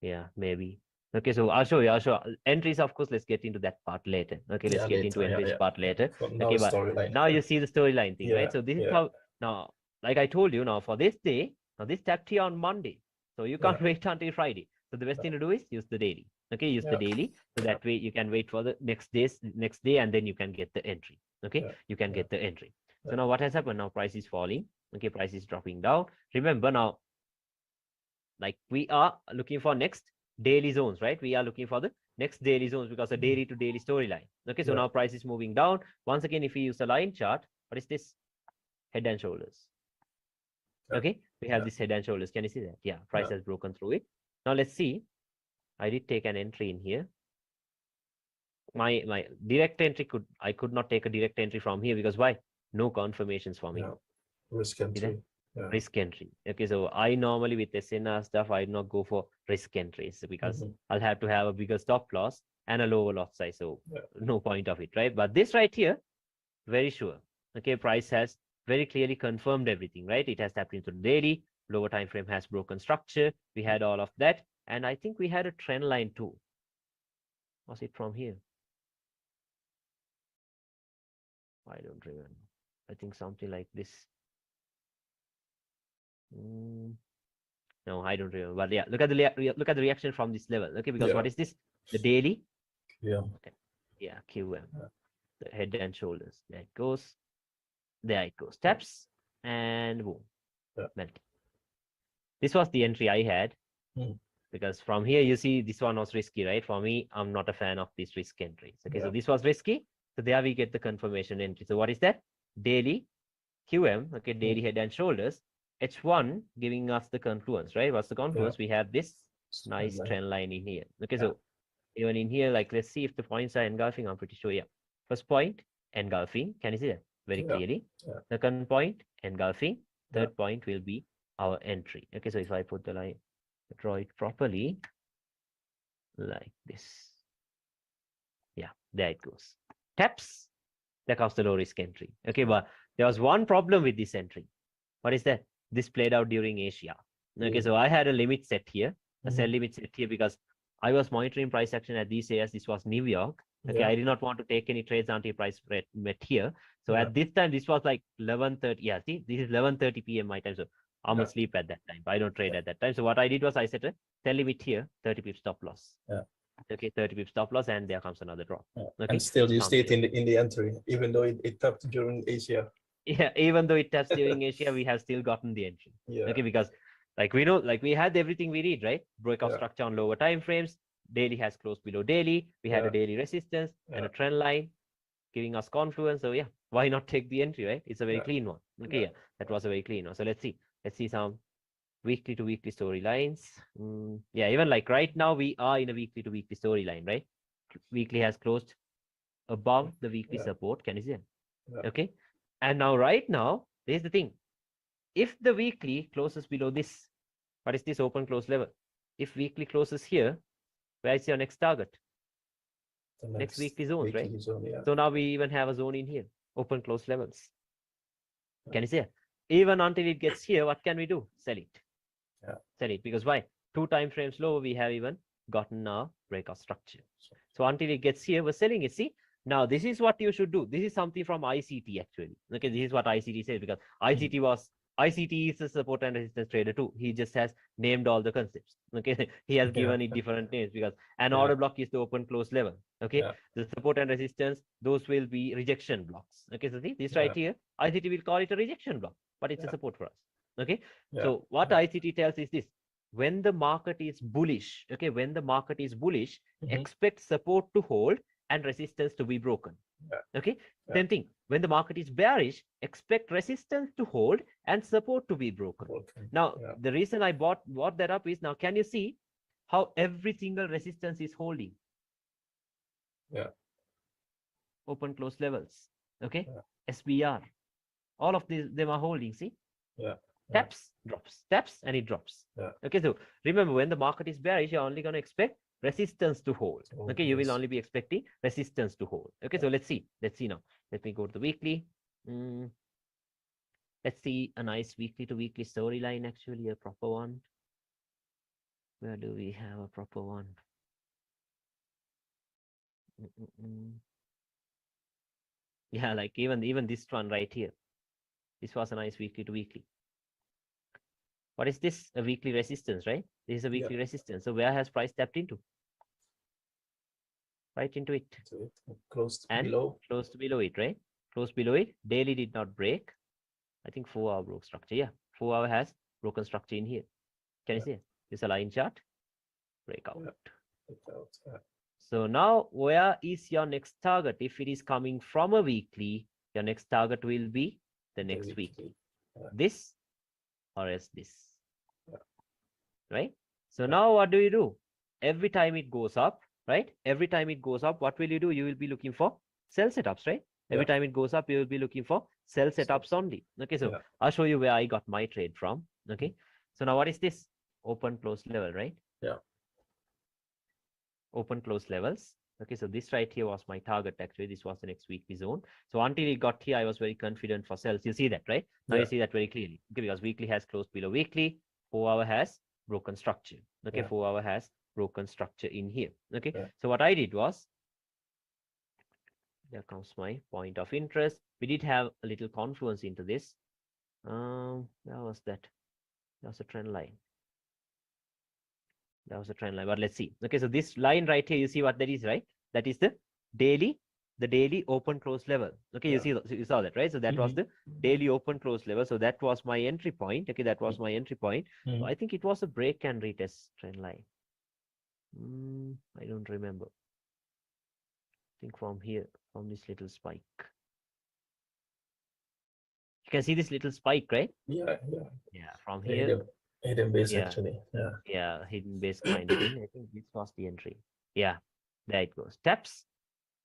Speaker 1: Yeah, maybe. Okay, so I'll show you. Entries, of course, let's get into that part later. Okay, let's get into entries part later. Okay, but now you see the storyline thing, right? So this is how, now, like I told you, now for this day, now this tapped here on Monday. So you can't wait until Friday. So the best thing to do is use the daily. Okay, use the daily. So that way you can wait for the next day, and then you can get the entry. Okay, you can get the entry. So now what has happened? Now price is falling. Okay, price is dropping down. Remember now, like we are looking for next daily zones, right? We are looking for the next daily zones because a daily to daily storyline. Okay, so now price is moving down. Once again, if we use the line chart, what is this? Head and shoulders. Okay, we have this head and shoulders. Can you see that? Yeah, price has broken through it. Now let's see. I did take an entry in here. My direct entry I could not take a direct entry from here because why? No confirmations for me.
Speaker 2: Risk entry.
Speaker 1: Risk entry. Okay, so I normally with SNR stuff, I do not go for risk entries because I'll have to have a bigger stop loss and a lower lot size. So no point of it, right? But this right here, very sure. Okay, price has very clearly confirmed everything, right? It has tapped into the daily, lower time frame has broken structure. We had all of that. And I think we had a trend line too. Was it from here? I don't remember. I think something like this. No, I don't remember. But yeah, look at the reaction from this level. Okay, because what is this? The daily. Okay. Yeah, QM. The head and shoulders. There it goes. There it goes. Taps and boom. Melt. This was the entry I had. Because from here you see this one was risky, right? For me, I'm not a fan of these risk entries. Okay, so this was risky. So there we get the confirmation entry. So what is that? Daily QM. Okay, daily head and shoulders. H1 giving us the confluence, right? What's the confluence? We have this nice trend line in here. Okay, so even in here, like let's see if the points are engulfing. I'm pretty sure, yeah. First point, engulfing. Can you see that very clearly? Second point, engulfing. Third point will be our entry. Okay, so if I put the line, draw it properly, like this. Yeah, there it goes. Taps, there comes the low risk entry. Okay, but there was one problem with this entry. What is that? This played out during Asia. Okay, so I had a limit set here, a sell limit set here because I was monitoring price action at these areas. This was New York. Okay, I did not want to take any trades until price met here. So at this time, this was like 11:30. Yeah, see, this is 11:30 p.m. my time. So I'm asleep at that time. I don't trade at that time. So what I did was I set a sell limit here, 30 pips stop loss. Okay, 30 pips stop loss, and there comes another drop. Okay?
Speaker 2: And still you stayed in the entry, even though it tapped during Asia.
Speaker 1: Yeah, even though it taps during Asia, we have still gotten the entry. Okay, because like we know, like we had everything we need, right? Breakout structure on lower time frames. Daily has closed below daily. We had a daily resistance and a trend line giving us confluence. So yeah, why not take the entry, right? It's a very clean one. Okay, yeah, that was a very clean one. So let's see some weekly to weekly storylines. Yeah, even like right now we are in a weekly to weekly storyline, right? Weekly has closed above the weekly
Speaker 2: Yeah.
Speaker 1: support. Can you see it?
Speaker 2: Yeah.
Speaker 1: Okay. And now, right now, there's the thing. If the weekly closes below this, what is this open close level? If weekly closes here, where is your next target?
Speaker 2: The
Speaker 1: Next weekly zones, right?
Speaker 2: zone, yeah.
Speaker 1: So now we even have a zone in here, open close levels.
Speaker 2: Yeah.
Speaker 1: Can you see it? Even until it gets here, what can we do? Sell it.
Speaker 2: Yeah.
Speaker 1: Sell it. Because why? 2 time frames lower, we have even gotten our breakout structure. So until it gets here, we're selling it. See, now this is what you should do. This is something from ICT actually. Okay, this is what ICT says, because ICT is a support and resistance trader too. He just has named all the concepts. Okay, he has given it different names, because an order block is the open close level. Okay, the support and resistance, those will be rejection blocks. Okay, so see this right here, ICT will call it a rejection block, but it's a support for us. Okay, so what ICT tells is this: when the market is bullish, okay, when the market is bullish, expect support to hold and resistance to be broken. Okay, same thing. When the market is bearish, expect resistance to hold and support to be broken. Now, the reason I brought that up is, now can you see how every single resistance is holding? Open close levels. Okay, SBR. All of these, them are holding. See? Taps, drops, taps, and it drops. Okay, so remember, when the market is bearish, you're only going to expect resistance to hold. Okay, you will only be expecting resistance to hold. Okay, so let's see now. Let me go to the weekly. Let's see a nice weekly to weekly storyline, actually, a proper one. Where do we have a proper one? Yeah, like even this one right here. This was a nice weekly to weekly. What is this? A weekly resistance, right? This is a weekly resistance. So where has price tapped into? Right into it.
Speaker 2: Close to
Speaker 1: and
Speaker 2: below.
Speaker 1: Close to below it, right? Close below it. Daily did not break. I think 4-hour broke structure. Yeah, 4-hour has broken structure in here. Can you see it? It's a line chart. Breakout. So now, where is your next target? If it is coming from a weekly, your next target will be the next weekly. This or else this. Right? So now what do? Every time it goes up, right? Every time it goes up, what will you do? You will be looking for sell setups, right? Every time it goes up, you will be looking for sell setups only. Okay, so I'll show you where I got my trade from. Okay, so now what is this? Open close level, right? Open close levels. Okay, so this right here was my target. Actually, this was the next weekly zone. So until it got here, I was very confident for sells. You see that, right? Now you see that very clearly. Okay, because weekly has closed below weekly, 4-hour has broken structure. Okay, 4-hour has broken structure in here. Okay, so what I did was, there comes my point of interest. We did have a little confluence into this. Where was that? That was a trend line. That was a trend line, but let's see. Okay, so this line right here, you see what that is, right? That is the daily open close level. Okay, you saw that, right? So that was the daily open close level. So that was my entry point. Okay, that was my entry point. So I think it was a break and retest trend line. I don't remember. I think from here, from this little spike. You can see this little spike, right?
Speaker 2: Yeah.
Speaker 1: From here.
Speaker 2: Hidden base, actually.
Speaker 1: Yeah, hidden base kind of thing. I think this was the entry. Yeah, there it goes. Taps.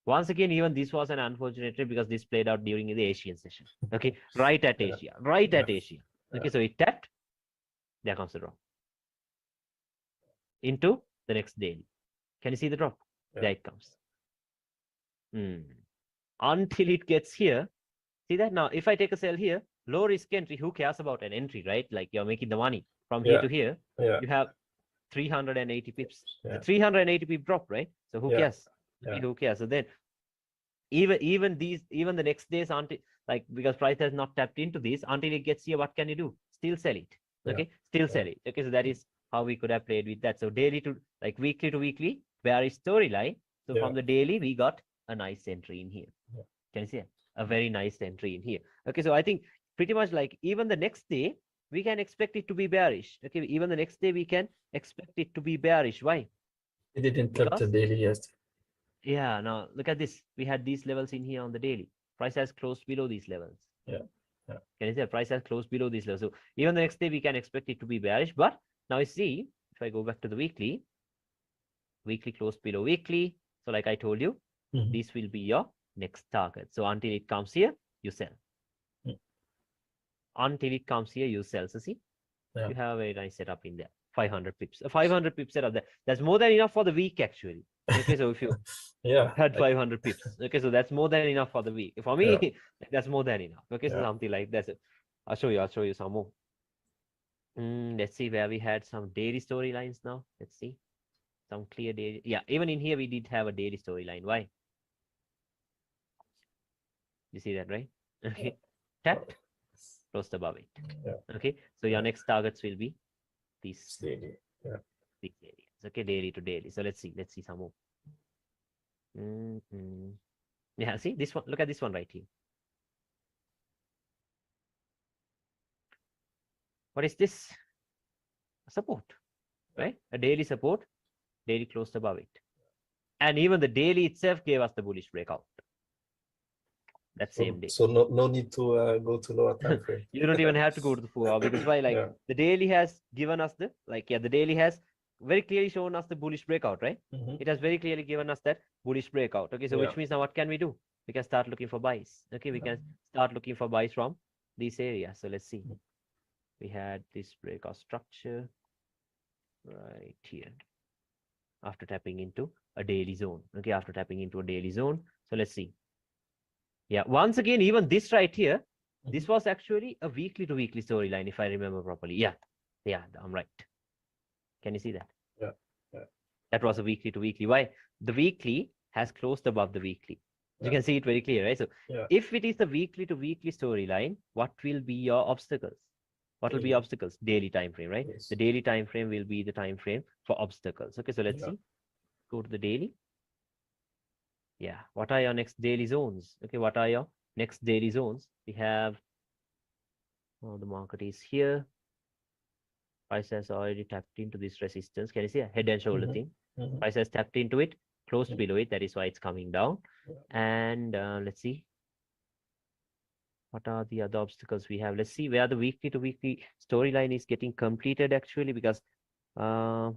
Speaker 1: Once again, even this was an unfortunate trade, because this played out during the Asian session. Okay, right at Asia. Okay, so it tapped. There comes the drop into the next daily. Can you see the drop? There it comes. Until it gets here. See that? Now, if I take a sell here, low risk entry, who cares about an entry, right? Like, you're making the money from here to here. You have 380 pips. 380 pip drop, right? So who cares? Okay, who cares? So then, even the next days, until, like, because price has not tapped into this, until it gets here, what can you do? Still sell it. Okay, still sell it. Okay, so that is how we could have played with that. So daily to, like, weekly to weekly, bearish storyline. So from the daily, we got a nice entry in here. Can you see it? A very nice entry in here. Okay, so I think pretty much, like, even the next day, we can expect it to be bearish. Okay, even the next day, we can expect it to be bearish. Why?
Speaker 2: It didn't tap the daily yesterday.
Speaker 1: Yeah, now look at this. We had these levels in here on the daily. Price has closed below these levels. Can you see? Price has closed below these levels. So even the next day, we can expect it to be bearish. But now you see, if I go back to the weekly closed below weekly. So like I told you, this will be your next target. So until it comes here, you sell. Until it comes here, you sell. So see,
Speaker 2: Yeah.
Speaker 1: you have a very nice setup in there. 500 pips. A 500 pips setup there. That's more than enough for the week actually. Okay, so if you
Speaker 2: Yeah.
Speaker 1: had 500 pips, okay, so that's more than enough for the week. For me,
Speaker 2: Yeah.
Speaker 1: that's more than enough. Okay, so
Speaker 2: Yeah.
Speaker 1: something like that. I'll show you some more. Let's see where we had some daily storylines now. Let's see. Some clear daily. Yeah, even in here we did have a daily storyline. Why? You see that, right? Okay. Tapped, closed above it.
Speaker 2: Yeah.
Speaker 1: Okay. So your next targets will be these
Speaker 2: Steady. Yeah.
Speaker 1: areas. Okay, daily to daily. So let's see some more. Yeah, see this one. Look at this one right here. What is this? Support, right? A daily support, daily closed above it. And even the daily itself gave us the bullish breakout. That same day.
Speaker 2: So no need to go to lower time frame.
Speaker 1: You don't even have to go to the 4 hour because why? Like the daily has given us the the daily has very clearly shown us the bullish breakout, right? It has very clearly given us that bullish breakout. Okay, so which means now what can we do? We can start looking for buys. Okay, we can start looking for buys from this area. So let's see. We had this breakout structure right here after tapping into a daily zone. Okay, after tapping into a daily zone. So let's see. Yeah, once again, even this right here, this was actually a weekly to weekly storyline, if I remember properly. Yeah, I'm right. Can you see that?
Speaker 2: Yeah.
Speaker 1: That was a weekly to weekly. Why? The weekly has closed above the weekly. You can see it very clear, right? So if it is the weekly to weekly storyline, what will be your obstacles? What will be obstacles? Daily time frame, right?
Speaker 2: Yes.
Speaker 1: The daily time frame will be the time frame for obstacles. Okay, so let's see. Go to the daily. Yeah, what are your next daily zones? Okay, what are your next daily zones? We have, the market is here. Price has already tapped into this resistance. Can you see a head and shoulder thing? Price has tapped into it, closed below it. That is why it's coming down. And let's see. What are the other obstacles we have? Let's see where the weekly to weekly storyline is getting completed actually, because I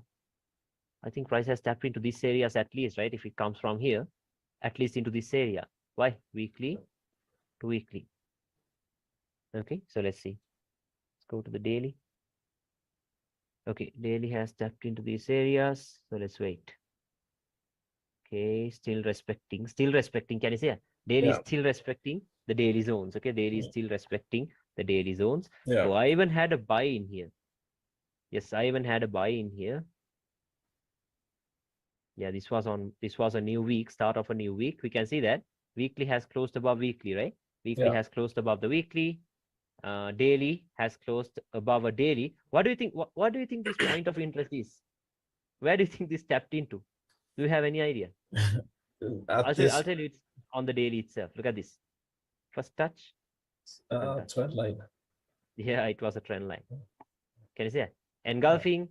Speaker 1: think price has tapped into these areas at least, right? If it comes from here, at least into this area. Why? Weekly to weekly. Okay, so let's see. Let's go to the daily. Okay, daily has tapped into these areas. So let's wait. Okay, still respecting. Can you see it? Daily is still respecting the daily zones. Okay, daily is still respecting the daily zones. Oh, I even had a buy in here. Yes, I even had a buy in here. Yeah, this was a new week, start of a new week. We can see that weekly has closed above weekly, right? Weekly has closed above the weekly. Daily has closed above a daily. What do you think? What do you think this point of interest is? Where do you think this tapped into? Do you have any idea? I'll tell you it's on the daily itself. Look at this. First touch.
Speaker 2: Trend line.
Speaker 1: Yeah, it was a trend line. Can you see that? Engulfing,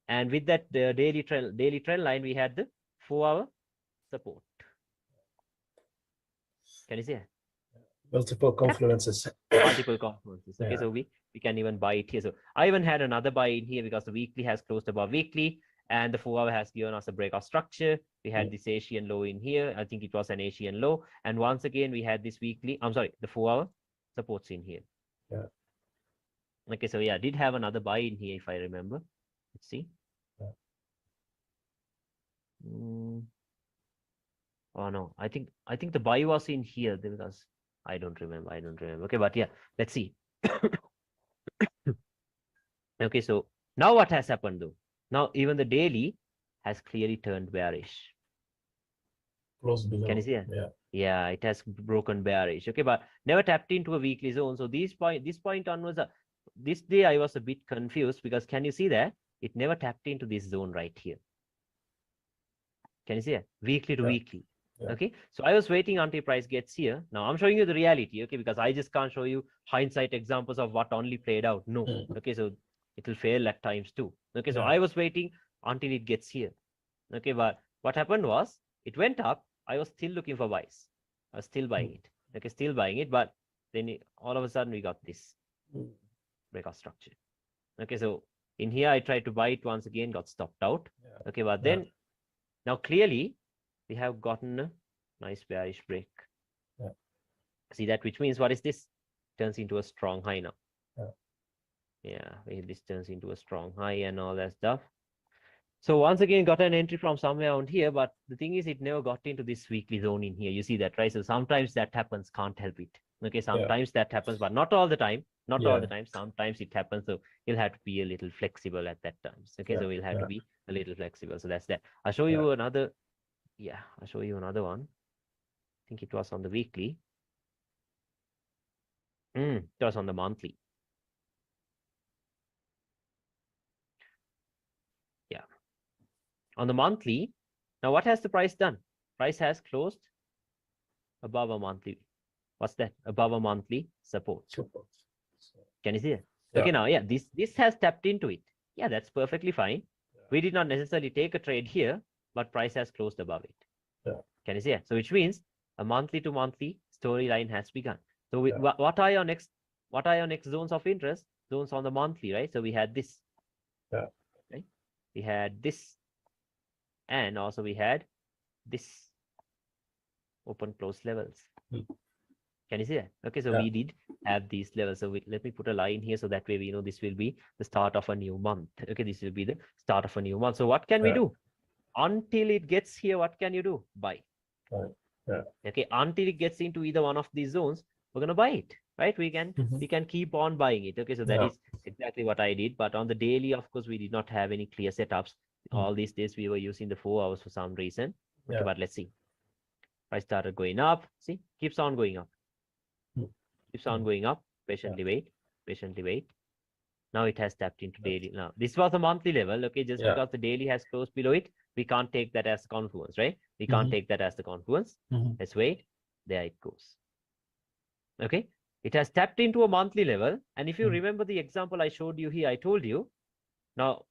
Speaker 1: and with that daily trend line, we had the 4 hour support. Can you see that?
Speaker 2: Multiple confluences.
Speaker 1: Multiple confluences. Okay, so we can even buy it here. So I even had another buy in here because the weekly has closed above weekly and the 4 hour has given us a breakout structure. We had this Asian low in here. I think it was an Asian low. And once again, we had this weekly, the 4 hour supports in here.
Speaker 2: Yeah.
Speaker 1: Okay, so yeah, I did have another buy in here if I remember. Let's see. Oh no, I think the buy was in here because I don't remember. Okay, but yeah, let's see. Okay, so now what has happened though? Now even the daily has clearly turned bearish.
Speaker 2: Close below.
Speaker 1: Can you see it? Yeah, it has broken bearish. Okay, but never tapped into a weekly zone. So this point onwards, this day I was a bit confused because can you see that? It never tapped into this zone right here. Can you see it? Weekly to weekly. Okay, so I was waiting until price gets here. Now I'm showing you the reality, okay, because I just can't show you hindsight examples of what only played out. No, okay, so it will fail at times too. Okay, so I was waiting until it gets here. Okay, but what happened was it went up. I was still looking for buys. I was still buying it. Okay, still buying it, but then all of a sudden we got this breakout structure. Okay, so in here I tried to buy it once again, got stopped out. Okay, but then now clearly we have gotten Nice bearish break.
Speaker 2: Yeah.
Speaker 1: See that, which means what is this? Turns into a strong high now.
Speaker 2: Yeah.
Speaker 1: Yeah, this turns into a strong high and all that stuff. So once again, got an entry from somewhere around here, but the thing is, it never got into this weekly zone in here. You see that, right? So sometimes that happens, can't help it. Okay, sometimes that happens, but not all the time. Not all the time. Sometimes it happens, so you'll have to be a little flexible at that times. Okay, so we'll have to be a little flexible. So that's that. I'll show you another. Yeah, I'll show you another one. I think it was on the weekly. It was on the monthly. Yeah. On the monthly, now what has the price done? Price has closed above a monthly. What's that? Above a monthly support. Can you see it? Okay, now, yeah, this has tapped into it. Yeah, that's perfectly fine. We did not necessarily take a trade here, but price has closed above it. Can you see it? So which means a monthly to monthly storyline has begun. So what are your next zones of interest? Zones on the monthly, right? So we had this. Right? We had this. And also we had this open close levels. Can you see that? Okay, so we did have these levels. So let me put a line here so that way we know this will be the start of a new month. Okay, this will be the start of a new month. So what can we do? Until it gets here, what can you do? Buy. Okay, until it gets into either one of these zones, we're gonna buy it, right? We can keep on buying it. Okay, so that is exactly what I did. But on the daily, of course, we did not have any clear setups. All these days we were using the 4 hours for some reason. Okay, but let's see. Price started going up. See, keeps on going up. Keeps on going up. Patiently wait. Patiently wait. Now it has tapped into daily. Now this was a monthly level. Okay, just because the daily has closed below it, we can't take that as confluence, right? We can't take that as the confluence. Let's wait. There it goes. Okay, it has tapped into a monthly level. And if you remember the example I showed you here, I told you. Now,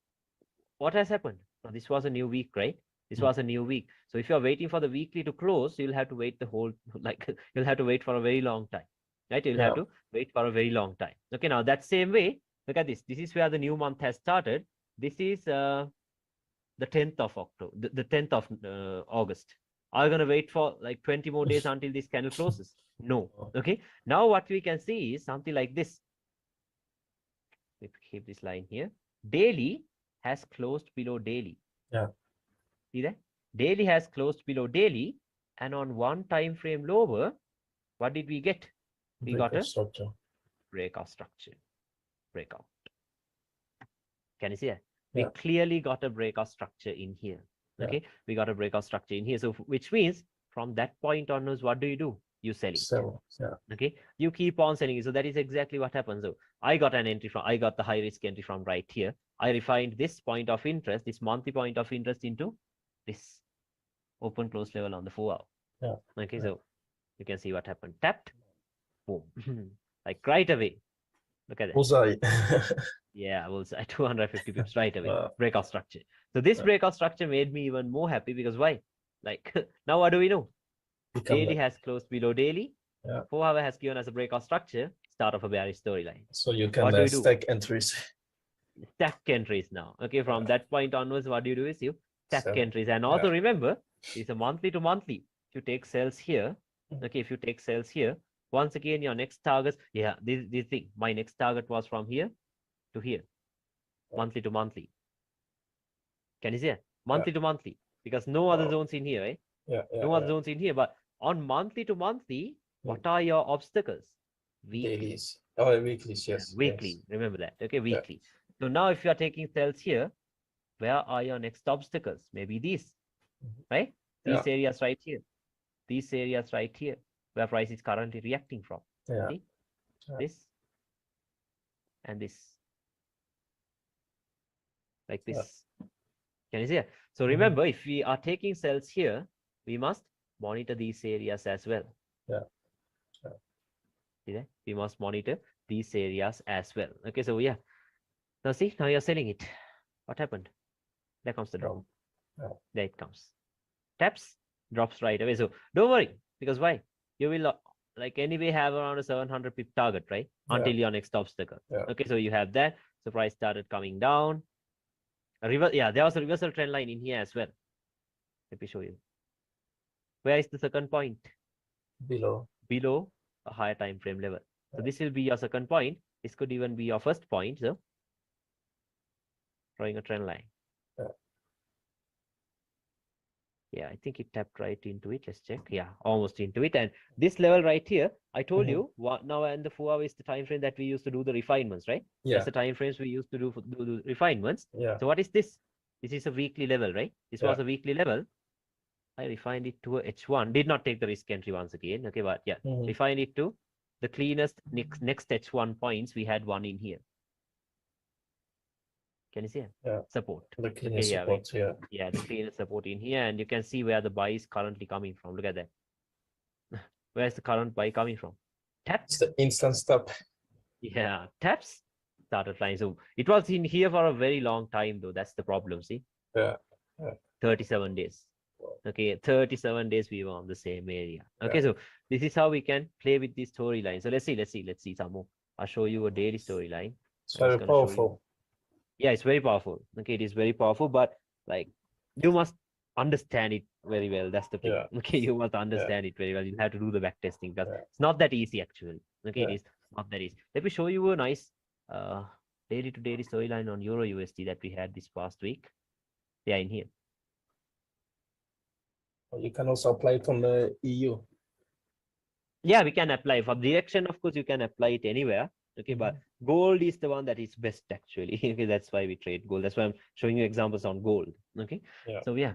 Speaker 1: what has happened? Now, this was a new week, right? This was a new week. So if you're waiting for the weekly to close, you'll have to wait the whole, like, you'll have to wait for a very long time, right? You'll have to wait for a very long time. Okay, now that same way, look at this. This is where the new month has started. This is the 10th of October, the 10th of August. Are you going to wait for like 20 more days until this candle closes? No. Okay, now what we can see is something like this. Let me keep this line here. Daily has closed below daily. See that? Daily has closed below daily, and on one time frame lower, what did we get? We got a breakout structure. Breakout. Can you see that? We clearly got a breakout structure in here. Okay, we got a breakout structure in here. So which means from that point onwards, what do? You sell it. Okay, you keep on selling it. So that is exactly what happens. So I got an entry from, I got the high risk entry from right here. I refined this point of interest, this monthly point of interest into this open close level on the 4 hour. Okay, so you can see what happened. Tapped, boom, like right away. Look at that.
Speaker 2: Bullseye.
Speaker 1: Yeah, bullseye. 250 pips right away. Breakout structure. So this breakout structure made me even more happy because why? Like now what do we know? Daily has closed below daily. 4 hour has given us a breakout structure. Start of a bearish storyline.
Speaker 2: So you can stack entries.
Speaker 1: Stack entries now. Okay, from that point onwards, what you do is you stack entries. And also remember, it's a monthly to monthly. If you take sales here, okay, if you take sales here, once again, your next targets, this thing, my next target was from here to here, monthly to monthly. Can you see it? Monthly to monthly, because no other zones in here, right? No other zones in here, but on monthly to monthly, what are your obstacles?
Speaker 2: Weekly. Oh, weekly, yes.
Speaker 1: Weekly, remember that, okay, weekly. So now if you are taking sales here, where are your next obstacles? Maybe these, right? These areas right here. These areas right here, where price is currently reacting from. See? This and this. Like this. Can you see it? So remember, if we are taking sales here, we must monitor these areas as well. See that? We must monitor these areas as well. Okay, so now see, now you're selling it. What happened? There comes the drop. There it comes. Taps, drops right away. So don't worry, because why? You will like anyway have around a 700 pip target, right? Until your next obstacle. Okay, so you have that. So price started coming down. There was a reversal trend line in here as well. Let me show you. Where is the second point?
Speaker 2: Below.
Speaker 1: Below a higher time frame level. So this will be your second point. This could even be your first point. So drawing a trend line. Yeah, I think it tapped right into it. Let's check. Yeah, almost into it. And this level right here, I told you what now, and the 4 hours is the time frame that we used to do the refinements, right?
Speaker 2: Yeah.
Speaker 1: That's the time frames we used to do for do the refinements.
Speaker 2: Yeah.
Speaker 1: So what is this? This is a weekly level, right? This was a weekly level. I refined it to a H1. Did not take the risk entry once again. Okay, but yeah, refined it to the cleanest next H1 points. We had one in here. Can you see it?
Speaker 2: Yeah.
Speaker 1: Support.
Speaker 2: The cleanest support here.
Speaker 1: Yeah, the cleanest support in here, and you can see where the buy is currently coming from. Look at that. Where's the current buy coming from? Taps.
Speaker 2: It's the instant stop.
Speaker 1: Yeah, taps. Started flying. So it was in here for a very long time, though. That's the problem. See?
Speaker 2: Yeah.
Speaker 1: 37 days. Okay, 37 days we were on the same area. Okay, so this is how we can play with this storyline. So let's see some more. I'll show you a daily storyline.
Speaker 2: It's very powerful.
Speaker 1: Yeah, it's very powerful. Okay, it is very powerful, but like you must understand it very well. That's the thing. Okay, you must understand it very well. You have to do the back testing because it's not that easy actually. Okay, it is not that easy. Let me show you a nice daily to daily storyline on Euro USD that we had this past week. Yeah, in here.
Speaker 2: You can also apply it on the EU.
Speaker 1: Yeah, we can apply for direction. Of course, you can apply it anywhere. Okay, but gold is the one that is best actually. Okay, that's why we trade gold. That's why I'm showing you examples on gold. Okay, so yeah,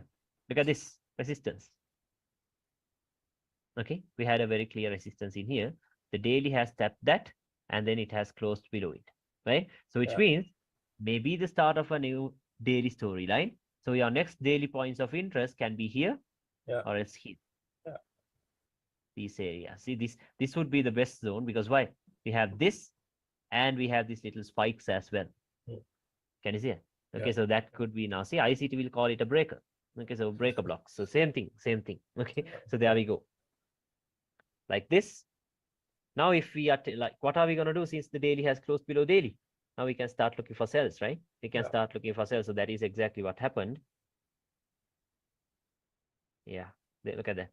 Speaker 1: look at this resistance. Okay, we had a very clear resistance in here. The daily has tapped that, and then it has closed below it, right? So which means maybe the start of a new daily storyline. So your next daily points of interest can be here, or else here. These areas. See, this would be the best zone because why? We have this. And we have these little spikes as well. Can you see it? Okay, so that could be now. See, ICT will call it a breaker. Okay, so breaker blocks. So same thing. Okay, so there we go. Like this. Now, if we are like, what are we going to do since the daily has closed below daily? Now we can start looking for sales, right? We can start looking for sales. So that is exactly what happened. Yeah, look at that.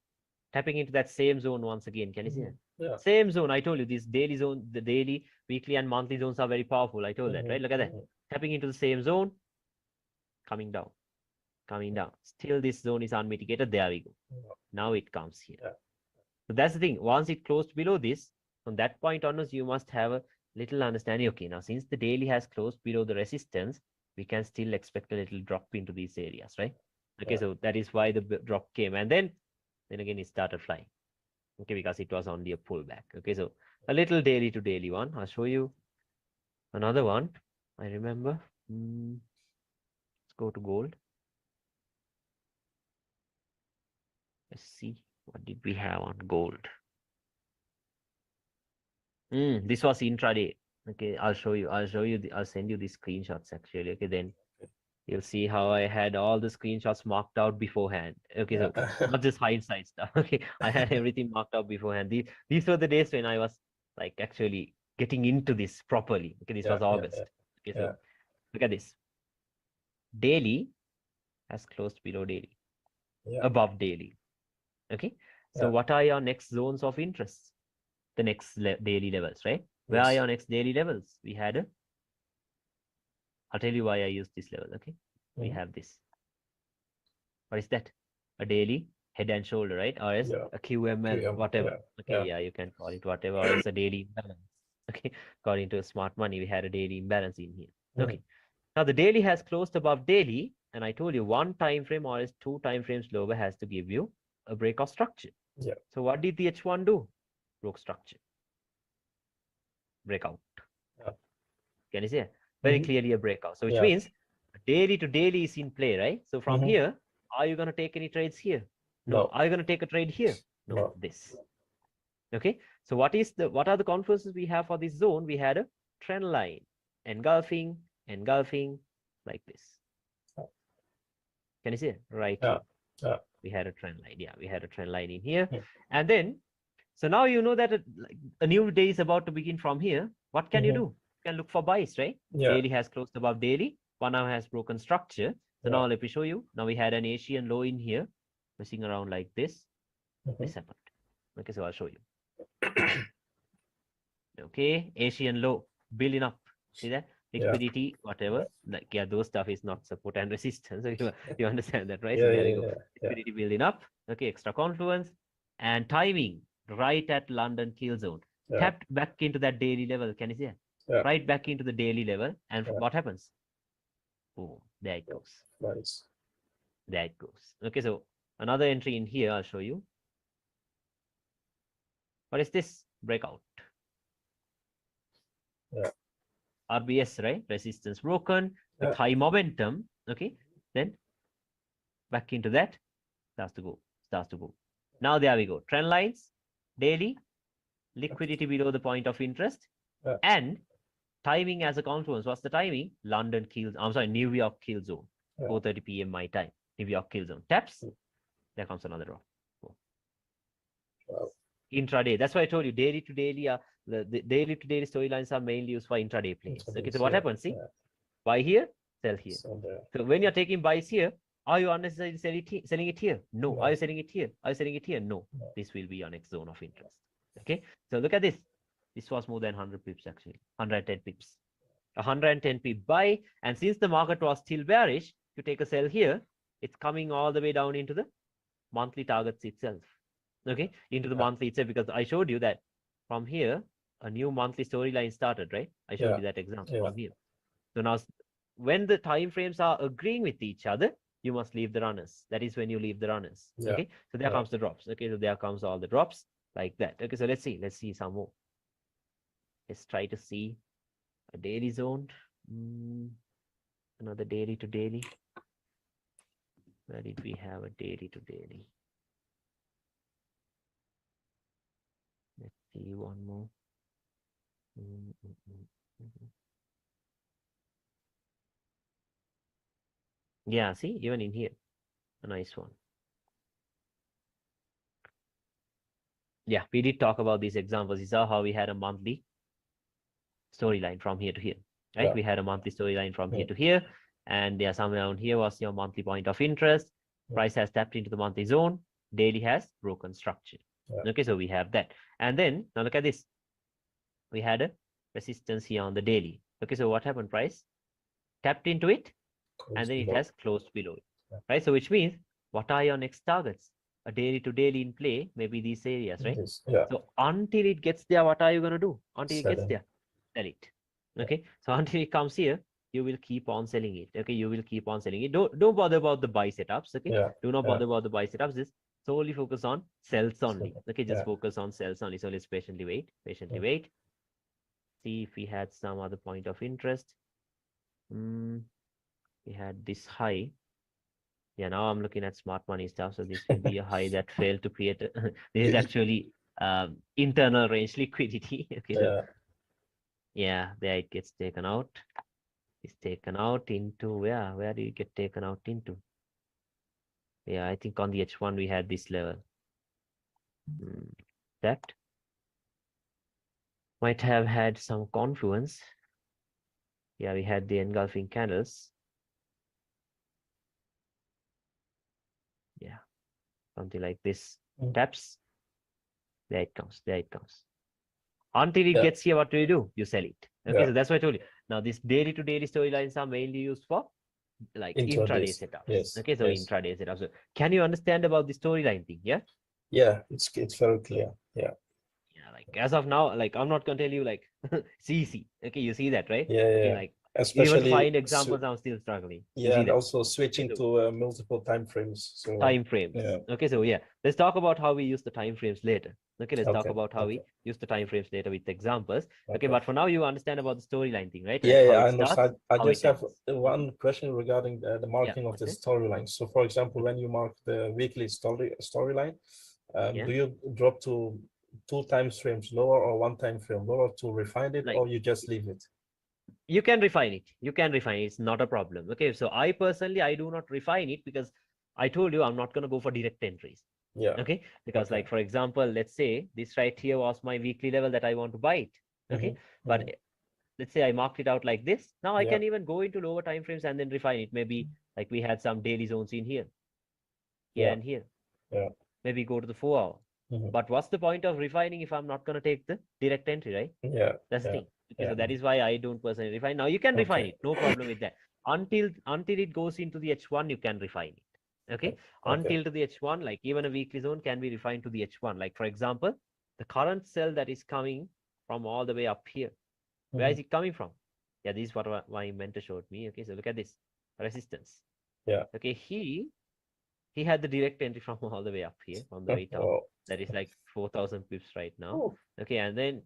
Speaker 1: Tapping into that same zone once again. Can you see it?
Speaker 2: Yeah.
Speaker 1: Same zone. I told you this daily zone, the daily, weekly, and monthly zones are very powerful. I told that, right? Look at that. Tapping into the same zone, coming down. Still, this zone is unmitigated. There we go. Now it comes here. So that's the thing. Once it closed below this, from that point onwards, you must have a little understanding. Okay, now since the daily has closed below the resistance, we can still expect a little drop into these areas, right? Okay, so that is why the drop came. And then again, it started flying. Okay, because it was only a pullback. Okay, so a little daily to daily one. I'll show you another one. I remember. Let's go to gold. Let's see. What did we have on gold? This was intraday. Okay, I'll show you. I'll send you the screenshots actually. Okay, then you'll see how I had all the screenshots marked out beforehand. Okay, so not just hindsight stuff. Okay, I had everything marked out beforehand. These were the days when I was like actually getting into this properly. Okay, this was August. Okay, so look at this. Daily has closed below daily, above daily. Okay, so what are your next zones of interest? The next daily levels, right? Where are your next daily levels? We had I'll tell you why I use this level. Okay, we have this. What is that? A daily head and shoulder, right? Or as a QML, whatever. Okay, you can call it whatever. Or it's a daily imbalance. Okay, according to smart money, we had a daily imbalance in here. Okay, now the daily has closed above daily, and I told you one time frame or else 2 time frames lower has to give you a break of structure. So what did the H1 do? Broke structure. Breakout. Can you see it? Very clearly a breakout. So which means daily to daily is in play, right? So from here, are you going to take any trades here? No. Are you going to take a trade here? No. This. Okay. So what are the confluences we have for this zone? We had a trend line, engulfing, like this. Can you see it? Right here. We had a trend line. Yeah, we had a trend line in here. And then, so now you know that a new day is about to begin from here. What can you do? You can look for buys, right? Daily has closed above daily. 1 hour has broken structure. So now let me show you. Now we had an Asian low in here, messing around like this. This happened. Okay, so I'll show you. Okay, Asian low building up. See that? Liquidity, whatever. Like, yeah, those stuff is not support and resistance. So you understand that, right? So there you go. Liquidity building up. Okay, extra confluence and timing right at London kill zone. Tapped back into that daily level. Can you see that? Right back into the daily level. And what happens? Boom, there it goes.
Speaker 2: Nice.
Speaker 1: There it goes. Okay, so another entry in here, I'll show you. What is this? Breakout. RBS, right? Resistance broken with high momentum. Okay, then back into that. Starts to go. Now there we go. Trend lines, daily, liquidity below the point of interest, and timing as a confluence. What's the timing? London kill. I'm sorry, New York kill zone. 4:30 p.m. my time. New York kill zone. Taps. There comes another drop. Intraday. That's why I told you daily to daily. The daily to daily storylines are mainly used for intraday plays. Okay, so what happens? See, buy here, sell here. So when you're taking buys here, are you unnecessarily selling it here? No. Are you selling it here? Are you selling it here? No. This will be your next zone of interest. Okay, so look at this. This was more than 100 pips actually. 110 pips. 110 pip buy, and since the market was still bearish, you take a sell here. It's coming all the way down into the monthly targets itself. Okay, into the monthly itself, because I showed you that from here a new monthly storyline started, right? I showed you that example from here. So now when the time frames are agreeing with each other, you must leave the runners. That is when you leave the runners. Okay, so there comes the drops. Okay, so there comes all the drops like that. Okay, so let's see some more. Let's try to see a daily zone. Another daily to daily. Where did we have a daily to daily? Let's see one more. Yeah, see, even in here, a nice one. Yeah, we did talk about these examples. You saw how we had a monthly storyline from here to here, right? We had a monthly storyline from here to here, and yeah, somewhere around here was your monthly point of interest. Price has tapped into the monthly zone. Daily has broken structure. Okay, so we have that. And then now look at this. We had a resistance here on the daily. Okay, so what happened? Price tapped into it, and then it has closed below it, right? So which means, what are your next targets? A daily to daily in play, maybe these areas, right? So until it gets there, what are you going to do? Until it gets there, sell it. Okay, so until it comes here, you will keep on selling it. Okay, you will keep on selling it. Don't bother about the buy setups. Okay, do not bother about the buy setups. Just solely focus on sells only. Okay, just focus on sells only. So let's patiently wait. See if we had some other point of interest. We had this high. Yeah, now I'm looking at smart money stuff. So this will be a high that failed to create. This is actually internal range liquidity. Okay, so yeah, there it gets taken out. It's taken out into where? Where do you get taken out into? Yeah, I think on the H1 we had this level. That might have had some confluence. Yeah, we had the engulfing candles. Yeah, something like this. Taps. There it comes. Until it gets here, what do? You sell it. Okay, so that's what I told you. Now, this daily to daily storylines are mainly used for like intraday setups. Okay, so intraday setups. So can you understand about the storyline thing? Yeah.
Speaker 2: Yeah, it's very clear. Yeah,
Speaker 1: like as of now, like I'm not gonna tell you like it's easy. Okay, you see that, right?
Speaker 2: Okay,
Speaker 1: like
Speaker 2: especially
Speaker 1: even find examples, I'm still struggling.
Speaker 2: and also switching to multiple time frames. So
Speaker 1: time frames. Okay, so yeah, let's talk about how we use the time frames later. Okay, let's talk about how we use the time frames later with examples. Okay, but for now you understand about the storyline thing, right? Like
Speaker 2: I understand. I just have one question regarding the marking of the storyline. So for example, when you mark the weekly storyline, do you drop to 2 time frames lower or 1 time frame lower to refine it, or you just leave it?
Speaker 1: You can refine it. It's not a problem. Okay, so I personally, I do not refine it because I told you I'm not going to go for direct entries. Okay, because like for example, let's say this right here was my weekly level that I want to buy it. Okay, but let's say I marked it out like this. Now I can even go into lower time frames and then refine it. Maybe like we had some daily zones in here and here. maybe go to the 4 hour. But what's the point of refining if I'm not going to take the direct entry, right?
Speaker 2: Yeah.
Speaker 1: That's the thing. Okay, so that is why I don't personally refine. Now you can refine it, no problem with that. Until it goes into the H1, you can refine it. Okay. Until to the H1, like even a weekly zone can be refined to the H1. Like for example, the current sell that is coming from all the way up here. Where is it coming from? Yeah, this is what my mentor showed me. Okay, so look at this resistance.
Speaker 2: Yeah.
Speaker 1: Okay, he had the direct entry from all the way up here on the way down. That is like 4,000 pips right now. Okay, and then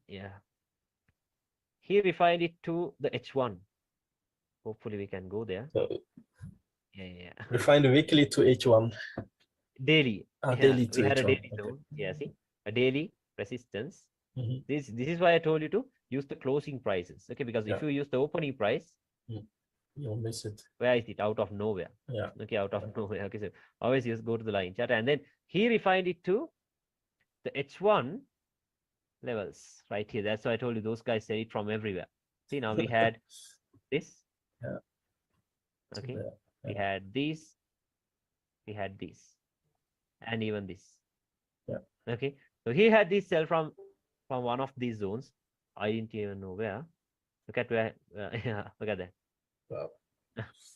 Speaker 1: he refined it to the H1. Hopefully we can go there. Yeah.
Speaker 2: Refined the weekly to H1.
Speaker 1: Daily.
Speaker 2: Daily to
Speaker 1: we had
Speaker 2: H1.
Speaker 1: a daily zone. Yeah, see, a daily resistance. This is why I told you to use the closing prices. Okay, because if you use the opening price,
Speaker 2: you'll miss it.
Speaker 1: Where is it? Out of nowhere.
Speaker 2: Yeah.
Speaker 1: Okay, out of nowhere. Okay, so always just go to the line chart, and then he refined it to the H1 levels right here. That's why I told you those guys said it from everywhere. See, now we had this.
Speaker 2: Yeah.
Speaker 1: Okay. We had this. We had this. And even this.
Speaker 2: Yeah.
Speaker 1: Okay. So he had this sell from one of these zones. I didn't even know where. Look at where. Yeah. Look at that.
Speaker 2: Wow.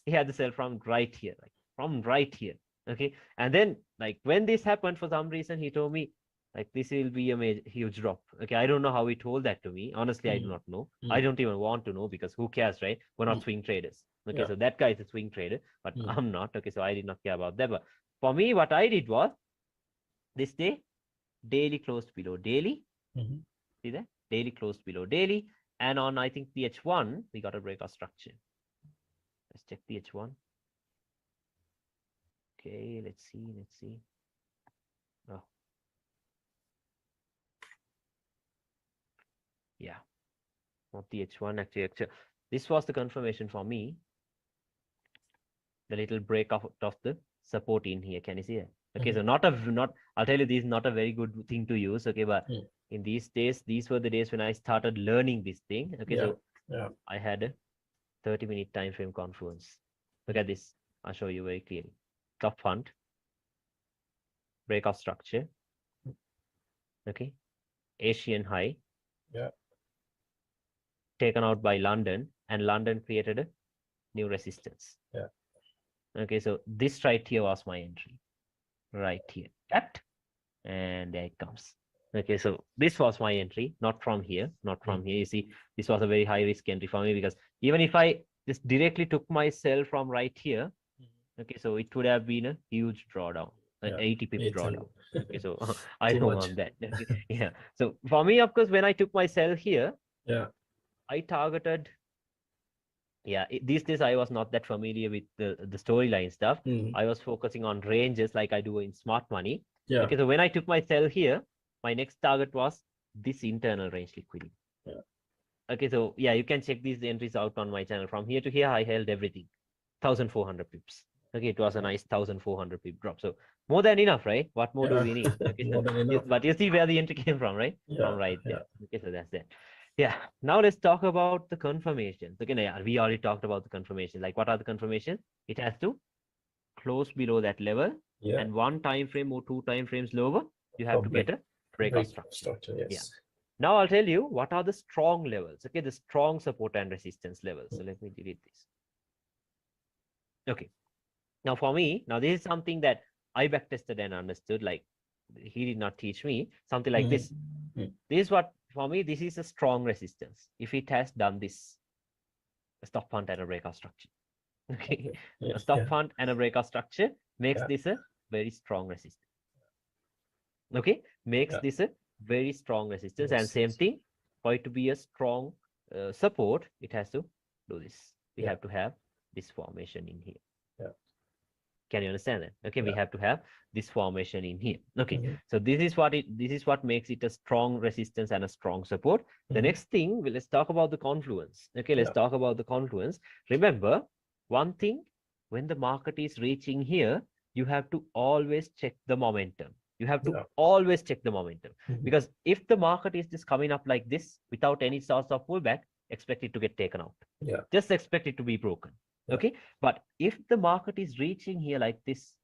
Speaker 1: He had the sell from right here. Like from right here. Okay. And then like when this happened, for some reason, he told me like this will be a huge drop. Okay. I don't know how he told that to me. Honestly, I do not know. I don't even want to know because who cares, right? We're not swing traders. Okay. So that guy is a swing trader, but I'm not. Okay. So I did not care about that. But for me, what I did was this day, daily closed below daily. See that? Daily closed below daily. And on, I think, the H1, we got a breakout structure. Let's check the H1. Okay, let's see. Oh. Yeah. Not the H1, actually. This was the confirmation for me. The little break of the support in here. Can you see it? Okay, so I'll tell you, this is not a very good thing to use. Okay, but in these days, these were the days when I started learning this thing. Okay, so I had a 30-minute time frame confluence. Look at this. I'll show you very clearly. Top fund, breakout structure. Okay, Asian high.
Speaker 2: Yeah.
Speaker 1: Taken out by London, and London created a new resistance.
Speaker 2: Yeah.
Speaker 1: Okay, so this right here was my entry. Right here. That, and there it comes. Okay, so this was my entry, not from here, You see, this was a very high risk entry for me because even if I just directly took my sell from right here, okay, so it would have been a huge drawdown, an 80 pip drawdown. Okay, so I don't want that. Yeah. So for me, of course, when I took my sell here, I targeted. Yeah, these days I was not that familiar with the storyline stuff. I was focusing on ranges like I do in smart money.
Speaker 2: Yeah.
Speaker 1: Okay, so when I took my sell here, my next target was this internal range liquidity.
Speaker 2: Yeah.
Speaker 1: Okay, so yeah, you can check these entries out on my channel. From here to here, I held everything, 1,400 pips. Okay, it was a nice 1,400 pip drop. So more than enough, right? What more do we need? Okay,
Speaker 2: more than enough.
Speaker 1: But you see where the entry came from, right? From right there. Okay, so that's it. Yeah. Now let's talk about the confirmations. Okay, we already talked about the confirmations. Like, what are the confirmations? It has to close below that level, and one time frame or two time frames lower, you have to get a breakout structure.
Speaker 2: Yes.
Speaker 1: Yeah. Now I'll tell you what are the strong levels. Okay, the strong support and resistance levels. So let me delete this. Okay. Now for me, this is something that I backtested and understood. Like, he did not teach me something like this. This is what, for me, this is a strong resistance. If it has done this, a stop hunt and a breakout structure. Okay. A stop hunt and a breakout structure makes this a very strong resistance. Okay. Makes this a very strong resistance. And same thing, for it to be a strong support, it has to do this. We have to have this formation in here. Can you understand that? Okay, we have to have this formation in here. Okay, so this is what makes it a strong resistance and a strong support. The next thing, let's talk about the confluence. Okay, let's talk about the confluence. Remember, one thing, when the market is reaching here, you have to always check the momentum. You have to always check the momentum, because if the market is just coming up like this without any source of pullback, expect it to get taken out. Just expect it to be broken. Okay, but if the market is reaching here like this,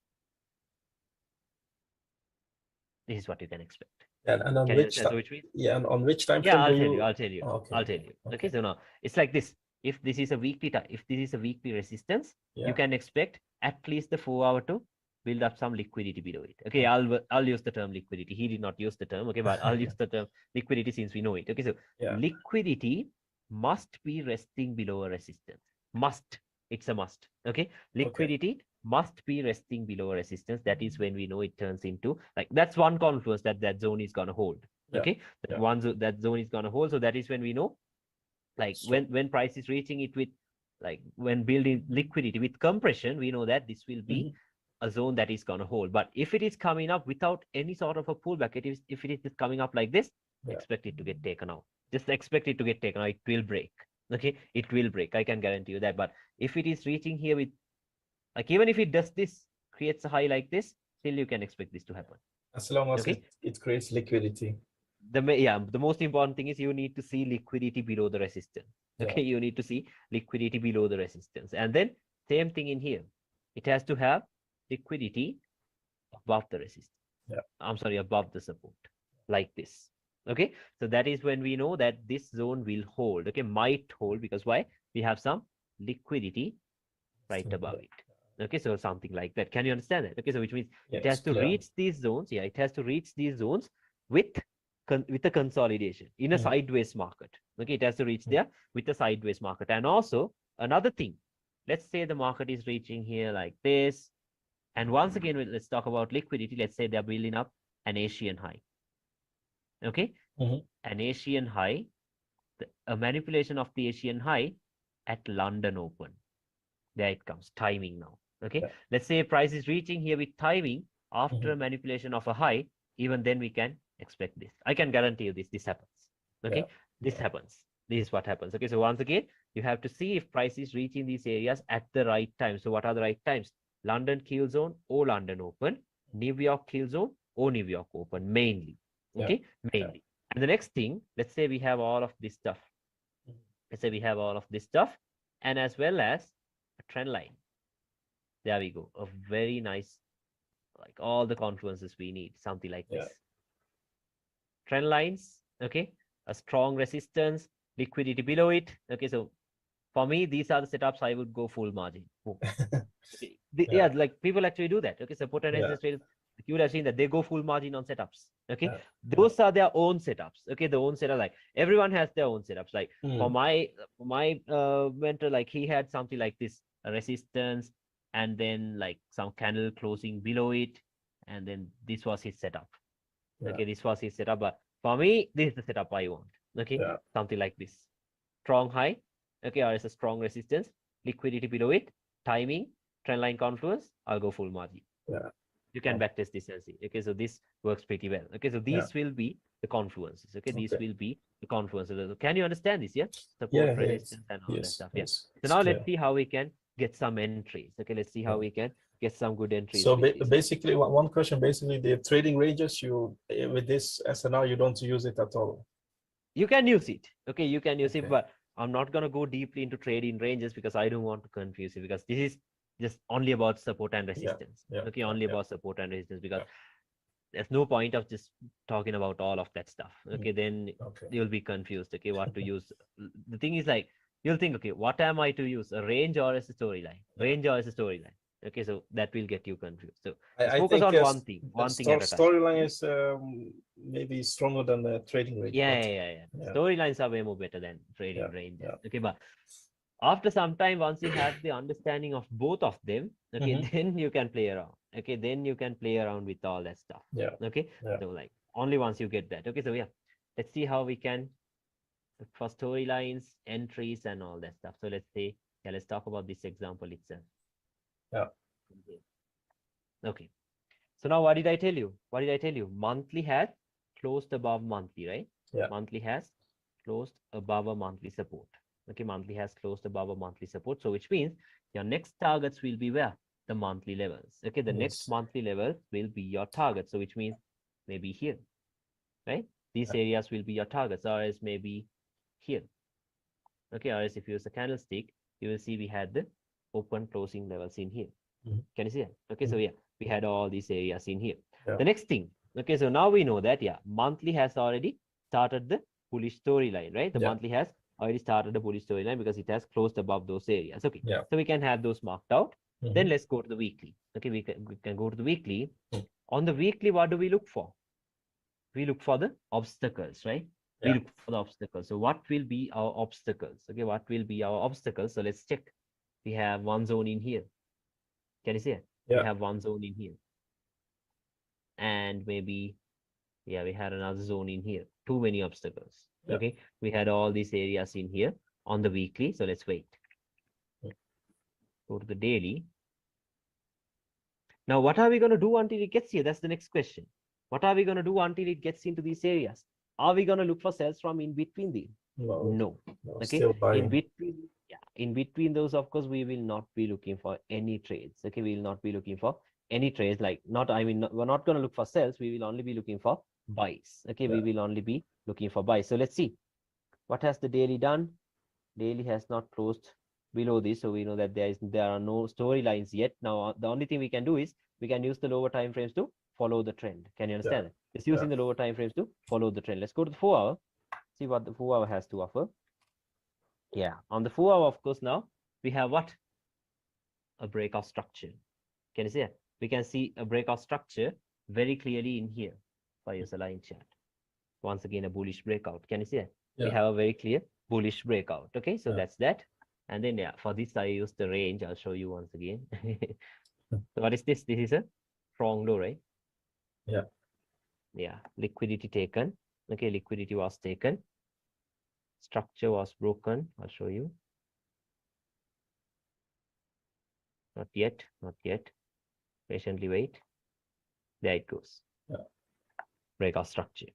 Speaker 1: this is what you can expect.
Speaker 2: And on which time? Yeah, and on which time frame
Speaker 1: I'll
Speaker 2: do
Speaker 1: tell
Speaker 2: you?
Speaker 1: you. I'll tell you.
Speaker 2: Oh, okay.
Speaker 1: I'll tell you. Okay. So now it's like this. If this is a weekly if this is a weekly resistance, you can expect at least the 4 hour to build up some liquidity below it. Okay, I'll use the term liquidity. He did not use the term. Okay, but I'll use the term liquidity since we know it. Okay, so liquidity must be resting below a resistance. Must. It's a must. Okay, liquidity must be resting below a resistance. That is when we know it turns into, like, that's one confluence that zone is gonna hold. Okay, that zone is gonna hold. So that is when we know, like, when price is reaching it with, like, when building liquidity with compression, we know that this will be a zone that is going to hold. But if it is coming up without any sort of a pullback, if it is just coming up like this, expect it to get taken out. Just expect it to get taken out. It will break. Okay, it will break. I can guarantee you that. But if it is reaching here with, like, even if it does this, creates a high like this, still you can expect this to happen.
Speaker 2: As long as it creates liquidity.
Speaker 1: The most important thing is you need to see liquidity below the resistance. Okay, you need to see liquidity below the resistance. And then same thing in here. It has to have liquidity above the resistance. I'm sorry, above the support, like this. Okay, so that is when we know that this zone will hold. Okay, might hold, because why? We have some liquidity right above it. Okay, so something like that. Can you understand that? Okay, so which means it has to reach these zones. It has to reach these zones with a consolidation in a sideways market. Okay, it has to reach there with a sideways market. And also another thing, let's say the market is reaching here like this. And once again, let's talk about liquidity. Let's say they're building up an Asian high. Okay, an Asian high, a manipulation of the Asian high at London Open. There it comes, timing now. Okay, let's say price is reaching here with timing after a manipulation of a high. Even then we can expect this. I can guarantee you this happens. Okay, this happens. This is what happens. Okay, so once again, you have to see if price is reaching these areas at the right time. So what are the right times? London kill zone or London Open, New York kill zone or New York Open, mainly. Okay, mainly. And the next thing, let's say we have all of this stuff. Let's say we have all of this stuff, and as well as a trend line. There we go. A very nice, like, all the confluences we need, something like this. Trend lines, okay, a strong resistance, liquidity below it. Okay, so for me, these are the setups I would go full margin. Like, people actually do that. Okay, support and resistance traders, you would have seen that they go full margin on setups. Okay, those are their own setups. Okay, the own setup, like, everyone has their own setups. Like, for my mentor, like, he had something like this, a resistance, and then like some candle closing below it, and then this was his setup. Okay, this was his setup. But for me, this is the setup I want. Okay, something like this, strong high. Okay, or it's a strong resistance, liquidity below it, timing, trend line confluence, I'll go full margin. You can backtest this and see. Okay, so this works pretty well. Okay, so these will be the confluences. Okay, these will be the confluences. Can you understand this? Support, resistance, and all that stuff. So now let's see how we can get some entries. Okay, let's see how we can get some good entries.
Speaker 2: So basically, one question, basically the trading ranges, you, with this SNR, you don't use it at all.
Speaker 1: You can use it. Okay, you can use it, but I'm not going to go deeply into trading ranges because I don't want to confuse you, because this is just only about support and resistance. Okay, only about support and resistance, because there's no point of just talking about all of that stuff. Okay, then you'll be confused. Okay, what to use. The thing is, like, you'll think, okay, what am I to use? A range or as a storyline? Range or as a storyline? Okay, so that will get you confused. So I focus on one thing at a time.
Speaker 2: Storyline is maybe stronger than the trading range.
Speaker 1: Storylines are way more better than trading ranges. Okay, but after some time, once you have the understanding of both of them, okay, then you can play around. Okay, then you can play around with all that stuff. Okay, so like only once you get that. Okay, so let's see how we can, for storylines, entries, and all that stuff. So let's say, let's talk about this example itself. Okay, so now what did I tell you? Monthly has closed above monthly, right? Monthly has closed above a monthly support. Okay, monthly has closed above a monthly support. So which means your next targets will be where? The monthly levels. Okay, the next monthly level will be your target. So which means maybe here, right? These areas will be your targets, or else maybe here. Okay, or else if you use a candlestick, you will see we had the open closing levels in here. Can you see that? Okay, so we had all these areas in here. The next thing, Okay, so now we know that, yeah, monthly has already started the bullish storyline, right? The monthly has already started the bullish storyline because it has closed above those areas. Okay, so we can have those marked out. Then let's go to the weekly. Okay, we can go to the weekly. On the weekly, what do we look for? We look for the obstacles, right? We look for the obstacles. So what will be our obstacles? Okay, what will be our obstacles? So let's check. We have one zone in here. Can you see it? We have one zone in here. And maybe, yeah, we had another zone in here. Too many obstacles. Okay, we had all these areas in here on the weekly. So let's wait. Go to the daily. Now, what are we going to do until it gets here? That's the next question. What are we going to do until it gets into these areas? Are we going to look for sells from in between these? No. Okay. In between, in between those, of course, we will not be looking for any trades. Okay. We will not be looking for any trades. Like we're not going to look for sells. We will only be looking for buys. Okay. We will only be looking for buys. So let's see. What has the daily done? Daily has not closed below this, so we know that there are no storylines yet. Now the only thing we can do is we can use the lower time frames to follow the trend. Can you understand it? It's using the lower time frames to follow the trend. Let's go to the 4-hour, see what the 4-hour has to offer. Yeah, on the 4-hour, of course, now we have what? A breakout structure. Can you see it? We can see a breakout structure very clearly in here. If I use a line chart, once again a bullish breakout. Can you see it? We have a very clear bullish breakout. Okay, so that's that. And then for this I use the range. I'll show you once again. So what is this? This is a strong low, right? Yeah, liquidity taken. Okay, liquidity was taken. Structure was broken. I'll show you. Not yet, not yet. Patiently wait. There it goes. Breakout structure.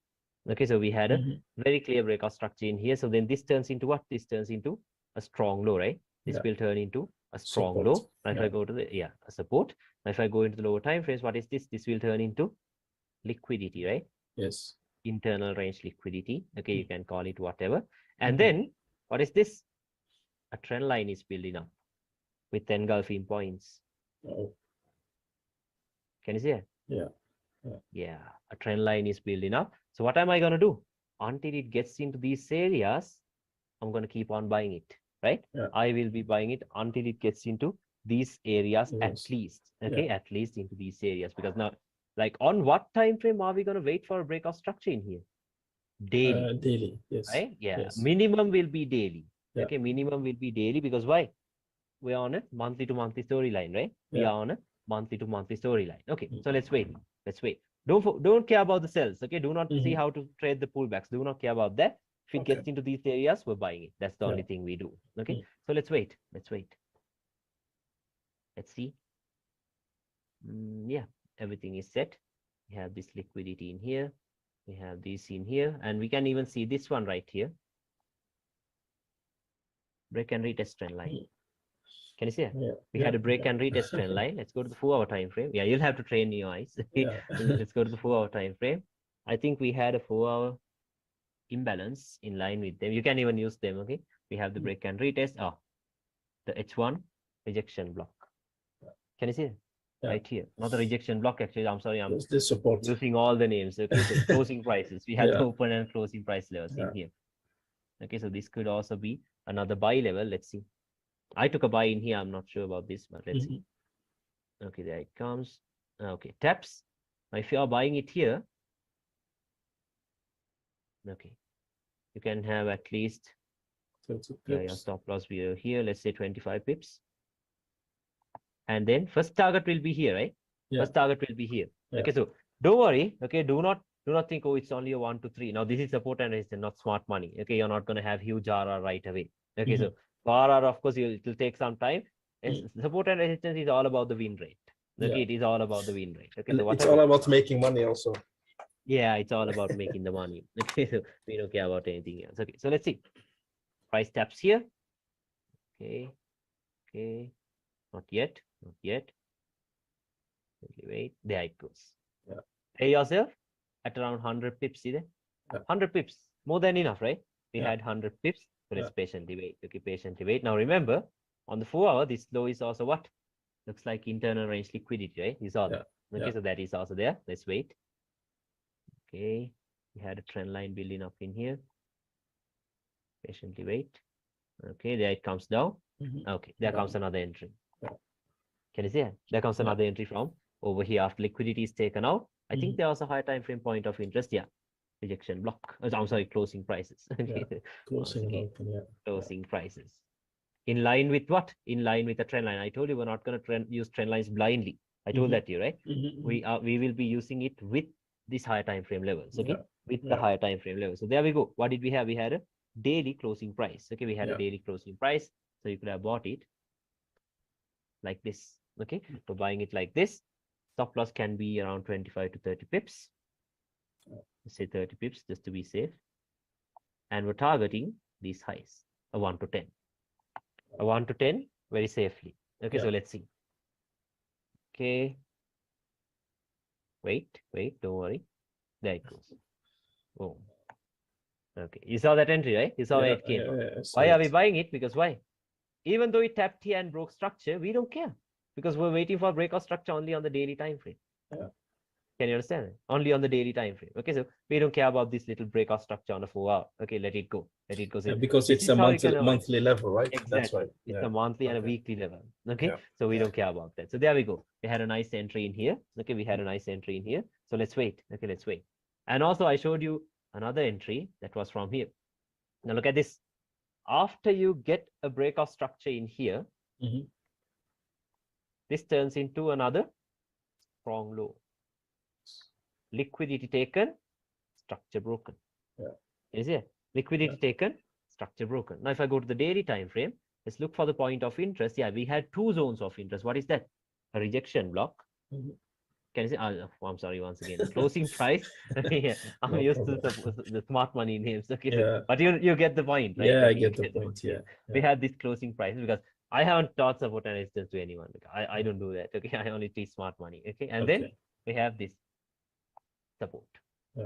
Speaker 1: Okay, so we had a very clear breakout structure in here. So then this turns into what? This turns into a strong low, right? This will turn into a strong low. Now if I go to the a support. Now if I go into the lower time frames, what is this? This will turn into liquidity, right?
Speaker 2: Yes.
Speaker 1: Internal range liquidity. Okay, you can call it whatever. And then what is this? A trend line is building up with engulfing points. Can you see it? Yeah, a trend line is building up. So what am I going to do? Until it gets into these areas, I'm going to keep on buying it, right? I will be buying it until it gets into these areas at least. Okay, at least into these areas. Because now, like on what time frame are we going to wait for a breakout structure in here? Daily.
Speaker 2: Daily, yes.
Speaker 1: Right? Yeah, minimum will be daily. Okay, minimum will be daily because why? We are on a monthly to monthly storyline, right? We are on a monthly to monthly storyline. Okay, so let's wait. Let's wait. Don't care about the sells. Okay, do not see how to trade the pullbacks. Do not care about that. If it gets into these areas, we're buying it. That's the only thing we do. Okay, so let's wait. Let's wait. Let's see. Yeah, everything is set. We have this liquidity in here. We have this in here, and we can even see this one right here. Break and retest trend line. Can you see it? We had a break and retest trend line. Let's go to the 4-hour time frame. Yeah, you'll have to train your eyes. Let's go to the 4-hour time frame. I think we had a 4-hour imbalance in line with them. You can even use them. Okay, we have the break and retest. The H1 rejection block. Can you see it? Right here, not the rejection block. Actually, I'm sorry, I'm using all the names. Okay, so closing prices. We have the open and closing price levels in here. Okay, so this could also be another buy level. Let's see. I took a buy in here. I'm not sure about this, but let's see. Okay, there it comes. Okay, taps. Now, if you are buying it here, okay, you can have at least your stop loss view here. Let's say 25 pips. And then first target will be here, right? First target will be here. Okay, so don't worry. Okay, do not think, oh, it's only a 1 to 3. Now this is support and resistance, not smart money. Okay, you're not going to have huge RR right away. Okay, so for RR, of course, it will take some time. Support and resistance is all about the win rate. Okay, it is all about the win rate. Okay, so
Speaker 2: it's all about making money also.
Speaker 1: Yeah, it's all about making the money. Okay, so we don't care about anything else. Okay, so let's see. Price taps here. Okay, not yet. Wait, there it goes. Pay yourself at around 100 pips. See there? 100 pips, more than enough, right? We had 100 pips. So let's patiently wait. Okay, patiently wait. Now remember, on the 4-hour, this low is also what? Looks like internal range liquidity, right? Is all there. Okay, so that is also there. Let's wait. Okay, we had a trend line building up in here. Patiently wait. Okay, there it comes down. Okay, there comes another entry. Can you see it? There comes another entry from over here after liquidity is taken out. I think there was a high time frame point of interest. Yeah, rejection block. I'm sorry, closing prices. Closing prices. In line with what? In line with the trend line. I told you we're not going to use trend lines blindly. I told that to you, right? We will be using it with this higher time frame levels. Okay, with the higher time frame level. So there we go. What did we have? We had a daily closing price. Okay, we had a daily closing price. So you could have bought it like this. Okay, so buying it like this, stop loss can be around 25 to 30 pips. Let's say 30 pips just to be safe. And we're targeting these highs, a 1 to 10. A 1 to 10 very safely. Okay, so let's see. Okay. Wait, don't worry. There it goes. Oh. Okay, you saw that entry, right? You saw where it came from. Why are we buying it? Because why? Even though it tapped here and broke structure, we don't care. Because we're waiting for breakout structure only on the daily time frame. Can you understand it? Only on the daily time frame. Okay, so we don't care about this little breakout structure on the 4 hour. Okay, let it go. Let it go.
Speaker 2: Because it's a monthly level, right?
Speaker 1: Exactly.
Speaker 2: That's right.
Speaker 1: It's a monthly and a weekly level. Okay, so we don't care about that. So there we go. We had a nice entry in here. Okay, we had a nice entry in here. So let's wait. Okay, let's wait. And also I showed you another entry that was from here. Now look at this. After you get a breakout structure in here, this turns into another strong low. Liquidity taken, structure broken. Is it? Liquidity taken, structure broken. Now, if I go to the daily time frame, let's look for the point of interest. Yeah, we had 2 zones of interest. What is that? A rejection block. Can you say? Oh, I'm sorry, once again. Closing price. Yeah, I'm used to the smart money names. Okay, but you get the point, right?
Speaker 2: Yeah, I get the point.
Speaker 1: We had this closing price because I haven't taught support and resistance to anyone. I don't do that. Okay, I only teach smart money. Okay, and then we have this support. We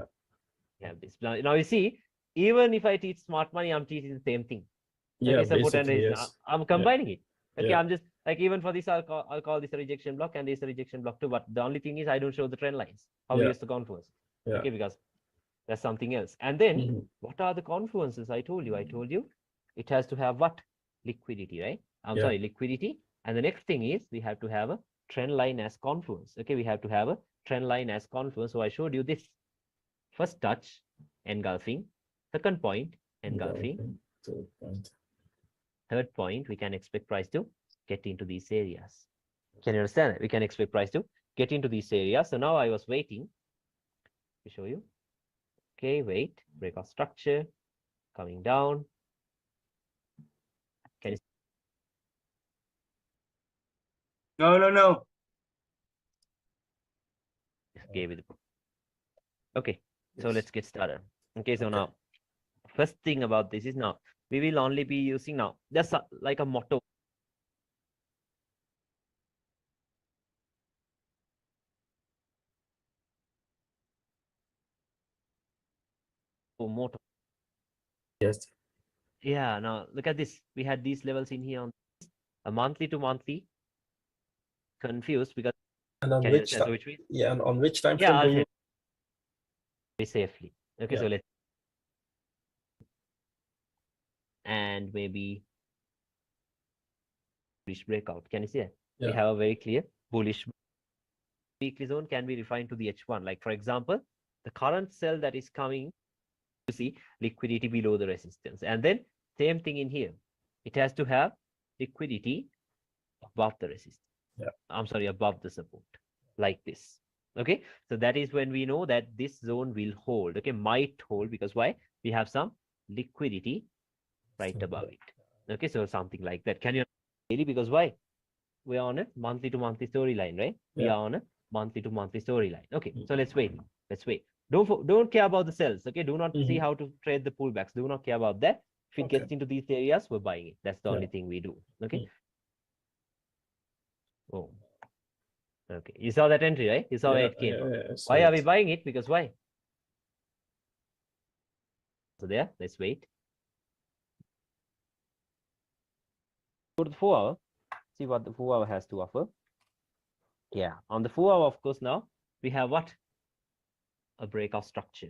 Speaker 1: have this. Now you see, even if I teach smart money, I'm teaching the same thing. Okay, support and resistance. I'm combining it. Okay, I'm just like, even for this, I'll call this a rejection block and this a rejection block too. But the only thing is I don't show the trend lines. How we use the confluence. Okay, because that's something else. And then what are the confluences? I told you it has to have what? Liquidity, right? I'm sorry, liquidity. And the next thing is we have to have a trend line as confluence. Okay, we have to have a trend line as confluence. So I showed you this. First touch, engulfing. Second point, engulfing. Third point, we can expect price to get into these areas. Can you understand it? We can expect price to get into these areas. So now I was waiting to show you. Okay, wait, breakout structure, coming down. Can you see?
Speaker 3: No.
Speaker 1: Just gave it. Okay, so let's get started. Okay, so now, first thing about this is now, we will only be using now, that's like a motto. Motto. Yeah, now look at this. We had these levels in here on a monthly to monthly. Confused because
Speaker 2: and on which time? And on which time frame do you
Speaker 1: very safely? Okay, so let's and maybe bullish breakout. Can you see it? We have a very clear bullish weekly zone can be refined to the H1. Like for example, the current sell that is coming, you see liquidity below the resistance, and then same thing in here. It has to have liquidity above the resistance. I'm sorry, above the support, like this. Okay, so that is when we know that this zone will hold. Okay, might hold, because why? We have some liquidity right above it. Okay, so something like that. Can you daily? Because why? We are on a monthly to monthly storyline, right? We are on a monthly to monthly storyline. Okay, so let's wait. Don't care about the sells. Okay, do not see how to trade the pullbacks. Do not care about that. If it gets into these areas, we're buying it. That's the only thing we do. Okay. Oh, okay. You saw that entry, right? You saw where it came from. Why are we buying it? Because why? So there, let's wait. Go to the 4 hour. See what the 4 hour has to offer. Yeah, on the 4 hour, of course, now we have what? a breakout structure.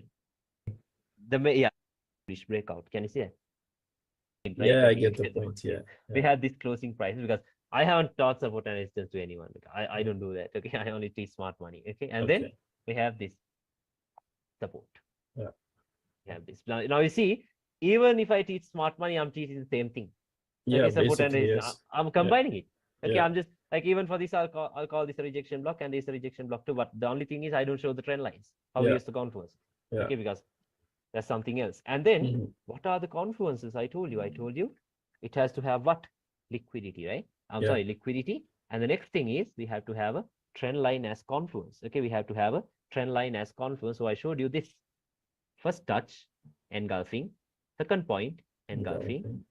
Speaker 1: Breakout. Can you see it? Right?
Speaker 2: Yeah, I get the point. Yeah.
Speaker 1: We have this closing prices because I haven't taught support and resistance to anyone. I don't do that. Okay, I only teach smart money. Okay, and then we have this support.
Speaker 2: Yeah.
Speaker 1: We have this. Now you see, even if I teach smart money, I'm teaching the same thing.
Speaker 2: Yeah,
Speaker 1: okay, support and resistance.
Speaker 2: yes.
Speaker 1: I'm combining it. Okay,
Speaker 2: Yeah.
Speaker 1: I'm just like even for this, I'll call this a rejection block and this a rejection block too. But the only thing is I don't show the trend lines. How we use the confluence.
Speaker 2: Yeah.
Speaker 1: Okay, because that's something else. And then what are the confluences? I told you it has to have what? Liquidity, right? I'm sorry, liquidity. And the next thing is we have to have a trend line as confluence. Okay, we have to have a trend line as confluence. So I showed you this. First touch, engulfing. Second point, engulfing.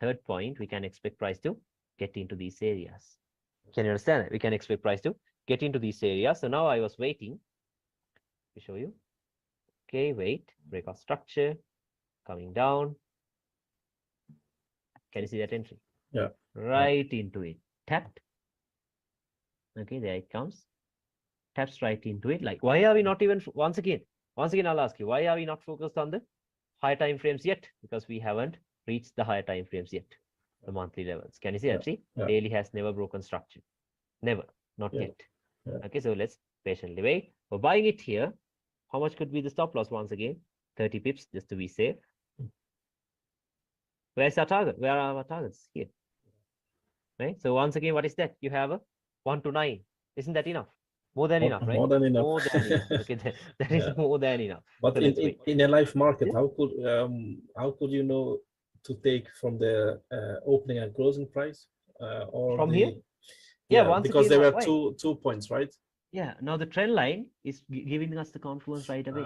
Speaker 1: Third point, we can expect price to get into these areas. Can you understand that? We can expect price to get into these areas. So now I was waiting to show you. Okay, wait, breakout structure, coming down. Can you see that entry?
Speaker 2: Yeah.
Speaker 1: Right into it. Tapped. Okay, there it comes. Taps right into it. Like, why are we not even, once again, I'll ask you, why are we not focused on the higher time frames yet? Because we haven't reached the higher time frames yet, the monthly levels. Can you see that? See, daily has never broken structure. Never, not yet. Okay, so let's patiently wait. For buying it here, how much could be the stop loss once again? 30 pips, just to be safe. Where's our target? Where are our targets? Here. Right? So once again, what is that? You have a 1 to 9. Isn't that enough? More than enough, right?
Speaker 2: More than enough.
Speaker 1: More than enough. Okay, that is more than enough.
Speaker 2: But
Speaker 1: So
Speaker 2: in a live market, how could you know to take from the opening and closing price or
Speaker 1: from
Speaker 2: the,
Speaker 1: here? Yeah, once
Speaker 2: because
Speaker 1: again,
Speaker 2: there were two points, right?
Speaker 1: Yeah, now the trend line is giving us the confluence right away.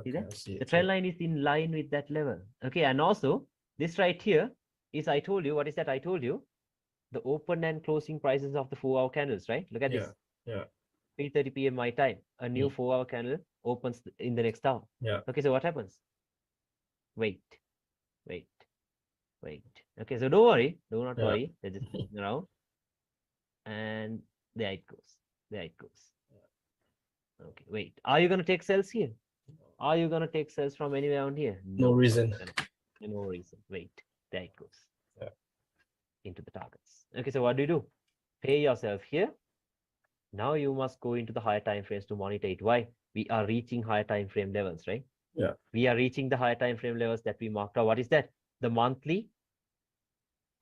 Speaker 1: See that? The trend line is in line with that level. Okay, and also this right here is, I told you, what is that? I told you the open and closing prices of the 4-hour candles, right? Look at this.
Speaker 2: Yeah.
Speaker 1: 3:30 p.m. my time. A new 4-hour candle opens in the next hour.
Speaker 2: Yeah.
Speaker 1: Okay, so what happens? Wait. Okay, so don't worry. Do not worry. They're just moving around. And there it goes. Okay, wait. Are you going to take cells here? Are you going to take cells from anywhere on here?
Speaker 2: No reason.
Speaker 1: No reason. Wait. There it goes. Into the targets. Okay, so what do? Pay yourself here. Now you must go into the higher time frames to monitor it. Why? We are reaching higher time frame levels, right?
Speaker 2: Yeah.
Speaker 1: We are reaching the higher time frame levels that we marked out. What is that? The monthly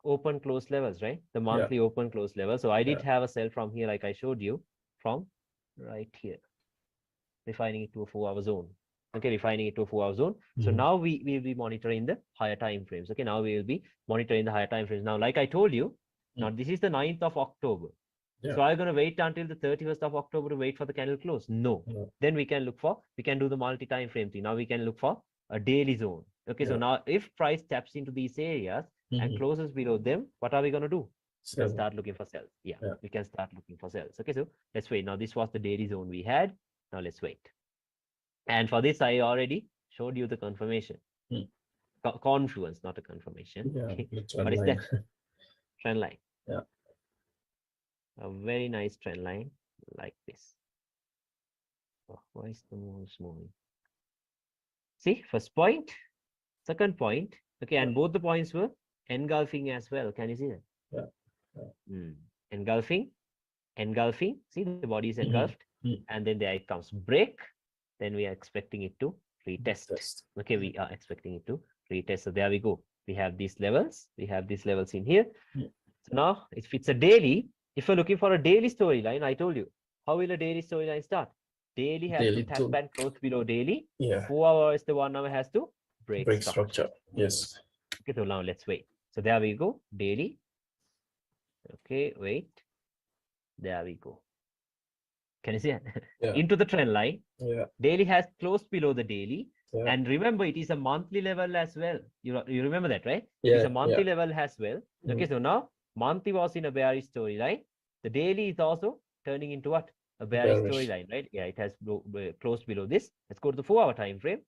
Speaker 1: open close levels, right? The monthly open close level. So I did have a sell from here, like I showed you, from right here, refining it to a 4-hour zone. Okay, refining it to a 4-hour zone. So now we will be monitoring the higher time frames. Okay, now we will be monitoring the higher time frames. Now, like I told you, now this is the 9th of October. So I'm going to wait until the 31st of October to wait for the candle close? No. Then we can do the multi-time frame thing. Now we can look for a daily zone. Okay, so now if price taps into these areas and closes below them, what are we going to do? We can start looking for cells. We can start looking for cells. Okay, so let's wait. Now this was the daily zone we had. Now let's wait. And for this, I already showed you the confirmation. Confluence, not a confirmation. What is that? Trend line. A very nice trend line like this. Oh, why is the mouse moving? See, first point, second point. Okay, and both the points were engulfing as well. Can you see that? Engulfing. See, the body is engulfed. And then there it comes. Break. Then we are expecting it to retest. Okay, we are expecting it to retest. So there we go. We have these levels. We have these levels in here. So now, if it's a daily, if you're looking for a daily storyline, I told you, how will a daily storyline start? Daily has to tap and close below daily. 4 hours, the 1 hour has to break structure.
Speaker 2: Yes.
Speaker 1: Okay, so now let's wait. So there we go, daily. Okay, wait. There we go. Can you see it? Into the trend line. Daily has closed below the daily. And remember, it is a monthly level as well. You remember that, right? It's a monthly level as well. Okay, so now monthly was in a bearish storyline. The daily is also turning into what? A bearish storyline, right? Yeah, it has closed below this. Let's go to the 4-hour time frame.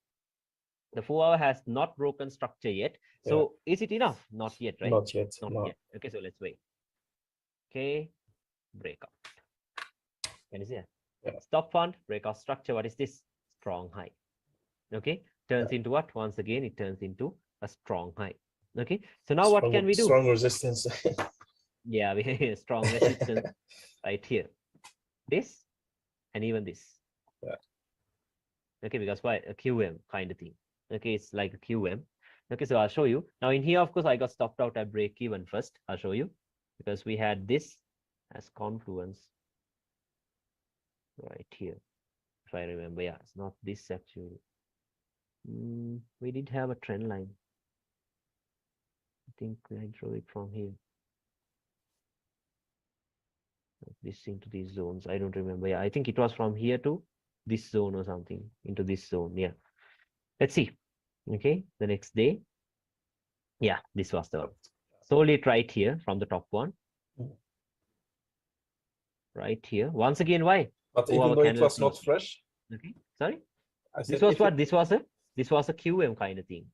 Speaker 1: The 4-hour has not broken structure yet. So is it enough? Not yet, right?
Speaker 2: Not yet.
Speaker 1: Not yet. Okay, so let's wait. Okay, breakout. Can you see that? Stop fund, breakout structure. What is this? Strong high. Okay, turns into what? Once again, it turns into a strong high. Okay, so now what can we do?
Speaker 2: Strong resistance.
Speaker 1: Yeah, we have strong resistance right here. This and even this.
Speaker 2: Yeah.
Speaker 1: Okay, because why? A QM kind of thing. Okay, it's like a QM. Okay, so I'll show you. Now in here, of course, I got stopped out at break even first. I'll show you because we had this as confluence right here. If I remember, yeah, it's not this actually. We did have a trend line. I think I drew it from here. This into these zones. I don't remember. Yeah, I think it was from here to this zone or something into this zone. Yeah. Let's see. Okay, the next day. Yeah, this was the one. Sold it right here from the top one. Right here. Once again, why?
Speaker 2: But even though it was not fresh.
Speaker 1: Okay, sorry.
Speaker 2: I
Speaker 1: This was what? This was a QM kind of thing.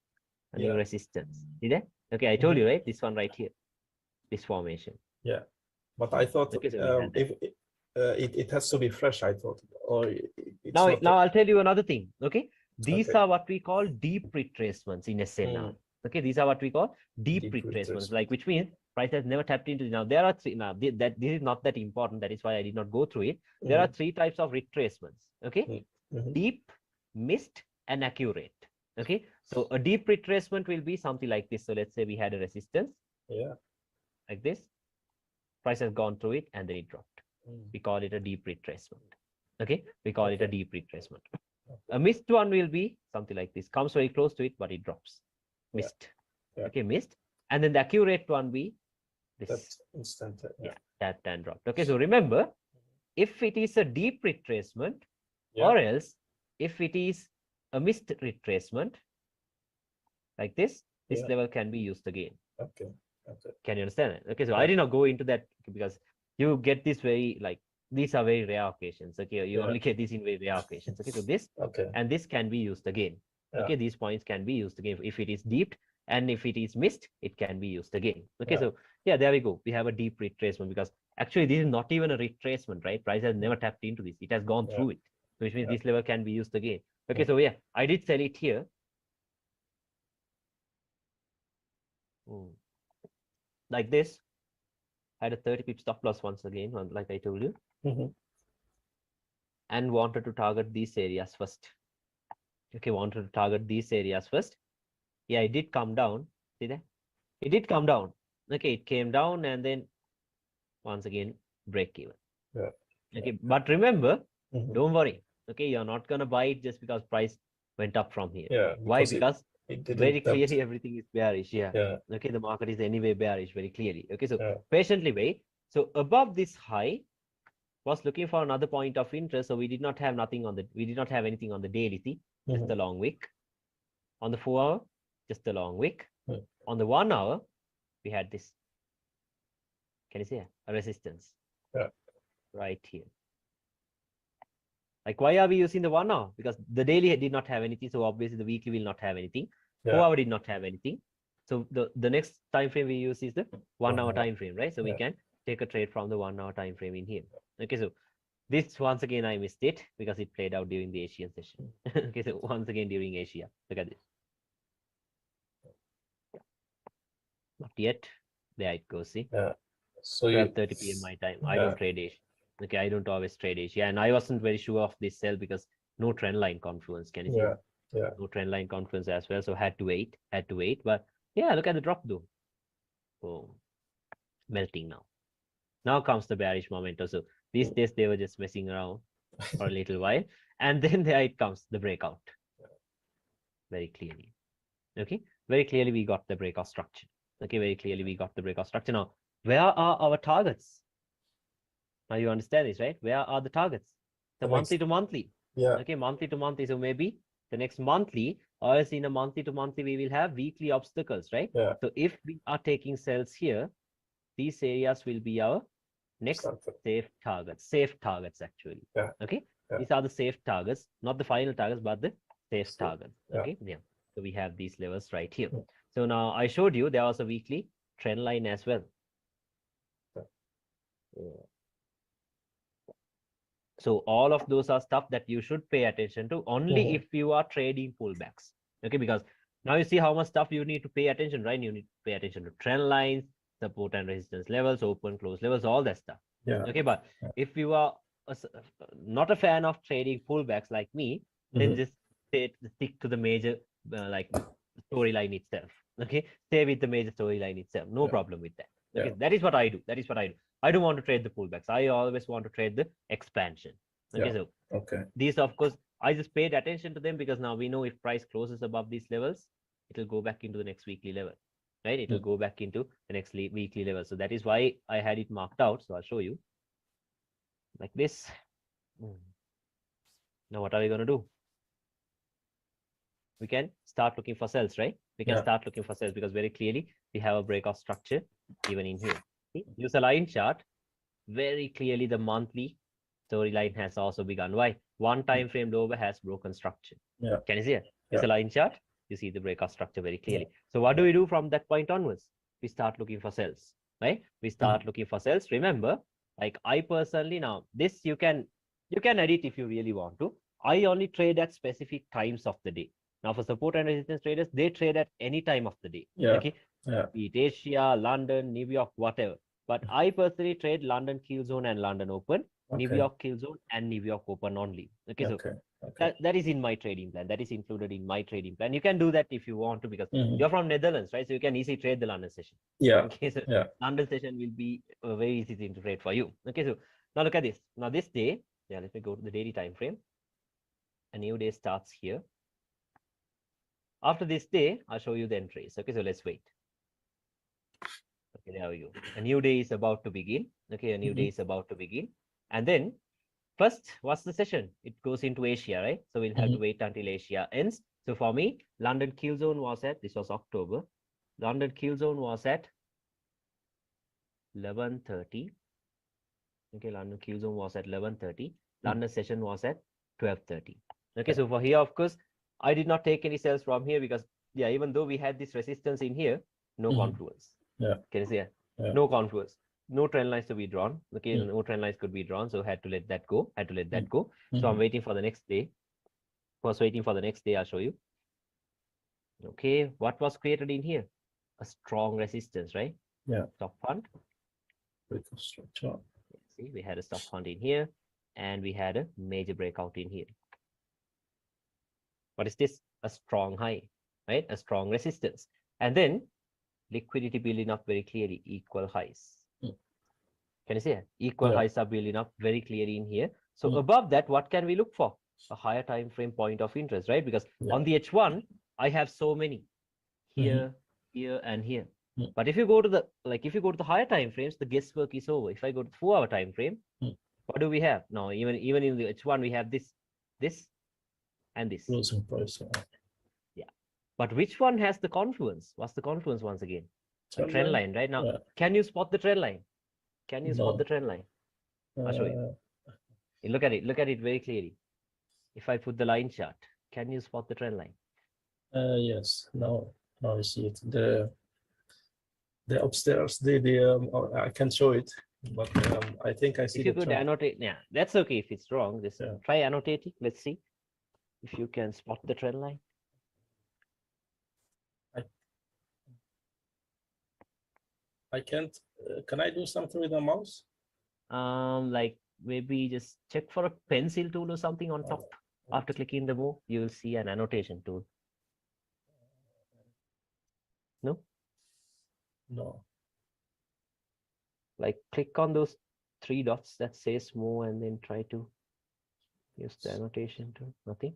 Speaker 1: A new resistance. See that? Okay, I told you, right? This one right here. This formation.
Speaker 2: Yeah. But I thought
Speaker 1: okay, so
Speaker 2: if it has to be fresh, I thought. Or
Speaker 1: now I'll tell you another thing. Okay, these are what we call deep retracements in SNR. Okay, these are what we call deep retracements, like which means price has never tapped into. Now there are three. Now this is not that important. That is why I did not go through it. There are three types of retracements. Okay, deep, missed, and accurate. Okay, so a deep retracement will be something like this. So let's say we had a resistance.
Speaker 2: Yeah.
Speaker 1: Like this. Price has gone through it and then it dropped. We call it a deep retracement. Okay, we call it a deep retracement. A missed one will be something like this. Comes very close to it, but it drops. Missed. Okay, missed. And then the accurate one be this.
Speaker 2: That's instant.
Speaker 1: That and dropped. Okay, so remember, if it is a deep retracement, or else if it is a missed retracement, like this level can be used again.
Speaker 2: Okay.
Speaker 1: Can you understand it? Okay, so I did not go into that because you get this very like these are very rare occasions. Okay, you only get this in very rare occasions. Okay, so this and this can be used again. Okay, these points can be used again if it is deep, and if it is missed, it can be used again. Okay, so yeah, there we go. We have a deep retracement because actually this is not even a retracement, right? Price has never tapped into this. It has gone through it, which means this level can be used again. Okay, so yeah, I did sell it here. Like this, I had a 30 pip stop loss once again, like I told you, and wanted to target these areas first. Okay, wanted to target these areas first. Yeah, it did come down. See that? It did come down. Okay, it came down and then once again break even. Okay, but remember, don't worry. Okay, you're not gonna buy it just because price went up from here. Why? Because very clearly everything is bearish. Okay, the market is anyway bearish very clearly. Okay, so patiently wait. So above this high was looking for another point of interest. So we did not have anything on the daily. See, just a long wick. On the 4 hour, just a long wick. On the 1 hour, we had this. Can you see a resistance? Right here. Like, why are we using the 1 hour? Because the daily did not have anything. So obviously the weekly will not have anything. 4 hour did not have anything. So the next time frame we use is the 1 hour time frame, right? So we can take a trade from the 1 hour time frame in here. Okay, so this once again I missed it because it played out during the Asian session. Okay, so once again during Asia. Look at this. Not yet. There it goes. See.
Speaker 2: So
Speaker 1: 12:30 p.m. my time. I don't trade Asia. Okay, I don't always trade Asia, and I wasn't very sure of this sell because no trend line confluence. Can you see? No trend line confluence as well. So had to wait. But yeah, look at the drop though. Oh, melting now. Now comes the bearish momentum. So these days they were just messing around for a little while, and then there it comes, the breakout. Very clearly. Okay, very clearly we got the breakout structure. Okay, very clearly we got the breakout structure. Now, where are our targets? Now you understand this, right? Where are the targets? The monthly to monthly. Okay, monthly to monthly. So maybe the next monthly, or else in a monthly to monthly, we will have weekly obstacles, right? So if we are taking sales here, these areas will be our next safe targets actually. Okay, these are the safe targets, not the final targets, but the safe targets. Okay, so we have these levels right here. So now I showed you there was a weekly trend line as well. So all of those are stuff that you should pay attention to only if you are trading pullbacks. Okay, because now you see how much stuff you need to pay attention, right? You need to pay attention to trend lines, support and resistance levels, open, close levels, all that stuff.
Speaker 2: Yeah.
Speaker 1: Okay, but if you are not a fan of trading pullbacks like me, then just stick to the major like storyline itself. Okay, stay with the major storyline itself. No problem with that. Okay, that is what I do. That is what I do. I don't want to trade the pullbacks. I always want to trade the expansion. Okay, so these, of course, I just paid attention to them because now we know if price closes above these levels, it will go back into the next weekly level, right? It will go back into the next weekly level. So that is why I had it marked out. So I'll show you like this. Now what are we going to do? We can start looking for sells, right? We can start looking for sells because very clearly we have a breakout structure even in here. See? Use a line chart. Very clearly the monthly storyline has also begun. Why? One time frame lower has broken structure. Can you see it? Use a line chart. You see the breakout structure very clearly. So what do we do from that point onwards? We start looking for sells, right? We start looking for sells. Remember, like I personally now, this you can edit if you really want to. I only trade at specific times of the day. Now for support and resistance traders, they trade at any time of the day. Okay. Be it Asia, London, New York, whatever. But I personally trade London Kill Zone and London Open, New York Kill Zone and New York Open only. Okay, so that is in my trading plan. That is included in my trading plan. You can do that if you want to because you're from Netherlands, right? So you can easily trade the London session. Okay, so London session will be a very easy thing to trade for you. Okay, so now look at this. Now this day, let me go to the daily time frame. A new day starts here. After this day, I'll show you the entries. Okay, so let's wait. Okay, there we go. A new day is about to begin. Okay, a new day is about to begin. And then first, what's the session? It goes into Asia, right? So we'll have to wait until Asia ends. So for me, London Kill Zone was at, this was October. London Kill Zone was at 11:30. Okay, London Kill Zone was at 11:30. London session was at 12:30. Okay, so for here, of course, I did not take any sales from here because, even though we had this resistance in here, no confluence. Can you see it? No confluence. No trend lines to be drawn. Okay, no trend lines could be drawn, so had to let that go. So I'm waiting for the next day. First, waiting for the next day, I'll show you. Okay, what was created in here? A strong resistance, right? Stop hunt. See, we had a stop hunt in here, and we had a major breakout in here. What is this? A strong high, right? A strong resistance. And then liquidity building up very clearly, equal highs. Can you see it? Equal highs are building up very clearly in here. So above that, what can we look for? A higher time frame point of interest, right? Because on the H1, I have so many here, here, and here. But if you go to the higher time frames, the guesswork is over. If I go to the 4-hour time frame, what do we have? Now, even in the H1, we have this, and this.
Speaker 2: Losing price.
Speaker 1: But which one has the confluence? What's the confluence once again? A trend line, right? Now, can you spot the trend line? Can you spot the trend line? I'll show you. Look at it very clearly. If I put the line chart, can you spot the trend line?
Speaker 2: Yes, now I see it. The upstairs, I can show it, but I think I see.
Speaker 1: If you could annotate, that's okay. If it's wrong, just try annotating. Let's see if you can spot the trend line.
Speaker 2: I can't. Can I do something with the mouse?
Speaker 1: Like maybe just check for a pencil tool or something on top. After clicking the move, you will see an annotation tool. No?
Speaker 2: No.
Speaker 1: Like click on those 3 dots that says move and then try to use the annotation tool. Nothing?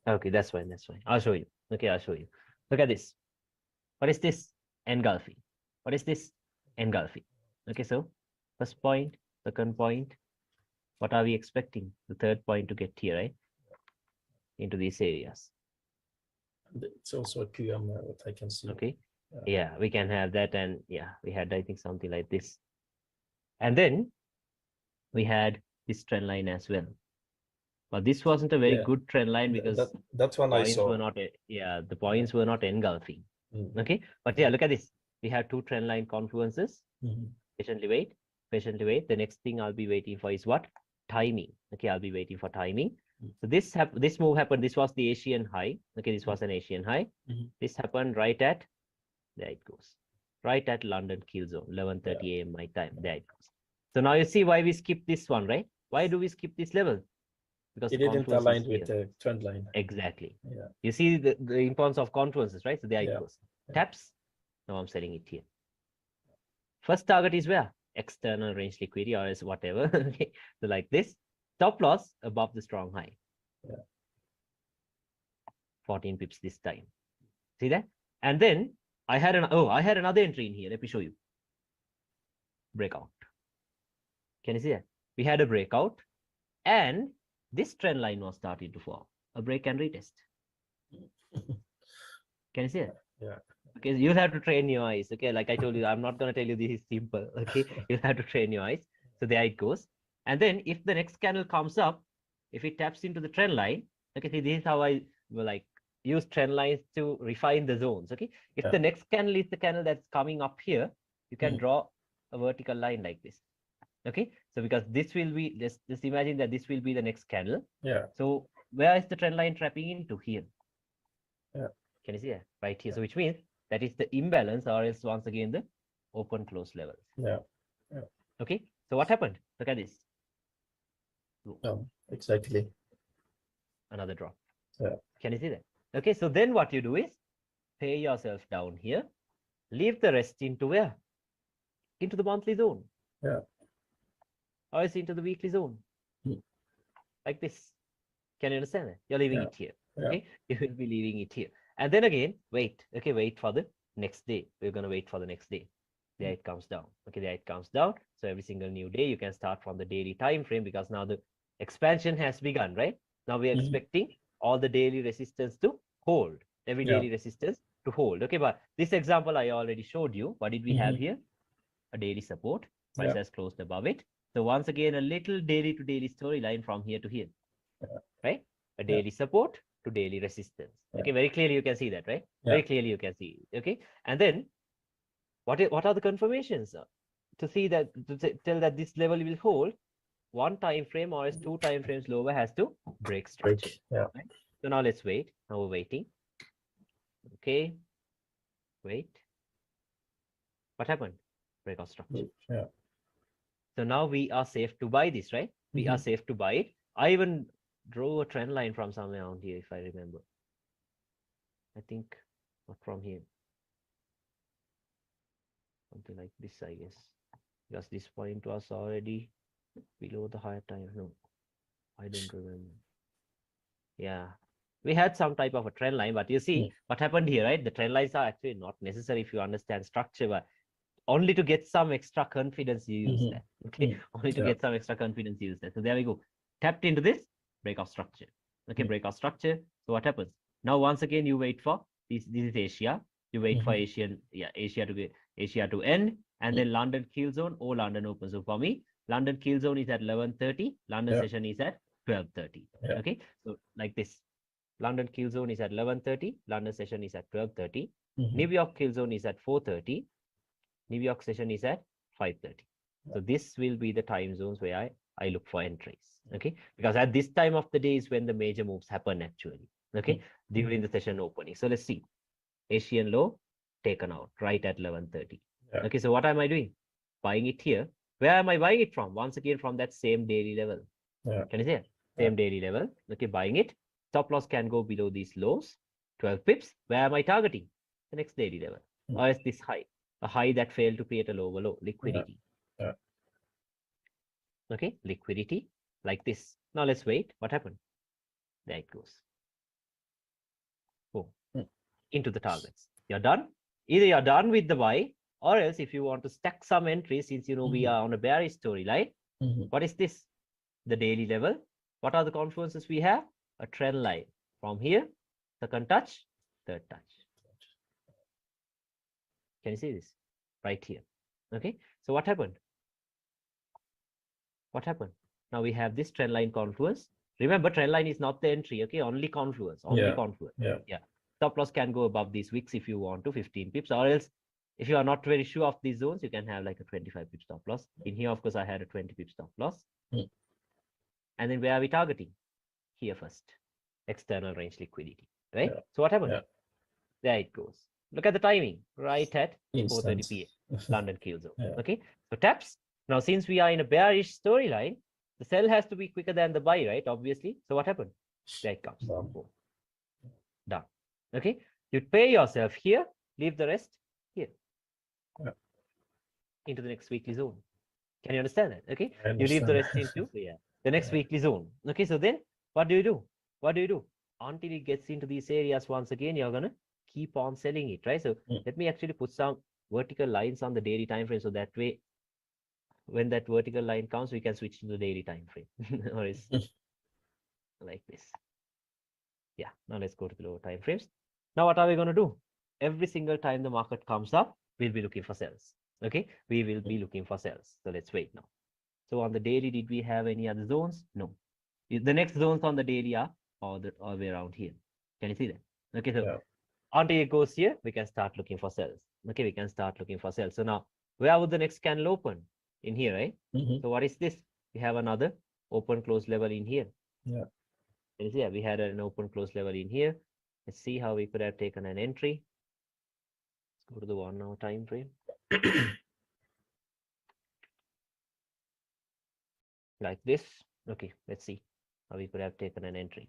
Speaker 1: Okay, that's fine. I'll show you. Okay, I'll show you. Look at this. What is this? Engulfing. What is this? Engulfing. Okay, so first point, second point. What are we expecting? The third point to get here, right? Into these areas.
Speaker 2: It's also a QM what I can see.
Speaker 1: Okay. Yeah, we can have that. And we had, I think, something like this. And then we had this trend line as well. But this wasn't a very good trend line because
Speaker 2: that's one I saw.
Speaker 1: Were not, the points were not engulfing. Okay, but look at this. We have 2 trend line confluences. Patiently wait. patiently wait. The next thing I'll be waiting for is what? Timing. Okay, I'll be waiting for timing. So this move happened. This was the Asian high. Okay, this was an Asian high. This happened right at, there it goes, right at London kill zone, 11:30 a.m. my time. There it goes. So now you see why we skip this one, right? Why do we skip this level? Because
Speaker 2: it didn't align with the trend line.
Speaker 1: Exactly.
Speaker 2: Yeah.
Speaker 1: You see the importance of confluences, right? So there it goes.
Speaker 2: Yeah.
Speaker 1: Taps. Now I'm selling it here. First target is where? External range liquidity or is whatever. Okay. So like this. Stop loss above the strong high.
Speaker 2: Yeah.
Speaker 1: 14 pips this time. See that? And then I had another entry in here. Let me show you. Breakout. Can you see that? We had a breakout and this trend line was starting to form. A break and retest. Can you see it?
Speaker 2: Yeah.
Speaker 1: Okay, you'll have to train your eyes. Okay, like I told you, I'm not going to tell you this is simple. Okay, you'll have to train your eyes. So there it goes. And then if the next candle comes up, if it taps into the trend line, okay, see, this is how I will like use trend lines to refine the zones. Okay, if the next candle is the candle that's coming up here, you can draw a vertical line like this. Okay, so because this will be, just imagine that this will be the next candle.
Speaker 2: Yeah.
Speaker 1: So where is the trend line trapping into? Here.
Speaker 2: Yeah.
Speaker 1: Can you see that? Right here. So which means that is the imbalance, or else once again the open close levels.
Speaker 2: Yeah. Yeah.
Speaker 1: Okay. So what happened? Look at this.
Speaker 2: Exactly.
Speaker 1: Another drop.
Speaker 2: Yeah.
Speaker 1: Can you see that? Okay. So then what you do is pay yourself down here, leave the rest into where? Into the monthly zone.
Speaker 2: Yeah.
Speaker 1: Or is into the weekly zone. Like this. Can you understand that? You're leaving it here. Okay. You will be leaving it here. And then again, wait. Okay, wait for the next day. We're going to wait for the next day. There it comes down. Okay, there it comes down. So every single new day, you can start from the daily time frame because now the expansion has begun, right? Now we are expecting all the daily resistance to hold. Every daily resistance to hold. Okay, but this example I already showed you. What did we have here? A daily support. Price has closed above it. So once again, a little daily to daily storyline from here to here. Right? A daily support to daily resistance. Okay, very clearly you can see that, right? Very clearly you can see it. Okay, and then what are the confirmations to see that, to tell that this level will hold? One time frame or 2 time frames lower has to break structure.
Speaker 2: Yeah.
Speaker 1: Right? So now let's wait. Now we're waiting. Okay, wait. What happened? Breakout structure.
Speaker 2: Yeah.
Speaker 1: So now we are safe to buy this, right? We are safe to buy it. I even drew a trend line from somewhere around here, if I remember. I think not from here. Something like this, I guess. Because this point was already below the higher time. No, I don't remember. Yeah. We had some type of a trend line, but you see what happened here, right? The trend lines are actually not necessary if you understand structure, but only to get some extra confidence you use that. Okay, only to get some extra confidence you use that. So there we go. Tapped into this breakout structure. Okay, breakout structure. So what happens? Now once again you wait for this. This is Asia. You wait for Asia to end, and then London kill zone or London open. So for me, London kill zone is at 11:30. London session is at 12:30. Okay, so like this. London kill zone is at 11:30. London session is at 12:30. New York kill zone is at 4:30. New York session is at 5:30. So this will be the time zones where I look for entries. Okay, because at this time of the day is when the major moves happen actually. Okay, during the session opening. So let's see. Asian low taken out right at 11:30. Okay, so what am I doing? Buying it here. Where am I buying it from? Once again from that same daily level. Can you see it? Same daily level. Okay, buying it. Stop loss can go below these lows. 12 pips. Where am I targeting? The next daily level. Or is this high? A high that failed to create a lower low. Liquidity. Okay, liquidity like this. Now let's wait. What happened? There it goes. Boom. Into the targets. You're done. Either you're done with the buy, or else if you want to stack some entries, since you know we are on a bearish storyline, what is this? The daily level. What are the confluences we have? A trend line. From here, second touch, third touch. Can you see this? Right here. Okay. So what happened? What happened? Now we have this trend line confluence. Remember, trend line is not the entry. Okay. Only confluence. Only confluence.
Speaker 2: Yeah.
Speaker 1: Stop loss can go above these wicks if you want to, 15 pips, or else If you are not very sure of these zones, you can have like a 25 pip stop loss. In here, of course, I had a 20 pip stop loss. And then where are we targeting? Here first, external range liquidity, right? So what happened? There it goes. Look at the timing, right at 4:30 p.m. London kill zone. Okay, so taps. Now, since we are in a bearish storyline, the sell has to be quicker than the buy, right? Obviously. So what happened? There it comes. Done. Okay, you pay yourself here, leave the rest here into the next weekly zone. Can you understand that? Okay, you leave the rest into the next weekly zone. Okay, so then what do you do? What do you do? Until it gets into these areas once again, you're gonna keep on selling it, right? So let me actually put some vertical lines on the daily time frame, so that way when that vertical line comes, we can switch to the daily time frame. Or is like this. Yeah, now let's go to the lower time frames. Now what are we going to do? Every single time the market comes up, we'll be looking for sells. Okay, we will be looking for sells. So let's wait now. So on the daily, did we have any other zones? No. The next zones on the daily are all the way around here. Can you see that? Okay, so until it goes here, we can start looking for sells. Okay, we can start looking for sells. So now, where would the next candle open? In here, right? So what is this? We have another open close level in here. Can you see that? We had an open close level in here. Let's see how we could have taken an entry. Let's go to the 1 hour time frame. Like this. Okay, let's see how we could have taken an entry.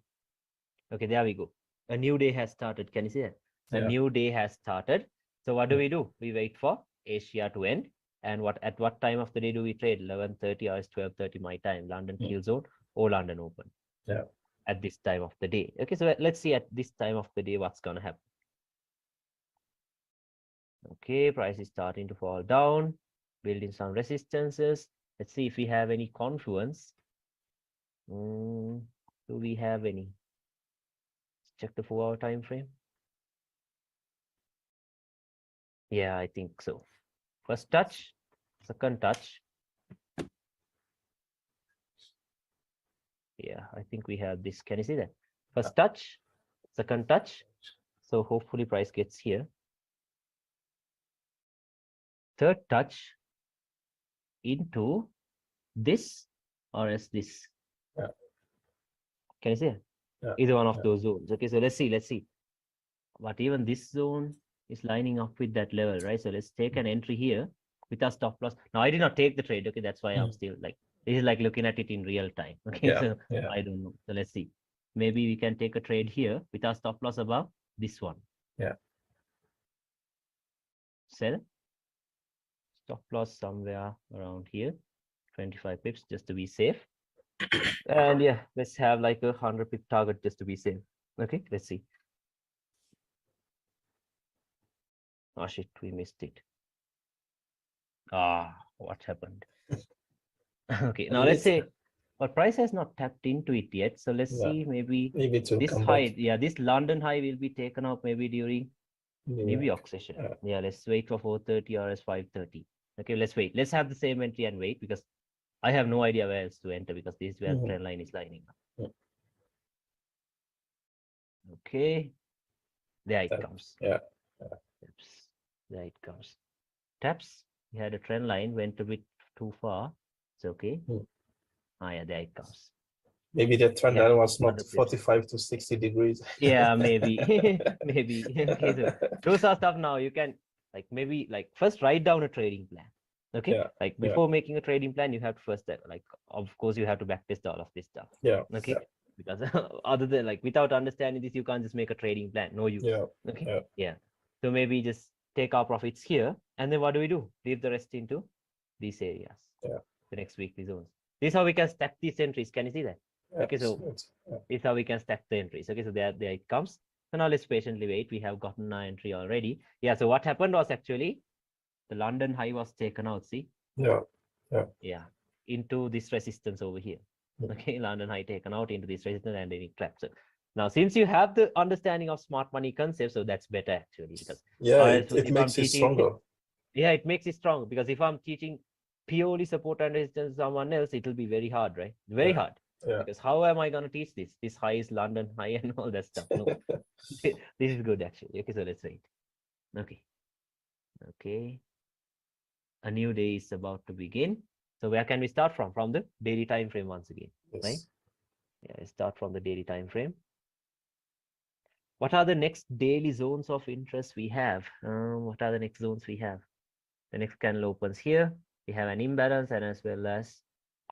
Speaker 1: Okay, there we go. A new day has started. Can you see that? A new day has started. So what do? We wait for Asia to end. And at what time of the day do we trade? 11:30 or 12:30 my time, London kill zone or London open. At this time of the day. Okay, so let's see at this time of the day what's gonna happen. Okay, price is starting to fall down, building some resistances. Let's see if we have any confluence. Do we have any? Let's check the 4 hour time frame. Yeah, I think so. First touch, second touch. Yeah, I think we have this. Can you see that? First touch, second touch. So hopefully price gets here. Third touch into this or as this. Can you see it? Either one of those zones. Okay, so let's see. But even this zone is lining up with that level, right? So let's take an entry here with a stop loss. Now I did not take the trade. Okay, that's why I'm still like, this is like looking at it in real time. Okay, so I don't know. So let's see. Maybe we can take a trade here with our stop loss above this one. Sell. Stop loss somewhere around here. 25 pips just to be safe. And yeah, let's have like a 100 pip target just to be safe. Okay, let's see. Oh shit, we missed it. What happened? Okay, now let's say, but price has not tapped into it yet. So let's see, maybe this high, this London high will be taken out maybe during New York session. Let's wait for 4:30 or as 5:30. Okay, let's wait. Let's have the same entry and wait, because I have no idea where else to enter, because this is where the trend line is lining up. Okay, there it comes. Taps. There it comes. Taps. We had a trend line, went a bit too far. It's okay. Yeah, there it comes.
Speaker 2: Maybe the trend line was not 45 to 60 degrees.
Speaker 1: Yeah, maybe. Maybe. Okay, so those are stuff now you can maybe first write down a trading plan. Okay, before making a trading plan, you have to first of course you have to backtest all of this stuff. Okay, because other than without understanding this, you can't just make a trading plan. No use. Okay. So maybe just take our profits here, and then what do? Leave the rest into these areas. The next weekly zones. This is how we can stack these entries. Can you see that? Okay, so this is how we can stack the entries. Okay, so there it comes. So now let's patiently wait. We have gotten our entry already. Yeah, so what happened was actually the London high was taken out, see? Into this resistance over here. Okay, London high taken out into this resistance and then it trapped. So now, since you have the understanding of smart money concepts, so that's better actually, because
Speaker 2: it makes it stronger.
Speaker 1: It makes it strong, because if I'm teaching purely support and resistance to someone else, it will be very hard, right? Very hard. Because how am I going to teach this? This high is London high and all that stuff. No, this is good actually. Okay, so let's wait. Okay, Okay. A new day is about to begin. So where can we start from? From the daily time frame once again,
Speaker 2: Yes.
Speaker 1: right? Yeah, start from the daily time frame. What are the next daily zones of interest we have? What are the next zones we have? The next candle opens here. We have an imbalance and as well as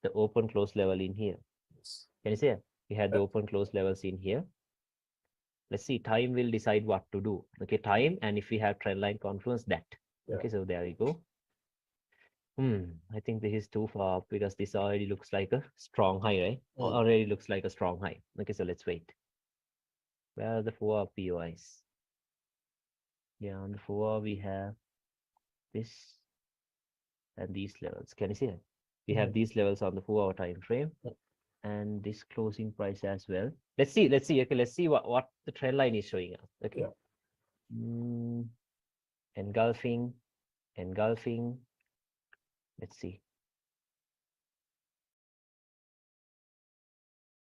Speaker 1: the open close level in here.
Speaker 2: Yes.
Speaker 1: Can you see it? We had the open close levels in here. Let's see, time will decide what to do. Okay, time, and if we have trend line confluence, that.
Speaker 2: Yeah.
Speaker 1: Okay, so there we go. I think this is too far up because this already looks like a strong high, right? Already looks like a strong high. Okay, so let's wait. Where are the 4-hour POIs? Yeah, on the 4-hour we have this and these levels. Can you see it? We have these levels on the 4-hour time frame and this closing price as well. Let's see. Okay, let's see what the trend line is showing us. Okay. Engulfing. Let's see.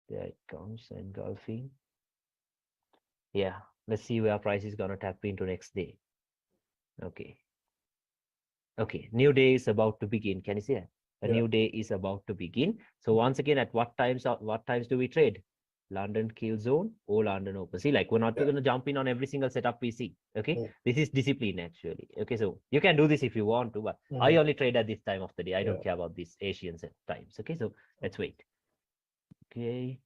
Speaker 1: There it comes, engulfing. Yeah, let's see where price is gonna tap into next day. Okay. Okay, new day is about to begin. Can you see that? A new day is about to begin. So once again, at what times do we trade? London kill zone or London open. See, like we're not going to jump in on every single setup we see. Okay, this is discipline actually. Okay, so you can do this if you want to, but I only trade at this time of the day. I don't care about these Asian set times. Okay, so let's wait. Okay,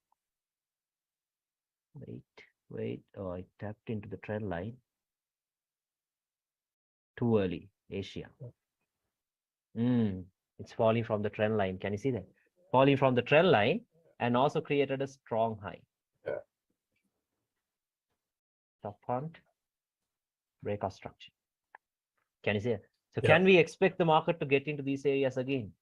Speaker 1: wait. Oh, I tapped into the trend line. Too early, Asia. It's falling from the trend line. Can you see that? Falling from the trend line and also created a strong high.
Speaker 2: Yeah.
Speaker 1: Top hunt, breakout structure. Can you see it? So can we expect the market to get into these areas again?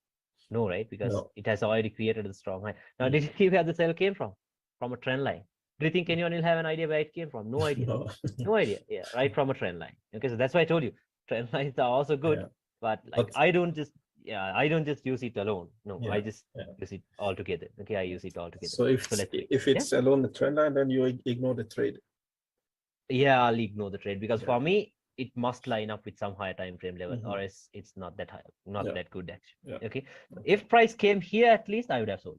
Speaker 1: No, right? Because it has already created a strong high. Now, did you see where the sell came from? From a trend line. Do you think anyone will have an idea where it came from? No idea. No idea. Yeah, right from a trend line. Okay, so that's why I told you trend lines are also good, but like I don't just use it alone. No, I just use it all together. Okay, I use it all together.
Speaker 2: So if it's alone the trend line, then you ignore the trade.
Speaker 1: Yeah, I'll ignore the trade because for me it must line up with some higher time frame level, or else it's not that high, not that good actually. Okay, if price came here, at least I would have sold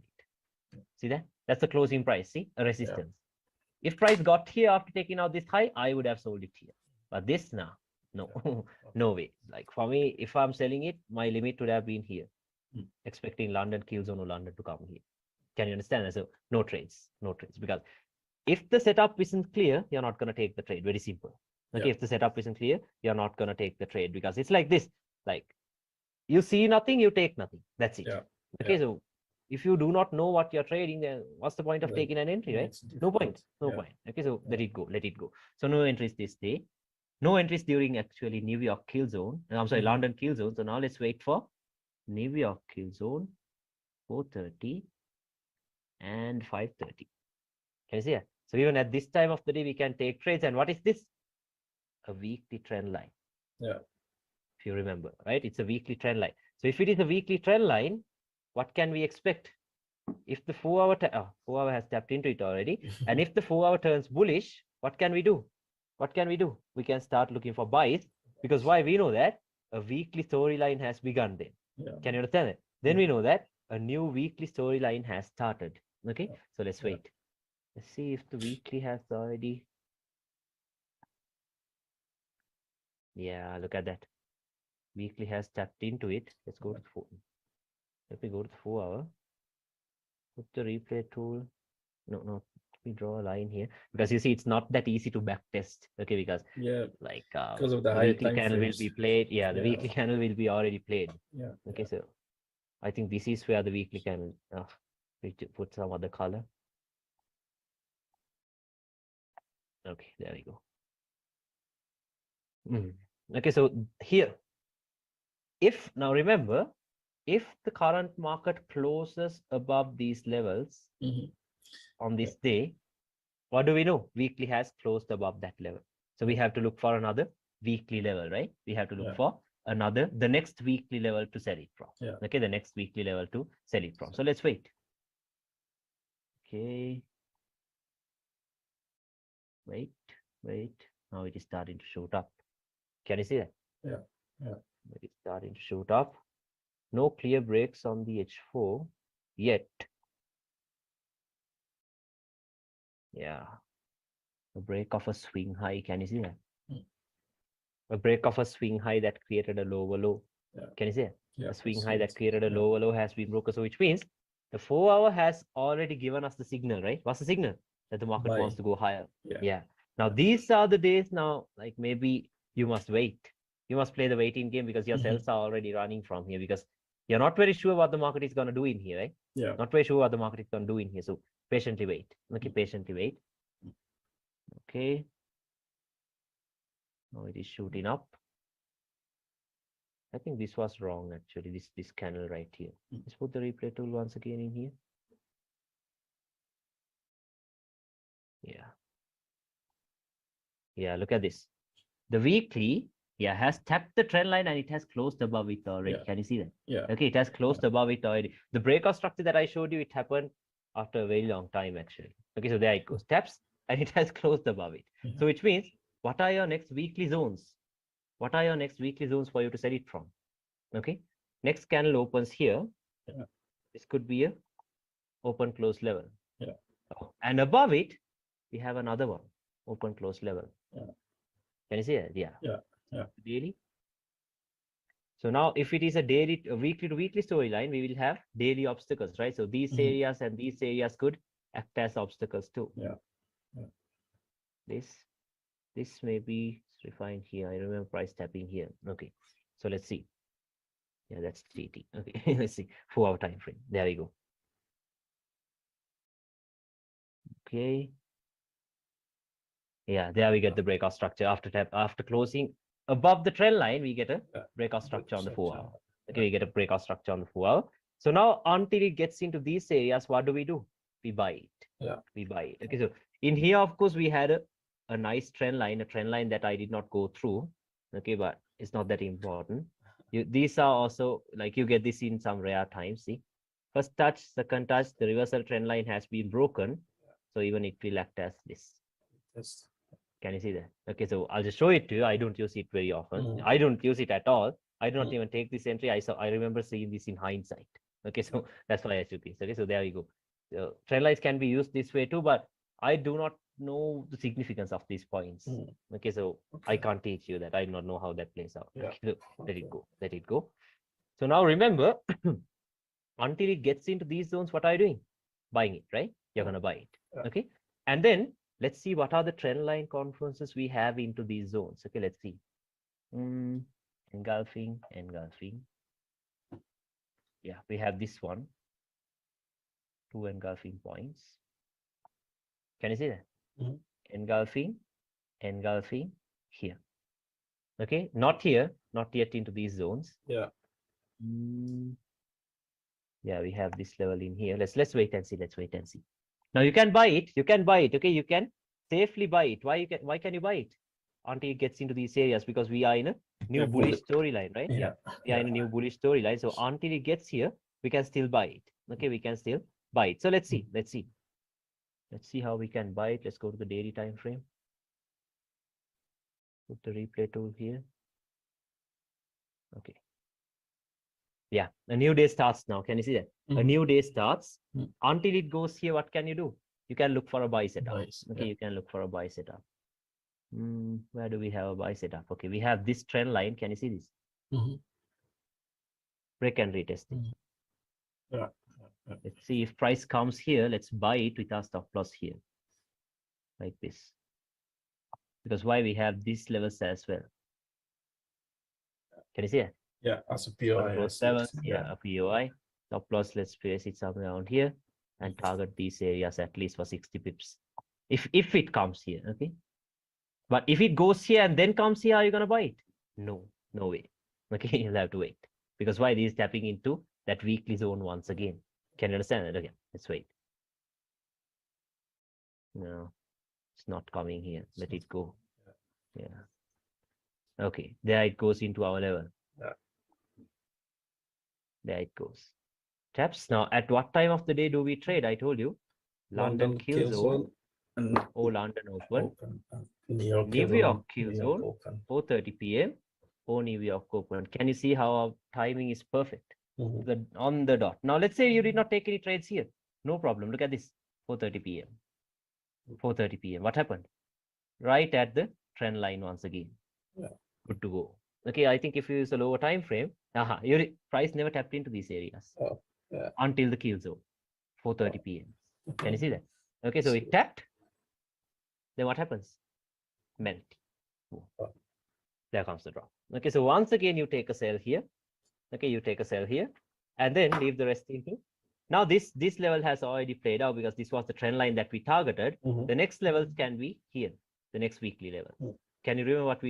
Speaker 1: it. See that? That's the closing price. See, a resistance. If price got here after taking out this high, I would have sold it here. But this now, no, no way. Like for me, if I'm selling it, my limit would have been here, expecting London kill zone or London to come here. Can you understand? So no trades, because if the setup isn't clear, you're not going to take the trade. Very simple. Okay, if the setup isn't clear, you're not going to take the trade because it's like this. Like you see nothing, you take nothing. That's it. Okay, so if you do not know what you're trading, then what's the point of taking an entry, right? No point. Okay, so let it go. So no entries this day. No entries during actually New York kill zone. I'm sorry, London kill zone. So now let's wait for New York kill zone, 4:30 and 5:30. Can you see it? So even at this time of the day, we can take trades. And what is this? A weekly trend line.
Speaker 2: Yeah.
Speaker 1: If you remember, right? It's a weekly trend line. So if it is a weekly trend line, what can we expect? If the 4-hour has tapped into it already, and if the 4-hour turns bullish, what can we do? We can start looking for buys, because why? We know that a weekly storyline has begun then. Can you understand it? Then we know that a new weekly storyline has started. Okay, so let's wait. Let's see if the weekly has already. Yeah, look at that. Weekly has tapped into it. Let's go to the 4. Let me go to the 4-hour. Put the replay tool. No. We draw a line here because you see it's not that easy to back test. Okay, because like
Speaker 2: because of the
Speaker 1: weekly candle will be played. Yeah, the weekly candle will be already played. Okay, so I think this is where the weekly candle. We put some other color. Okay, there we go. Okay, so here, if now remember, if the current market closes above these levels on this day, what do we know? Weekly has closed above that level. So we have to look for another weekly level, right? We have to look for the next weekly level to sell it from. Okay, the next weekly level to sell it from. So let's wait. Okay. Wait. Now it is starting to shoot up. Can you see that? It's starting to shoot up. No clear breaks on the H4 yet. Yeah. A break of a swing high. Can you see that? A break of a swing high that created a lower low. Can you see it? A swing high that created a lower low has been broken. So which means the 4 hour has already given us the signal, right? What's the signal? That the market wants to go higher. Yeah. Now these are the days now, like maybe you must wait. You must play the waiting game because your cells are already running from here because you're not very sure what the market is going to do in here, right? Not very sure what the market is going to do in here. So patiently wait. Okay, patiently wait. Okay. Now it is shooting up. I think this was wrong actually, this candle right here. Let's put the replay tool once again in here. Yeah, look at this. The weekly, has tapped the trend line and it has closed above it already. Can you see that? Okay, it has closed above it already. The breakout structure that I showed you, it happened after a very long time actually. Okay, so there it goes. Taps and it has closed above it. So which means, what are your next weekly zones? What are your next weekly zones for you to sell it from? Okay, next candle opens here. This could be a open close level. And above it, we have another one, open close level. Can you see it? Daily. So now if it is a weekly to weekly storyline, we will have daily obstacles, right? So these areas and these areas could act as obstacles too. This may be refined here. I remember price tapping here. Okay, so let's see. Yeah, that's TT. Okay, let's see. 4 hour time frame. There we go. Okay. Yeah, there we get the breakout structure after closing above the trend line. We get a breakout structure on the 4 hour. Okay, we get a breakout structure on the 4 hour. So now until it gets into these areas, what do? We buy it. We buy it. Okay, so in here, of course, we had a nice trend line, a trend line that I did not go through. Okay, but it's not that important. These are also like you get this in some rare times. See, first touch, second touch, the reversal trend line has been broken. So even it will act as this. Can you see that? Okay, so I'll just show it to you. I don't use it very often. I don't use it at all. I do not even take this entry. I remember seeing this in hindsight. Okay, so that's why I took this. Okay, so there we go. So trend lines can be used this way too, but I do not know the significance of these points. Okay, so I can't teach you that. I do not know how that plays out. Okay, so let it go. Let it go. So now remember, until it gets into these zones, what are you doing? Buying it, right? You're gonna buy it. Okay, and then let's see what are the trend line confluences we have into these zones. Okay, let's see. Engulfing. Yeah, we have this one. 2 engulfing points. Can you see that? Engulfing here. Okay, not here, not yet into these zones. Yeah, we have this level in here. Let's wait and see. Now you can buy it. Okay, you can safely buy it. Why can you buy it? Until it gets into these areas, because we are in a new bullish storyline, right? We are in a new bullish storyline. So until it gets here, we can still buy it. Okay, we can still buy it. So let's see how we can buy it. Let's go to the daily time frame. Put the replay tool here. Okay. Yeah, a new day starts now. Can you see that? A new day starts. Until it goes here, what can you do? You can look for a buy setup. Okay, you can look for a buy setup. Where do we have a buy setup? Okay, we have this trend line. Can you see this? Break and retest it. Let's see if price comes here. Let's buy it with our stop loss here, like this. Because why we have these levels as well? Can you see it?
Speaker 2: Yeah, as a POI.
Speaker 1: A POI. Stop loss, let's place it somewhere around here and target these areas at least for 60 pips. If it comes here, okay? But if it goes here and then comes here, are you gonna buy it? No way. Okay, you'll have to wait. Because why? This is tapping into that weekly zone once again. Can you understand that? Okay, let's wait. No, it's not coming here. Let it go. Yeah. Okay, there it goes into our level. There it goes. Taps. Now, at what time of the day do we trade? I told you. London kill zone. London open. New York kill zone. 4:30 p.m. O New York open. Can you see how our timing is perfect?
Speaker 2: Mhm.
Speaker 1: On the dot. Now let's say you did not take any trades here. No problem. Look at this. 4:30 p.m. 4:30 p.m. What happened? Right at the trend line once again.
Speaker 2: Yeah.
Speaker 1: Good to go. Okay, I think if you use a lower time frame, your price never tapped into these areas until the kill zone, 4:30 p.m. Can you see that? Okay, so it tapped. Then what happens? Melt. There comes the drop. Okay, so once again you take a sell here. Okay, you take a sell here, and then leave the rest into. Now this level has already played out because this was the trend line that we targeted. The next levels can be here, the next weekly level. Can you remember what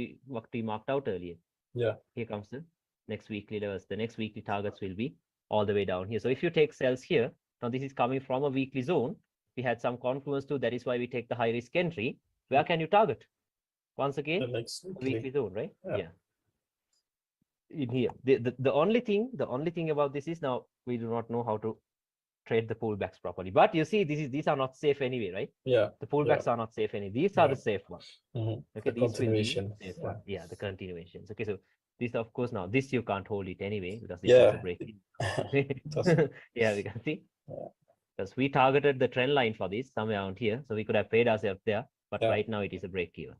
Speaker 1: we marked out earlier?
Speaker 2: Yeah.
Speaker 1: Here comes the next weekly levels. The next weekly targets will be all the way down here. So if you take sells here, now this is coming from a weekly zone. We had some confluence too. That is why we take the high risk entry. Where can you target? Once again,
Speaker 2: The next
Speaker 1: weekly zone, right?
Speaker 2: Yeah.
Speaker 1: In here, the only thing about this is now we do not know how to trade the pullbacks properly. But you see, these are not safe anyway, right?
Speaker 2: Yeah.
Speaker 1: The pullbacks are not safe anyway. These are the safe ones. Okay,
Speaker 2: The
Speaker 1: these
Speaker 2: continuation.
Speaker 1: will be safe one. Yeah, the continuations. Okay, so this, of course, now this you can't hold it anyway because this is a break. Yeah, we can see. Because we targeted the trend line for this somewhere around here, so we could have paid ourselves there. But right now it is a break even.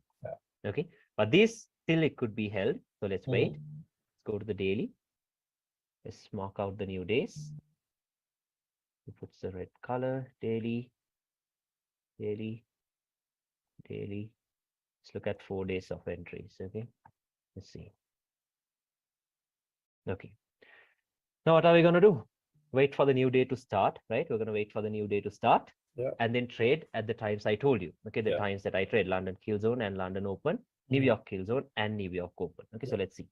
Speaker 1: Okay, but this still it could be held. So let's wait. Let's go to the daily. Let's mark out the new days. It puts the red color. Daily. Let's look at 4 days of entries. Okay, let's see. Okay, now what are we going to do? Wait for the new day to start, right? We're going to wait for the new day to start and then trade at the times I told you. Okay, the times that I trade: London kill zone and London open, New York kill zone and New York open. Okay, so let's see.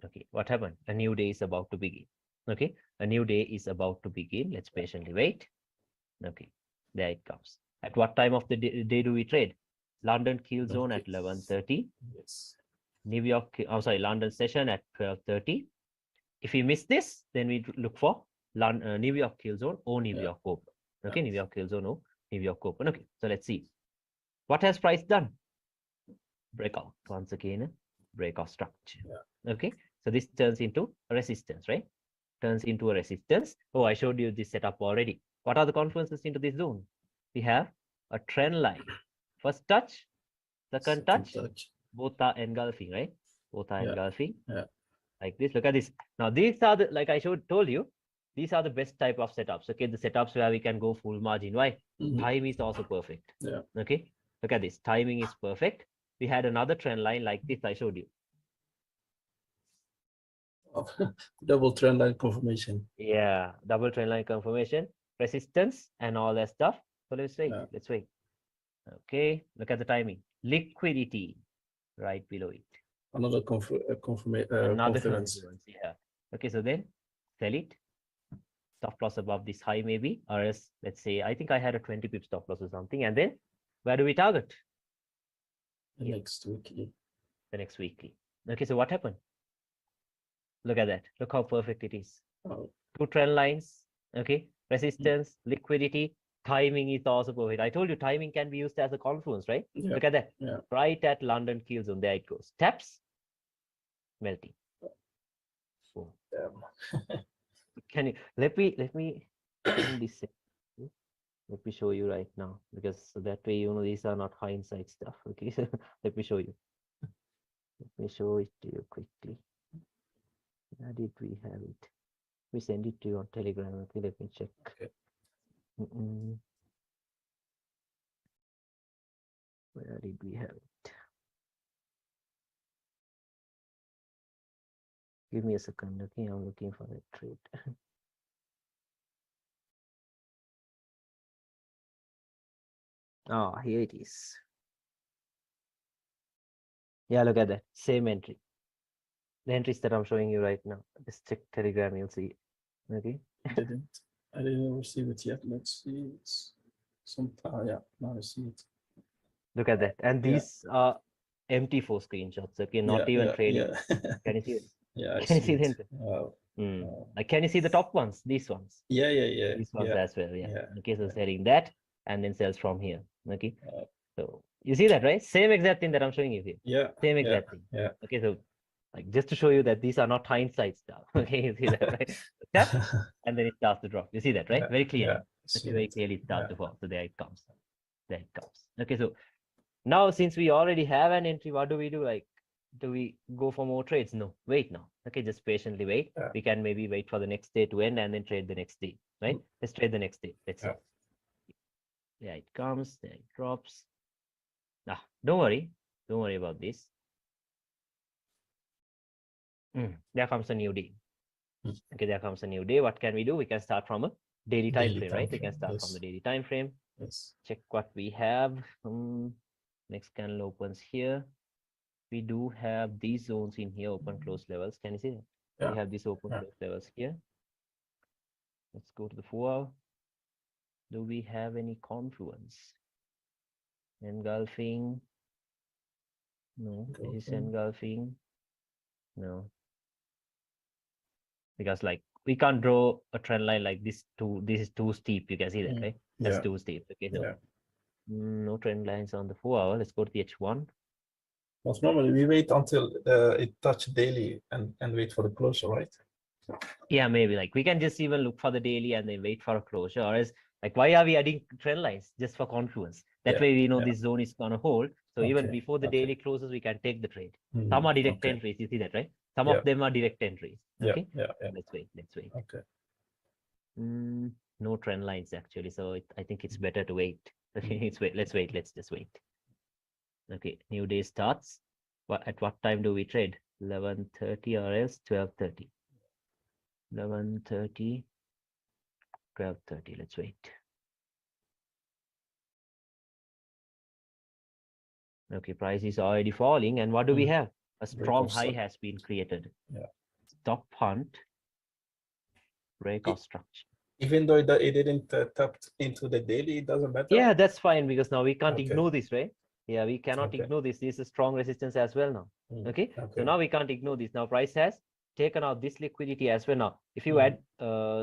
Speaker 1: Okay, what happened? A new day is about to begin. Okay, a new day is about to begin. Let's patiently wait. Okay, there it comes. At what time of the day do we trade? London kill zone at 11:30.
Speaker 2: Yes.
Speaker 1: New York, London session at 12:30. If we miss this, then we look for New York kill zone or New York open. Okay, New York kill zone or New York open. Okay, so let's see. What has price done? Breakout. Once again, breakout structure. Okay, so this turns into a resistance, right? Turns into a resistance. Oh, I showed you this setup already. What are the confluences into this zone? We have a trend line. First touch, second touch. Both are engulfing, right? Both are engulfing. Like this. Look at this. Now these are the, like I told you, these are the best type of setups. Okay, the setups where we can go full margin. Why? Time is also perfect. Okay, look at this. Timing is perfect. We had another trend line like this I showed you.
Speaker 2: Double trend line confirmation.
Speaker 1: Yeah, double trend line confirmation, resistance, and all that stuff. So let's wait. Let's wait. Okay, look at the timing. Liquidity right below it.
Speaker 2: Another confirmation.
Speaker 1: Yeah. Okay, so then sell it. Stop loss above this high maybe, or else let's say I think I had a 20 pip stop loss or something. And then where do we target?
Speaker 2: The next weekly.
Speaker 1: The next weekly. Okay, so what happened? Look at that. Look how perfect it is. Two trend lines. Okay, resistance, liquidity, timing is also perfect. I told you timing can be used as a confluence, right? Look at that. Right at London kill zone. There it goes. Taps, melting. Boom. Can you let me end this? Let me show you right now, because that way you know these are not hindsight stuff. Okay, so let me show you. Let me show it to you quickly. Where did we have it? We send it to you on Telegram. Okay, let me check. Where did we have it? Give me a second. Okay, I'm looking for that trade. Oh, here it is. Yeah, look at that. Same entry. The entries that I'm showing you right now. Just check Telegram, you'll see it. Okay.
Speaker 2: I didn't receive it yet. Let's see. It's sometime. Yeah, now I see it.
Speaker 1: Look at that. And these are empty 4 screenshots. Okay, not even trading. Can you see it?
Speaker 2: Yeah,
Speaker 1: can you see the entry?
Speaker 2: Wow.
Speaker 1: Like, can you see the top ones? These ones.
Speaker 2: Yeah.
Speaker 1: These ones as well. Yeah. Okay, so selling that and then sells from here. Okay. So You see that, right? Same exact thing that I'm showing you here.
Speaker 2: Yeah.
Speaker 1: Same exact thing.
Speaker 2: Yeah.
Speaker 1: Okay, so like just to show you that these are not hindsight stuff. Okay, you see that, right? Tap, and then it starts to drop. You see that, right?
Speaker 2: Yeah,
Speaker 1: Very clearly.
Speaker 2: yeah.
Speaker 1: Okay, very clearly it starts to fall. So there it comes. There it comes. Okay, so now since we already have an entry, what do we do? Like, do we go for more trades? No, wait now. Okay, just patiently wait.
Speaker 2: Yeah.
Speaker 1: We can maybe wait for the next day to end and then trade the next day, right? Let's trade the next day. Let's see.
Speaker 2: Yeah.
Speaker 1: There it comes. There it drops. Nah, don't worry. Don't worry about this. There comes a new day. Okay, there comes a new day. What can we do? We can start from a daily time frame, right? We can start from the daily time frame.
Speaker 2: Yes.
Speaker 1: Check what we have. Next candle opens here. We do have these zones in here, open close levels. Can you see that?
Speaker 2: Yeah.
Speaker 1: We have these open close levels here. Let's go to the 4 hour. Do we have any confluence? Engulfing. No, this is engulfing. No. Because like we can't draw a trend line like this this is too steep. You can see that, right? That's too steep. Okay, so no trend lines on the 4 hour. Let's go to the H1.
Speaker 2: Most normally we wait until it touch daily and wait for the closure, right?
Speaker 1: Yeah, maybe like we can just even look for the daily and then wait for a closure. Or else, like, why are we adding trend lines just for confluence? That way we know this zone is gonna hold. So even before the daily closes, we can take the trade. Some are direct entries. You see that, right? Some of them are direct entries. Okay.
Speaker 2: Yeah.
Speaker 1: Let's wait. Let's wait.
Speaker 2: Okay.
Speaker 1: No trend lines actually. So I think it's better to wait. Okay, let's wait. Let's wait. Let's just wait. Okay, new day starts. At what time do we trade? 11:30 or else 12:30. 11:30, 12:30. Let's wait. Okay, price is already falling. And what do we have? A strong high has been created.
Speaker 2: Yeah.
Speaker 1: Stop hunt. Break of structure.
Speaker 2: Even though it didn't tap into the daily, it doesn't matter.
Speaker 1: Yeah, that's fine because now we can't ignore this, right? Yeah, we cannot ignore this. This is a strong resistance as well now. Okay. So now we can't ignore this. Now price has taken out this liquidity as well. Now, if you add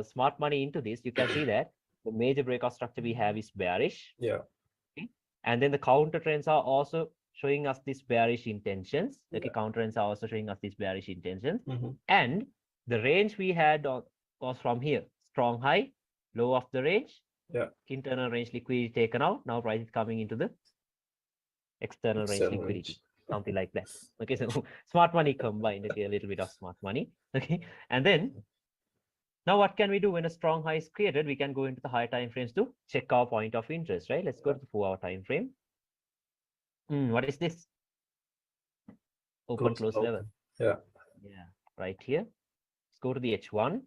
Speaker 1: smart money into this, you can see that the major breakout structure we have is bearish.
Speaker 2: Yeah.
Speaker 1: Okay. And then the counter trends are also showing us these bearish intentions. Okay, counter trends are also showing us these bearish intentions. And the range we had was from here. Strong high, low of the range.
Speaker 2: Yeah.
Speaker 1: Internal range liquidity taken out. Now price is coming into the external range liquidity, something like that. Okay, so smart money combined, okay, a little bit of smart money. Okay, and then now what can we do when a strong high is created? We can go into the higher time frames to check our point of interest, right? Let's go to the 4 hour time frame. What is this? Open close level.
Speaker 2: Yeah.
Speaker 1: Yeah, right here. Let's go to the H1.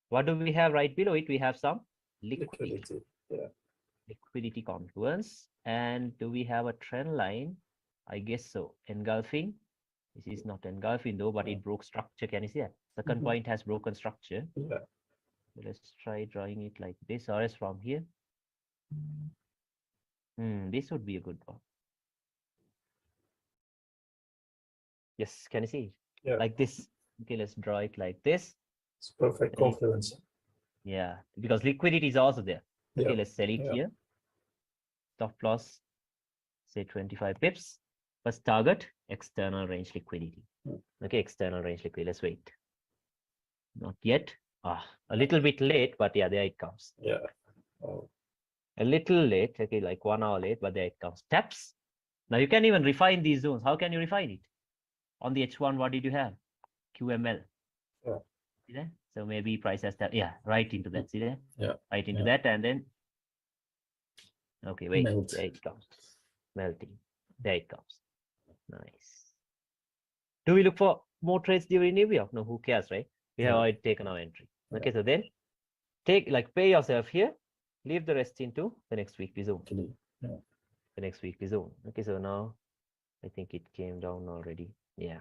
Speaker 1: What do we have right below it? We have some liquidity.
Speaker 2: Yeah.
Speaker 1: Liquidity confluence. And do we have a trend line? I guess so. Engulfing. This is not engulfing though, but it broke structure. Can you see that? Second point has broken structure.
Speaker 2: Yeah.
Speaker 1: So let's try drawing it like this, or else from here. This would be a good one. Yes, can you see it?
Speaker 2: Yeah.
Speaker 1: Like this. Okay, let's draw it like this.
Speaker 2: It's perfect confluence.
Speaker 1: Yeah, because liquidity is also there. Okay,
Speaker 2: Yeah.
Speaker 1: let's sell it here. Stop loss, say 25 pips. First target, external range liquidity. Okay, external range liquidity. Let's wait. Not yet. A little bit late, but yeah, there it comes.
Speaker 2: Yeah. Oh.
Speaker 1: A little late. Okay, like 1 hour late, but there it comes. Taps. Now you can even refine these zones. How can you refine it? On the H1, what did you have? QML.
Speaker 2: Yeah.
Speaker 1: See that? So maybe price has that. Yeah, right into that. See that?
Speaker 2: Yeah.
Speaker 1: Right into that, and then. Okay, wait.
Speaker 2: Melt.
Speaker 1: There it comes. Melting. There it comes. Nice. Do we look for more trades during New York? No, who cares, right? We have already taken our entry. Okay, so then pay yourself here, leave the rest into the next weekly zone.
Speaker 2: Yeah.
Speaker 1: The next weekly zone. Okay, so now I think it came down already. Yeah.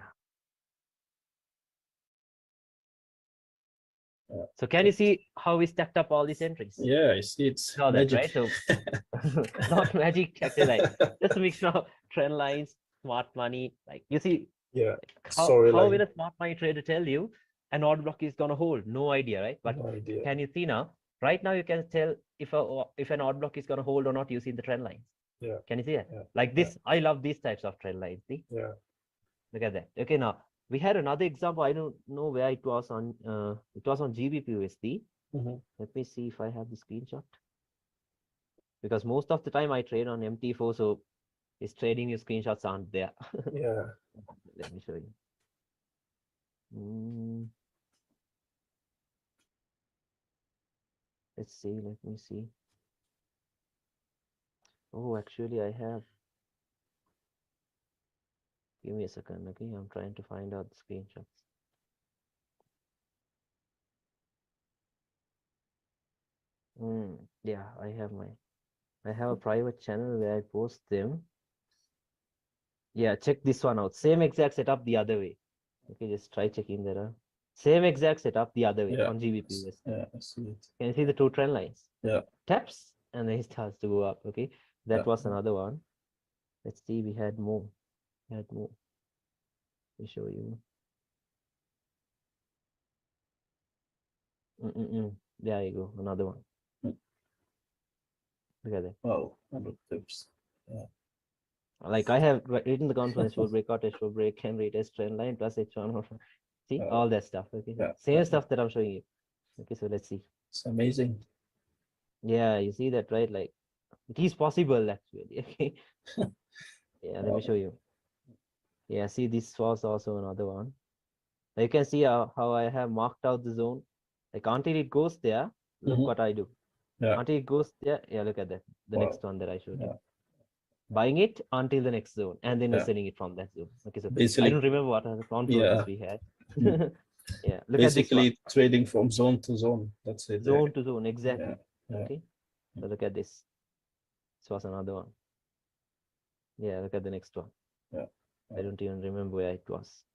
Speaker 1: So can you see how we stacked up all these entries?
Speaker 2: Yeah, I see it's
Speaker 1: all that,
Speaker 2: magic.
Speaker 1: right? So not magic, actually, like just a mixture of trend lines, smart money. Like you see, how will a smart money trader tell you an odd block is gonna hold? No idea, right? But
Speaker 2: No idea.
Speaker 1: can you see now? Right now, you can tell if an odd block is gonna hold or not using the trend lines.
Speaker 2: Yeah.
Speaker 1: Can you see it?
Speaker 2: Yeah.
Speaker 1: Like this, I love these types of trend lines. See?
Speaker 2: Yeah.
Speaker 1: Look at that. Okay, now we had another example. I don't know where it was on. It was on GBPUSD. Let me see if I have the screenshot. Because most of the time I trade on MT4, so it's trading your screenshots aren't there.
Speaker 2: Yeah.
Speaker 1: Let me show you. Let's see. Let me see. Oh, actually, I have. Give me a second. Okay, I'm trying to find out the screenshots. Yeah, I have a private channel where I post them. Yeah, check this one out. Same exact setup the other way. Okay, just try checking that out. Same exact setup the other way on GBP.
Speaker 2: Yeah, I see it.
Speaker 1: Can you see the two trend lines?
Speaker 2: Yeah.
Speaker 1: Taps and then it starts to go up. Okay, that was another one. Let's see. We had more. Let me show you. There you go. Another one. Look at that.
Speaker 2: Wow, 100 tips. Yeah.
Speaker 1: Like I have written the confluence for breakout, H4 break, can retest trend line plus H1. See all that stuff. Okay, same stuff that I'm showing you. Okay, so let's see.
Speaker 2: It's amazing.
Speaker 1: Yeah, you see that, right? Like it is possible actually. Okay. Yeah, let me show you. Yeah, see, this was also another one. You can see how I have marked out the zone. Like until it goes there, look what I do.
Speaker 2: Yeah.
Speaker 1: Until it goes there, yeah, look at that. The next one that I showed you. Buying it until the next zone and then selling it from that zone. Okay, so basically, I don't remember what other confluences we had. Yeah, look
Speaker 2: basically
Speaker 1: at this one.
Speaker 2: Trading from zone to zone. That's it.
Speaker 1: Zone to zone, exactly.
Speaker 2: Yeah.
Speaker 1: Okay, so look at this. This was another one. Yeah, look at the next one.
Speaker 2: Yeah.
Speaker 1: I don't even remember where it was.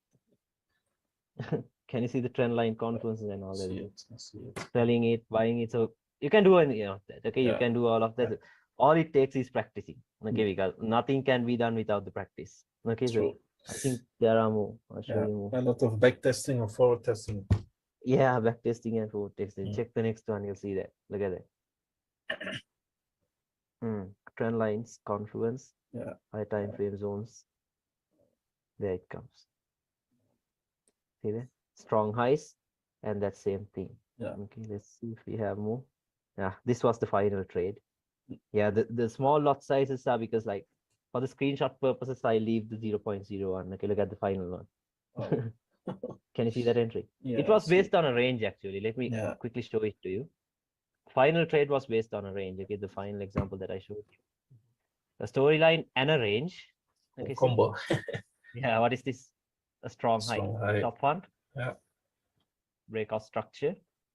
Speaker 1: Can you see the trend line confluences and all that?
Speaker 2: I see it.
Speaker 1: Selling it, buying it. So you can do any of that. Okay, you can do all of that. All it takes is practicing. Okay, because nothing can be done without the practice. Okay,
Speaker 2: True.
Speaker 1: so I think there are more. I'll show you more.
Speaker 2: A lot of back testing or forward testing.
Speaker 1: Yeah, back testing and forward testing. Check the next one, you'll see that. Look at that. Trend lines, confluence, high time frame zones. There it comes. See that? Strong highs and that same thing. Okay, let's see if we have more. Yeah, this was the final trade. Yeah, the small lot sizes are because, like, for the screenshot purposes, I leave the 0.01. Okay, look at the final one. Can you see that entry? It was based on a range, actually. Let me quickly show it to you. Final trade was based on a range. Okay, the final example that I showed you. A storyline and a range. Okay,
Speaker 2: combo.
Speaker 1: Yeah, what is this? A strong high. Top one.
Speaker 2: Yeah.
Speaker 1: Breakout structure.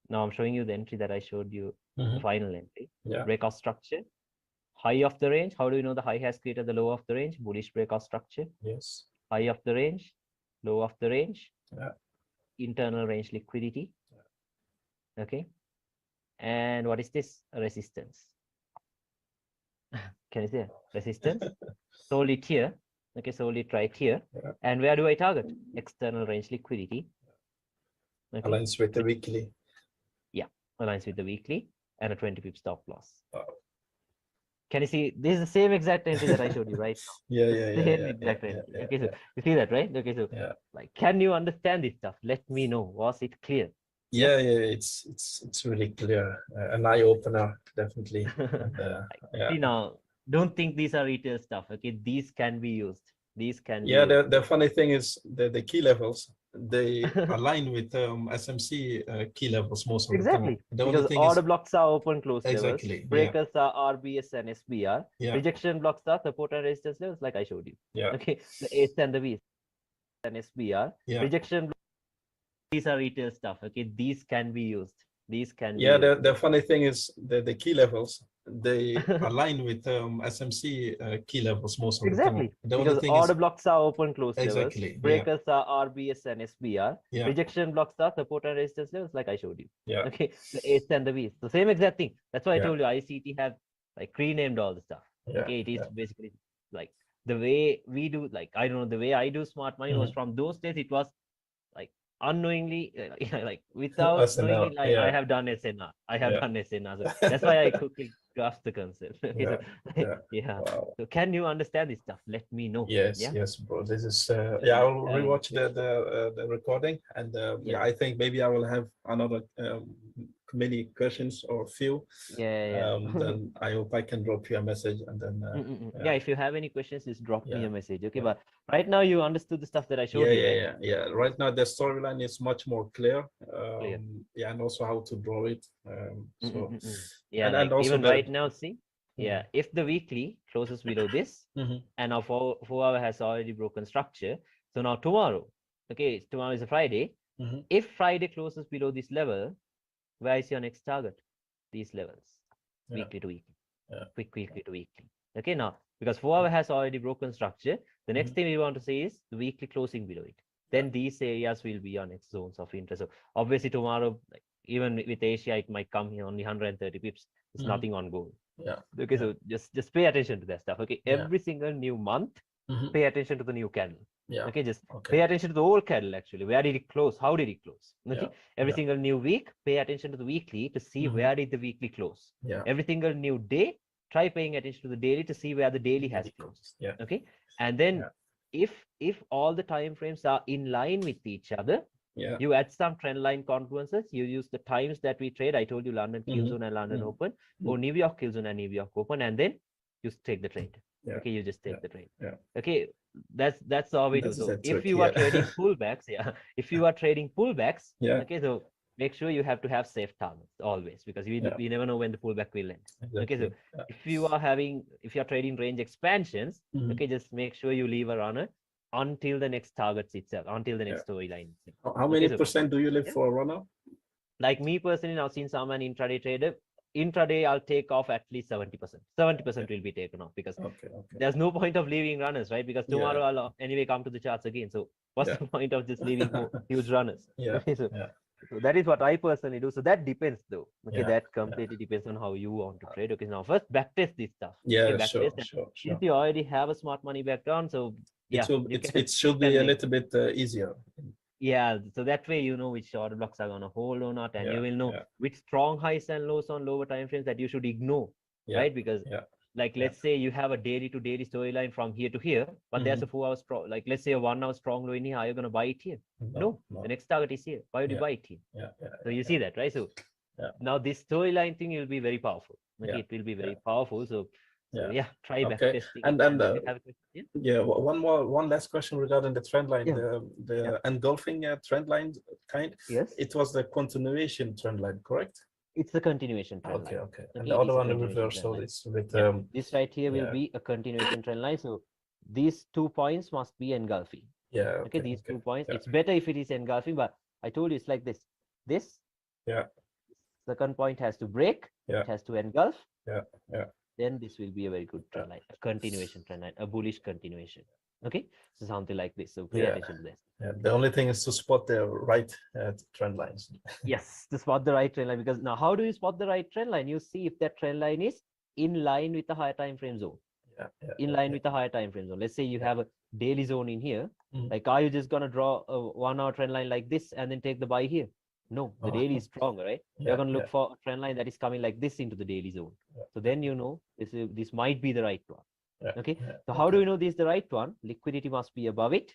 Speaker 1: Now I'm showing you the entry that I showed you, the final entry. Breakout structure. High of the range. How do you know the high has created the low of the range? Bullish breakout structure.
Speaker 2: Yes.
Speaker 1: High of the range, low of the range.
Speaker 2: Yeah.
Speaker 1: Internal range liquidity. Okay. And what is this? A resistance. Can you see it? Resistance. Sold it here. Okay, sold it right here. And where do I target? External range liquidity. Okay.
Speaker 2: Aligns with the weekly.
Speaker 1: Yeah, aligns with the weekly and a 20 pip stop loss.
Speaker 2: Wow.
Speaker 1: Can you see? This is the same exact entry that I showed you, right?
Speaker 2: Okay,
Speaker 1: so you see that, right? Okay, so like, can you understand this stuff? Let me know. Was it clear?
Speaker 2: It's really clear. An eye opener, definitely.
Speaker 1: See, now, don't think these are retail stuff. Okay, these can be used. These can.
Speaker 2: The funny thing is the key levels, they align with SMC key levels most of the time.
Speaker 1: Because order blocks are open close levels.
Speaker 2: Exactly.
Speaker 1: Breakers are RBS and SBR. Rejection blocks are support and resistance levels, like I showed you. Okay, the A's and the B's and SBR. Rejection blocks, these are retail stuff. Okay, these can be used. These can.
Speaker 2: The funny thing is the key levels, they align with SMC key levels most of the time.
Speaker 1: Because order blocks are open close levels.
Speaker 2: Exactly.
Speaker 1: Breakers are RBS and SBR. Rejection blocks are support and resistance levels, like I showed you. Okay, the A's and the B's. The same exact thing. That's why I told you ICT have like renamed all the stuff. Okay, it is basically like the way we do, like, I don't know, the way I do smart money was from those days. It was like unknowingly, like without knowingly, like I have done SNR. I have done SNR. So that's why I quickly grasp the concept. Okay,
Speaker 2: Yeah,
Speaker 1: so,
Speaker 2: yeah. Wow.
Speaker 1: So can you understand this stuff? Let me know.
Speaker 2: Yes,
Speaker 1: Yeah.
Speaker 2: yes, bro. This is yeah. I'll rewatch the recording, and yeah, I think maybe I will have another many questions or few.
Speaker 1: Yeah.
Speaker 2: Then I hope I can drop you a message, and then
Speaker 1: Yeah, if you have any questions, just drop me
Speaker 2: yeah,
Speaker 1: a message. Okay,
Speaker 2: yeah.
Speaker 1: but right now you understood the stuff that I showed
Speaker 2: Yeah,
Speaker 1: you,
Speaker 2: yeah,
Speaker 1: right?
Speaker 2: yeah. Right now the storyline is much more clear.
Speaker 1: Clear.
Speaker 2: Yeah, and also how to draw it. So
Speaker 1: Yeah,
Speaker 2: and
Speaker 1: like
Speaker 2: also
Speaker 1: even
Speaker 2: the
Speaker 1: right now, see, yeah, if the weekly closes below this, and our 4 hour has already broken structure, so now tomorrow, okay, tomorrow is a Friday. If Friday closes below this level, where is your next target? These levels, weekly to weekly, quick weekly to weekly. Okay, now because 4 hour has already broken structure, the next thing we want to say is the weekly closing below it. Then these areas will be your next zones of interest. So obviously tomorrow, like, even with Asia, it might come here only 130 pips. It's nothing on goal.
Speaker 2: Yeah.
Speaker 1: Okay, so just pay attention to that stuff. Okay, every single new month, pay attention to the new candle.
Speaker 2: Yeah.
Speaker 1: Okay, just pay attention to the old candle actually. Where did it close? How did it close? Okay, every single new week, pay attention to the weekly to see where did the weekly close.
Speaker 2: Yeah.
Speaker 1: Every single new day, try paying attention to the daily to see where the daily has closed.
Speaker 2: Yeah.
Speaker 1: Okay, and then if all the time frames are in line with each other, you add some trend line confluences. You use the times that we trade. I told you London kill zone and London open, or New York kill zone and New York open, and then you take the trade. Okay, you just take the trade. Okay, that's how we do. So if you are trading pullbacks, if you are trading pullbacks, okay, so make sure you have to have safe targets always, because we never know when the pullback will end. Okay, so if you are trading range expansions, okay, just make sure you leave a runner until the next targets itself, until the next storyline.
Speaker 2: How many percent do you leave for a runner?
Speaker 1: Like me personally, now since I'm an intraday trader, intraday I'll take off at least 70%. 70% will be taken off, because there's no point of leaving runners, right? Because tomorrow I'll anyway come to the charts again. So what's the point of just leaving huge runners? Okay, so that is what I personally do. So that depends though. Okay, that completely depends on how you want to trade. Okay, now first backtest this stuff.
Speaker 2: Sure.
Speaker 1: Since you already have a smart money background, so
Speaker 2: it should be a little bit easier.
Speaker 1: Yeah, so that way you know which order blocks are gonna hold or not, and you will know which strong highs and lows on lower time frames that you should ignore, right? Because like let's say you have a daily to daily storyline from here to here, but there's a 4 hour strong, like let's say a 1 hour strong low in here. Are you gonna buy it here? No, the next target is here. Why would you buy it here? So you see that, right? So now this storyline thing will be very powerful. Okay, it will be very powerful. So try backtesting.
Speaker 2: And one last question regarding the trend line, the engulfing trend line kind.
Speaker 1: Yes,
Speaker 2: it was the continuation trend line, correct?
Speaker 1: It's the continuation trend line.
Speaker 2: Okay. And the other one, the reversal, is with
Speaker 1: this right here will be a continuation trend line. So these 2 points must be engulfing. Okay, these 2 points. It's better if it is engulfing, but I told you it's like this. This second point has to break. It has to engulf. Then this will be a very good trend line, a continuation trend line, a bullish continuation. Okay, so something like this. So pay attention to this.
Speaker 2: The only thing is to spot the right trend lines.
Speaker 1: Yes, to spot the right trend line, because now how do you spot the right trend line? You see if that trend line is in line with the higher time frame zone. In line with the higher time frame zone. Let's say you have a daily zone in here. Like, are you just gonna draw a 1 hour trend line like this and then take the buy here? No, the daily is stronger, right? You're gonna look for a trend line that is coming like this into the daily zone. So then you know this might be the right one. Okay, so how do we know this is the right one? Liquidity must be above it.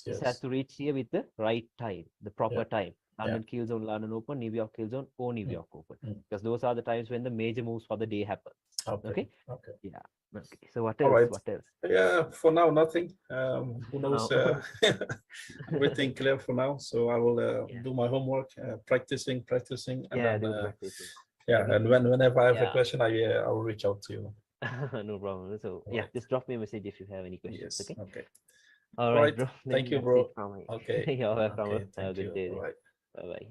Speaker 1: This has to reach here with the right time, the proper time. London kill zone, London open, New York kill zone, or New York open, because those are the times when the major moves for the day happen. Okay. So what else? What else?
Speaker 2: Yeah, for now nothing. Who knows? Everything clear for now. So I will do my homework, practicing, and then, and whenever I have a question, I will reach out to you.
Speaker 1: No problem. So just drop me a message if you have any questions.
Speaker 2: Okay.
Speaker 1: All right, bro.
Speaker 2: Thank you, bro.
Speaker 1: Okay. You're welcome. Have a good day.
Speaker 2: Bye.
Speaker 1: Bye bye.